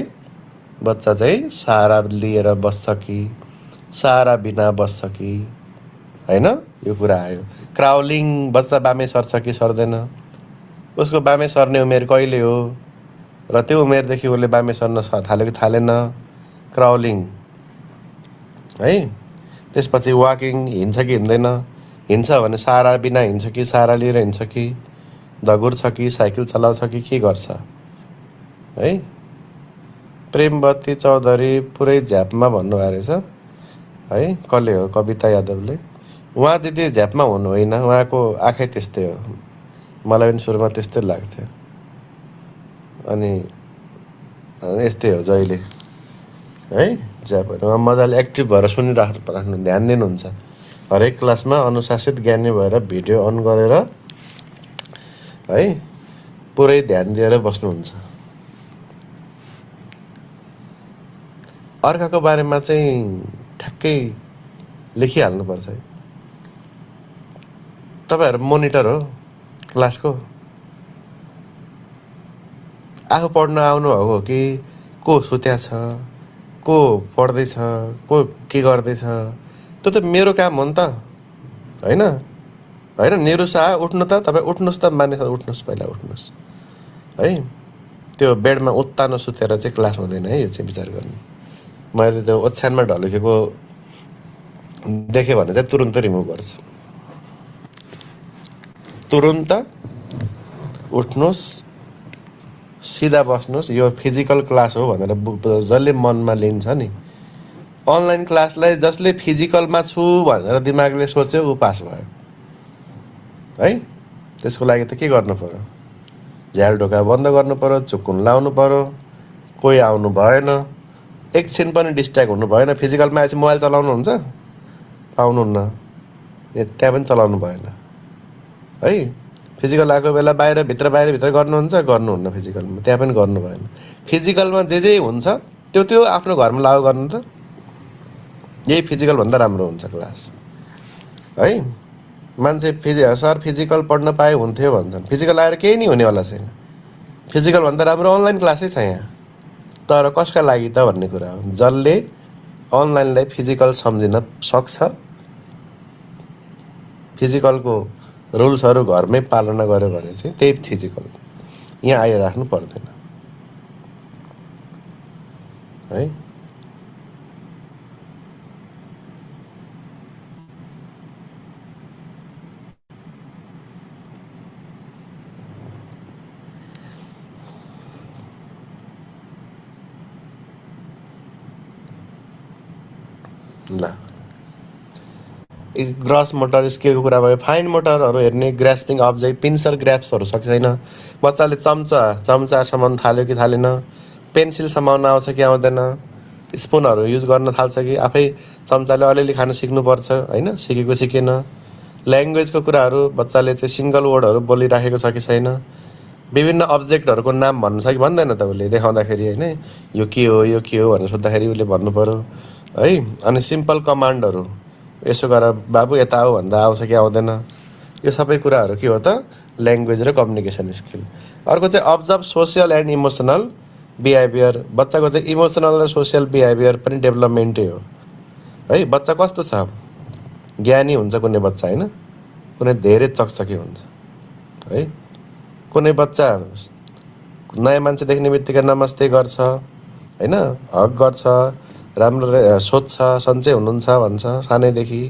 बच्चा चाहिँ सहारा लिएर बस्छ कि सहारा बिना बस्छ कि हैन यो कुरा आयो क्राउलिङ बच्चा बामे सर्छ कि सर्दैन उसको बामे सर्ने उमेर कहिले हो र त्यो उमेरदेखि उसले बामे सर्न थाल्यो कि थालेन क्राउलिङ है। त्यसपछि वाकिङ हिँड्छ कि हिँड्दैन, हिँड्छ भने सारा बिना हिँड्छ कि सारा लिएर हिँड्छ कि दगुर्छ कि साइकल चलाउँछ कि के गर्छ है। प्रेमवती चौधरी पुरै झ्यापमा भन्नुभएको रहेछ है। कसले हो? कविता यादवले। उहाँ दिदी झ्यापमा हुनु होइन, उहाँको आँखै त्यस्तै हो। मलाई पनि सुरुमा त्यस्तै लाग्थ्यो, अनि यस्तै हो जहिले है। झ्यापहरू उहाँ मजाले एक्टिभ भएर सुनिराख्नु, ध्यान दिनुहुन्छ। हरेक क्लासमा अनुशासित ज्ञानी भएर भिडियो अन गरेर है पुरै ध्यान दिएर बस्नुहुन्छ। अर्काको बारेमा चाहिँ ठ्याक्कै लेखिहाल्नुपर्छ है। तपाईँहरू मोनिटर हो क्लासको, आफू पढ्न आउनुभएको हो कि को सुत्या छ, को पढ्दैछ, को के गर्दैछ, त्यो त मेरो काम हो नि त होइन। होइन निरु शाह उठ्नु त, तपाईँ उठ्नुहोस् त, मानिस उठ्नुहोस्, पहिला उठ्नुहोस् है। त्यो बेडमा उत्तानो सुतेर चाहिँ क्लास हुँदैन है, यो चाहिँ विचार गर्नु। मैले त्यो ओछ्यानमा ढल्केको देखेँ भने चाहिँ तुरुन्त रिमुभ गर्छु। तुरुन्त उठ्नुहोस्, सिधा बस्नुहोस्। यो फिजिकल क्लास हो भनेर जसले मनमा लिन्छ नि, अनलाइन क्लासलाई जसले फिजिकलमा छु भनेर दिमागले सोच्यो ऊ पास भयो है। त्यसको लागि त के गर्नु पर्यो? झ्याल ढोका बन्द गर्नु पर्यो, चुक्कुन लाउनु पर्यो, कोही आउनु भएन, एकछिन पनि डिस्ट्र्याक्ट हुनु भएन। फिजिकलमा आएपछि मोबाइल चलाउनुहुन्छ? पाउनुहुन्न, त्यहाँ पनि चलाउनु भएन है। फिजिकल आएको बेला बाहिर भित्र गर्नुहुन्छ? गर्नुहुन्न। फिजिकलमा त्यहाँ पनि गर्नु भएन। फिजिकलमा जे हुन्छ त्यो त्यो आफ्नो घरमा लागु गर्नु त। यही फिजिकलभन्दा राम्रो हुन्छ क्लास है। मान्छे सर फिजिकल पढ्न पाए हुन्थ्यो भन्छन्। फिजिकल आएर केही नै हुनेवाला छैन। फिजिकलभन्दा राम्रो अनलाइन क्लासै छ यहाँ। तर कसका लागि त भन्ने कुरा हो। जसले अनलाइनलाई फिजिकल सम्झिन सक्छ, फिजिकलको रुल्सहरू घरमै पालना गर्यो भने चाहिँ त्यही फिजिकल यहाँ आइराख्नु पर्दैन है। ल ग्रस मोटर स्किलको कुरा भयो। फाइन मोटरहरू हेर्ने, ग्रास्पिङ अब्जेक्ट, पिन्सर ग्राप्सहरू सक्छ छैन। बच्चाले चम्चा समाउन थाल्यो कि थालेन, पेन्सिल समाउन आउँछ कि आउँदैन, स्पुनहरू युज गर्न थाल्छ कि, आफै चम्चाले अलिअलि खान सिक्नुपर्छ होइन, सिकेको सिकेन। ल्याङ्ग्वेजको कुराहरू बच्चाले चाहिँ सिङ्गल वर्डहरू बोलिराखेको छ कि छैन, विभिन्न अब्जेक्टहरूको नाम भन्नु छ कि भन्दैन त उसले देखाउँदाखेरि होइन। यो के हो भनेर सोद्धाखेरि उसले भन्नु पऱ्यो है। अनि सिम्पल कमान्डहरू, यसो गर बाबु यता आऊ भन्दा आउँछ कि आउँदैन। यो सबै कुराहरू के हो त? ल्याङ्ग्वेज र कम्युनिकेसन स्किल। अर्को चाहिँ observe social and emotional behaviour. बच्चाको चाहिँ इमोसनल र सोसियल बिहेभियर पनि डेभलपमेन्टै हो है। बच्चा कस्तो छ? ज्ञानी हुन्छ कुनै बच्चा होइन, कुनै धेरै चकचकी हुन्छ है। कुनै बच्चा नयाँ मान्छे देख्ने बित्तिकै नमस्ते गर्छ होइन, हक गर्छ, राम्रो सोध्छ, सन्चै हुनुहुन्छ भन्छ सानैदेखि।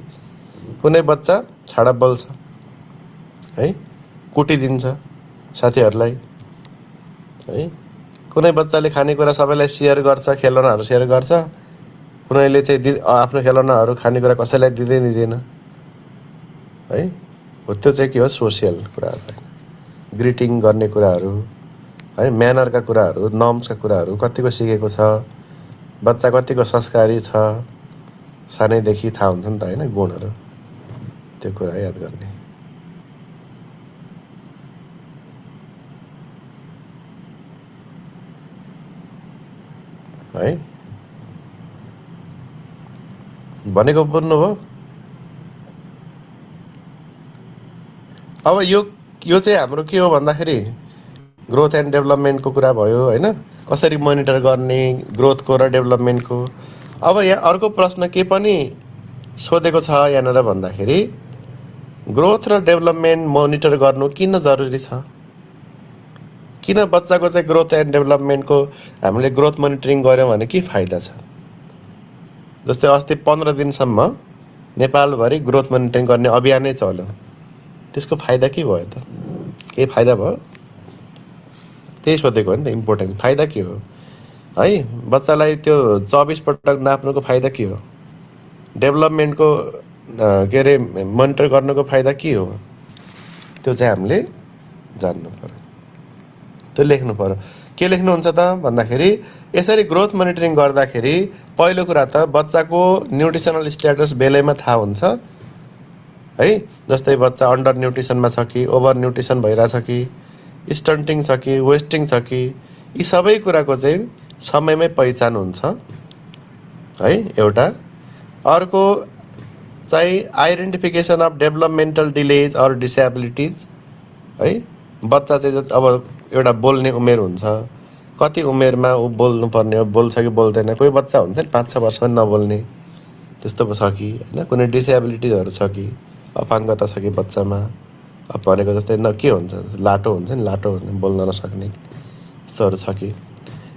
कुनै बच्चा छाडा बोल्छ है, कुटिदिन्छ साथीहरूलाई है। कुनै बच्चाले खानेकुरा सबैलाई सेयर गर्छ, खेलौनाहरू सेयर गर्छ। कुनैले चाहिँ आफ्नो खेलौनाहरू खानेकुरा कसैलाई दिँदैन है। हो त्यो चाहिँ के हो? सोसियल कुराहरू, ग्रिटिङ गर्ने कुराहरू है, म्यानरका कुराहरू, नर्म्सका कुराहरू कतिको सिकेको छ, बच्चा कतिको संस्कारी छ, सानैदेखि थाहा हुन्छ नि त होइन गुणहरू। त्यो कुरा याद गर्ने है। भनेको बुझ्नुभयो? अब यो चाहिँ हाम्रो के हो भन्दाखेरि ग्रोथ एन्ड डेभलपमेन्टको कुरा भयो होइन। कसरी मोनिटर गर्ने ग्रोथको र डेभलपमेन्टको। अब यहाँ अर्को प्रश्न के पनि सोधेको छ यहाँनिर भन्दाखेरि ग्रोथ र डेभलपमेन्ट मोनिटर गर्नु किन जरुरी छ? किन बच्चाको चाहिँ ग्रोथ एन्ड डेभलपमेन्टको हामीले ग्रोथ मोनिटरिङ गऱ्यौँ भने के फाइदा छ जस्तै अस्ति 15 दिनसम्म नेपालभरि ग्रोथ मोनिटरिङ गर्ने अभियानै चल्यो। त्यसको फाइदा के भयो त? केही फाइदा भयो? त्यही सोधेको हो नि त, इम्पोर्टेन्ट फाइदा के हो है? बच्चालाई त्यो 24 पटक नाप्नुको फाइदा के हो? डेभलपमेन्टको के अरे मोनिटर गर्नुको फाइदा के हो? त्यो चाहिँ हामीले जान्नु पर्यो, त्यो लेख्नु पर्यो। के लेख्नुहुन्छ त भन्दाखेरि यसरी ग्रोथ मोनिटरिङ गर्दाखेरि पहिलो कुरा त बच्चाको न्युट्रिसनल स्ट्याटस बेलैमा थाहा हुन्छ है। जस्तै बच्चा अन्डर न्युट्रिसनमा छ कि ओभर न्युट्रिसन भइरहेछ कि स्टन्टिङ छ कि वेस्टिङ छ कि, यी सबै कुराको चाहिँ समयमै पहिचान हुन्छ है एउटा। अर्को चाहिँ identification of developmental delays or disabilities है। बच्चा चाहिँ अब एउटा बोल्ने उमेर हुन्छ, कति उमेरमा ऊ बोल्नुपर्ने हो, बोल्छ कि बोल्दैन। कोही बच्चा हुन्छ नि 5-6 वर्षमा नबोल्ने, त्यस्तो पो छ कि होइन। कुनै डिसेबिलिटिजहरू छ कि, अपाङ्गता छ कि बच्चामा। अब भनेको जस्तै के हुन्छ, लाटो हुन्छ नि, लाटो बोल्न नसक्ने, त्यस्तोहरू छ कि।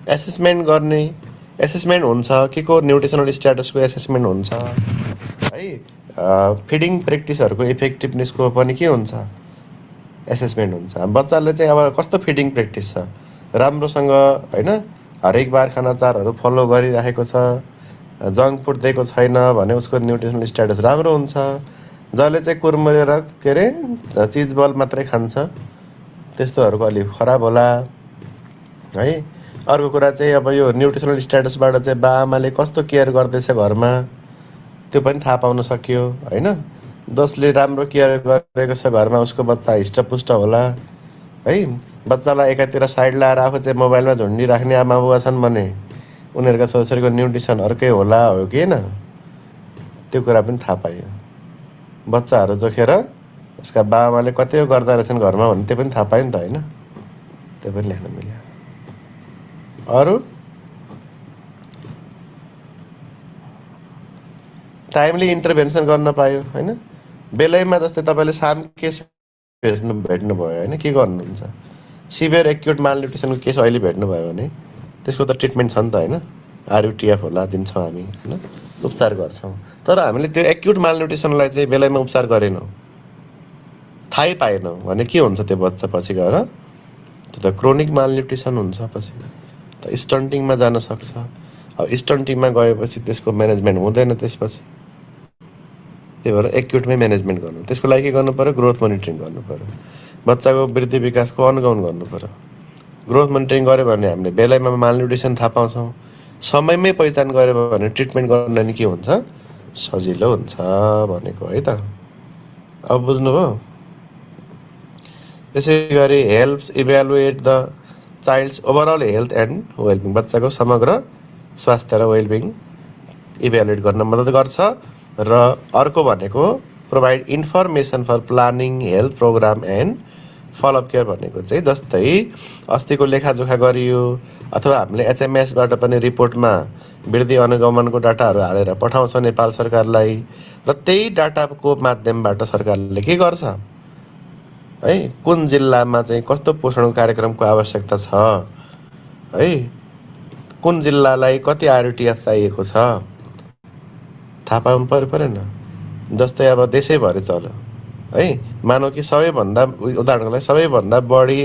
एसेसमेन्ट गर्ने, एसेसमेन्ट हुन्छ के को न्युट्रिसनल स्ट्याटसको एसेसमेन्ट हुन्छ है। फिडिङ प्र्याक्टिसहरूको इफेक्टिभनेसको पनि के हुन्छ, एसेसमेन्ट हुन्छ। बच्चाले चाहिँ अब कस्तो फिडिङ प्र्याक्टिस छ, राम्रोसँग होइन, हरेक बार खानाचारहरू फलो गरिराखेको छ, जङ्क फुड दिएको छैन भने उसको न्युट्रिसनल स्ट्याटस राम्रो हुन्छ। जसले चाहिँ कुरमुरेर के अरे चिजबल मात्रै खान्छ त्यस्तोहरूको अलिक खराब होला है। अर्को कुरा चाहिँ अब यो न्युट्रिसनल स्ट्याटसबाट चाहिँ बाआमाले कस्तो केयर गर्दैछ घरमा त्यो पनि थाहा पाउन सक्यो होइन। जसले राम्रो केयर गरेको छ घरमा उसको बच्चा हिष्टपुष्ट होला है। बच्चालाई एकातिर साइड लाएर आफू चाहिँ मोबाइलमा झुन्डिराख्ने आमा बुवा छन् भने उनीहरूका छोराछोरीको न्युट्रिसन अर्कै होला हो कि होइन, त्यो कुरा पनि थाहा पायो। बच्चाहरू जोखेर उसका बाबामाले कति गर्दा रहेछन् घरमा भन्ने त्यो पनि थाहा पायो नि त होइन, त्यो पनि लेख्न मिल्यो। अरू टाइमली इन्टरभेन्सन गर्न पायो होइन। बेलैमा जस्तै तपाईँले साम केस भेट्नुभयो होइन, के गर्नुहुन्छ, सिभियर एक्युट मालन्युट्रिसनको केस अहिले भेट्नुभयो भने त्यसको त ट्रिटमेन्ट छ नि त होइन। आरयुटिएफ होला दिन्छौँ हामी होइन, उपचार गर्छौँ। तर हामीले त्यो एक्युट मालन्युट्रिसनलाई चाहिँ बेलैमा उपचार गरेनौँ, थाहै पाएनौँ भने के हुन्छ त्यो बच्चा पछि गएर, त्यो त क्रोनिक मालन्युट्रिसन हुन्छ, पछि त स्टन्टिङमा जान सक्छ। अब स्टन्टिङमा गएपछि त्यसको म्यानेजमेन्ट हुँदैन त्यसपछि, त्यही भएर एक्युटमै म्यानेजमेन्ट गर्नु। त्यसको लागि के गर्नु पऱ्यो, ग्रोथ मोनिटरिङ गर्नु पऱ्यो, बच्चाको वृद्धि विकासको अनुगमन गर्नु पऱ्यो। ग्रोथ मोनिटरिङ गऱ्यो भने हामीले बेलैमा मालन्युट्रिसन थाहा पाउँछौँ, समयमै पहिचान गऱ्यो भने ट्रिटमेन्ट गर्न नि के हुन्छ, सजिलो हुन्छ भनेको है त। अब बुझ्नुभयो। त्यसै गरी helps evaluate the child's overall health and wellbeing, बच्चाको समग्र स्वास्थ्य र वेलबिङ इभ्यालुएट गर्न मद्दत गर्छ। र अर्को भनेको provide information for planning health program and follow up care भनेको चाहिँ जस्तै अस्तिको लेखाजोखा गरियो अथवा हामीले एचएमएसबाट पनि रिपोर्टमा वृद्धि अनुगमनको डाटाहरू हालेर पठाउँछ नेपाल सरकारलाई, र त्यही डाटाको माध्यमबाट सरकारले के गर्छ है, कुन जिल्लामा चाहिँ कस्तो पोषण कार्यक्रमको आवश्यकता छ है, कुन जिल्लालाई कति आरयुटिएफ चाहिएको छ थाहा पाउनु परेन। जस्तै अब देशैभरि चल्यो है, मानौ कि सबैभन्दा उदाहरणको लागि सबैभन्दा बढी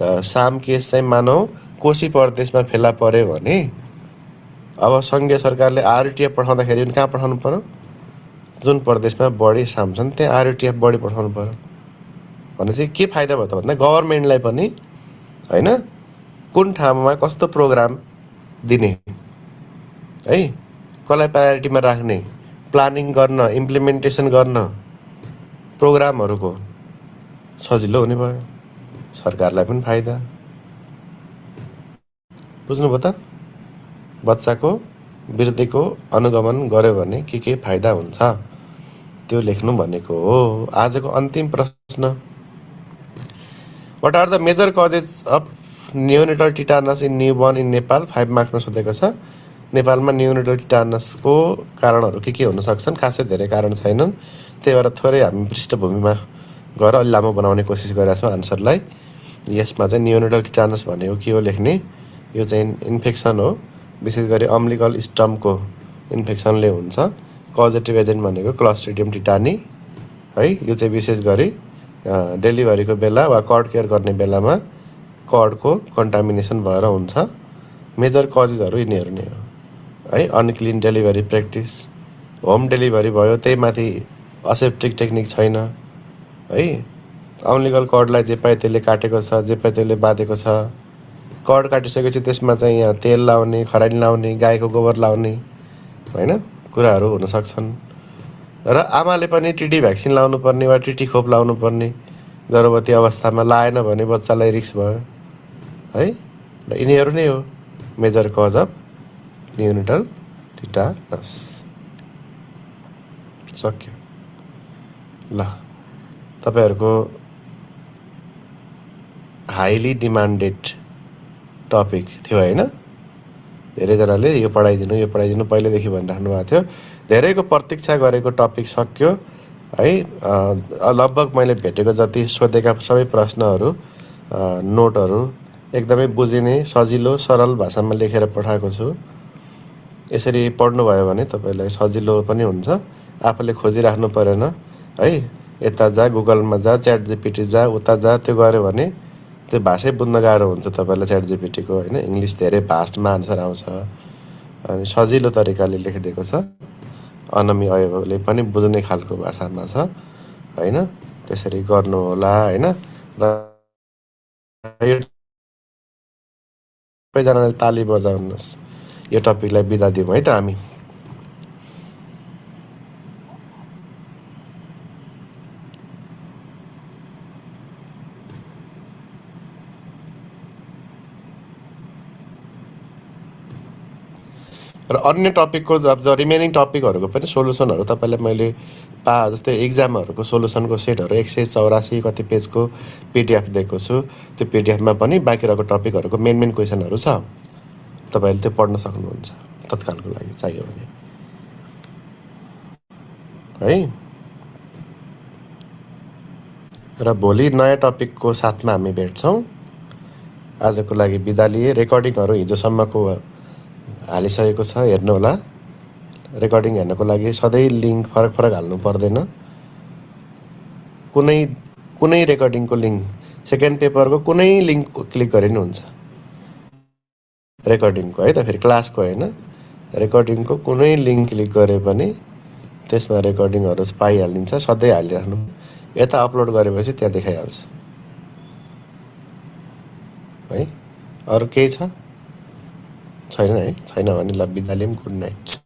साम केस चाहिँ मानौ कोशी प्रदेशमा फेला पर्यो भने अब सङ्घीय सरकारले आरयुटिएफ पठाउँदाखेरि पनि कहाँ पठाउनु पर्यो, जुन प्रदेशमा बढी साम छन् त्यहाँ आरयुटिएफ बढी पठाउनु पर्यो। भने चाहिँ के फाइदा भयो त भन्दा गभर्मेन्टलाई पनि होइन, कुन ठाउँमा कस्तो प्रोग्राम दिने है, कसलाई प्रायोरिटीमा राख्ने, प्लानिङ गर्न, इम्प्लिमेन्टेसन गर्न प्रोग्रामहरूको सजिलो हुने भयो, सरकारलाई पनि फाइदा। बुझ्नुभयो त। बच्चाको वृद्धिको अनुगमन गर्यो भने के फाइदा हुन्छ त्यो लेख्नु भनेको हो। आजको अन्तिम प्रश्न, what are the major causes of neonatal tetanus in newborn in Nepal, 5 मार्क्समा सोधेको छ। नेपालमा न्युनेटल टिटानसको कारणहरू के हुन सक्छन्, खासै धेरै कारण छैनन्, त्यही भएर थोरै हामी पृष्ठभूमिमा गएर अलि लामो बनाउने कोसिस गरेका छौँ आन्सरलाई। यसमा चाहिँ न्युनेटल टिटानस भनेको के हो लेख्ने, यो चाहिँ इन्फेक्सन हो, विशेष गरी अम्लिकल स्टमको इन्फेक्सनले हुन्छ। कजेटिभ एजेन्ट भनेको क्लस्ट्रिडियम टिटानी है, यो चाहिँ विशेष गरी डेलिभरीको बेला वा कर्ड केयर गर्ने बेलामा कर्डको कन्टामिनेसन भएर हुन्छ। मेजर कजेसहरू यिनीहरू नै हो है। Unclean delivery practice, home delivery भयो, त्यही माथि असेप्टिक टेक्निक छैन है। अम्लिकल कर्डलाई जे पाए त्यसले काटेको छ, जे पाए त्यसले बाँधेको छ। कर्ड काटिसकेपछि त्यसमा चाहिँ यहाँ तेल लाउने, खरानी लाउने, गाईको गोबर लाउने होइन कुराहरू हुन सक्छन्। र आमाले पनि टिटी भ्याक्सिन लाउनु पर्ने वा टिटी खोप लाउनु पर्ने गर्भवती अवस्थामा लाएन भने बच्चालाई रिस्क भयो है। र यिनीहरू नै हो major cause of neonatal tetanus. सक्यो ल। तपाईँहरूको हाइली डिमान्डेड टपिक थियो होइन। धेरैजनाले यो पढाइदिनु पहिल्यैदेखि भनिराख्नु भएको थियो। धेरैको प्रतीक्षा गरेको टपिक सक्यो है। लगभग मैले भेटेको जति सोधेका सबै प्रश्नहरू नोटहरू एकदमै बुझिने सजिलो सरल भाषामा लेखेर पठाएको छु। यसरी पढ्नुभयो भने तपाईँलाई सजिलो पनि हुन्छ, आफूले खोजिराख्नु परेन है। यता जा, गुगलमा जा, च्याट जिपिटी जा, उता जा, त्यो गऱ्यो भने त्यो भाषै बुझ्न गाह्रो हुन्छ तपाईँलाई च्याट जिपिटीको होइन। इङ्ग्लिस धेरै भास्टमा आन्सर आउँछ अनि सजिलो तरिकाले लेखिदिएको छ। अनमी अयले पनि बुझ्ने खालको भाषामा छ होइन। त्यसरी गर्नु होला होइन। र सबैजनाले ताली बजाउनुहोस्। यो टपिकलाई बिदा दिउँ है त हामी। र अन्य टपिकको अब रिमेनिङ टपिकहरूको पनि सोल्युसनहरू तपाईँलाई मैले जस्तै इक्जामहरूको सोल्युसनको सेटहरू 184 कति पेजको पिडिएफ दिएको छु। त्यो पिडिएफमा पनि बाँकी रहेको टपिकहरूको मेन क्वेसनहरू छ। तपाईँले त्यो पढ्न सक्नुहुन्छ तत्कालको लागि चाहियो भने है। र भोलि नयाँ टपिकको साथमा हामी भेट्छौँ। आजको लागि बिदा लिए। रेकर्डिङहरू हिजोसम्मको हालिसकेको छ, हेर्नुहोला। रेकर्डिङ हेर्नको लागि सधैँ लिङ्क फरक हाल्नु पर्दैन। कुनै रेकर्डिङको लिङ्क, सेकेन्ड पेपरको कुनै लिङ्क क्लिक गरे नि हुन्छ रेकर्डिङको है त। फेरि क्लासको होइन, रेकर्डिङको कुनै लिङ्क क्लिक गरे पनि त्यसमा रेकर्डिङहरू पाइहालिन्छ। सधैँ हालिराख्नु। यता अपलोड गरेपछि त्यहाँ देखाइहाल्छ है। अरू केही छैन है? छैन भने ल बिदा लिऊँ। Good night.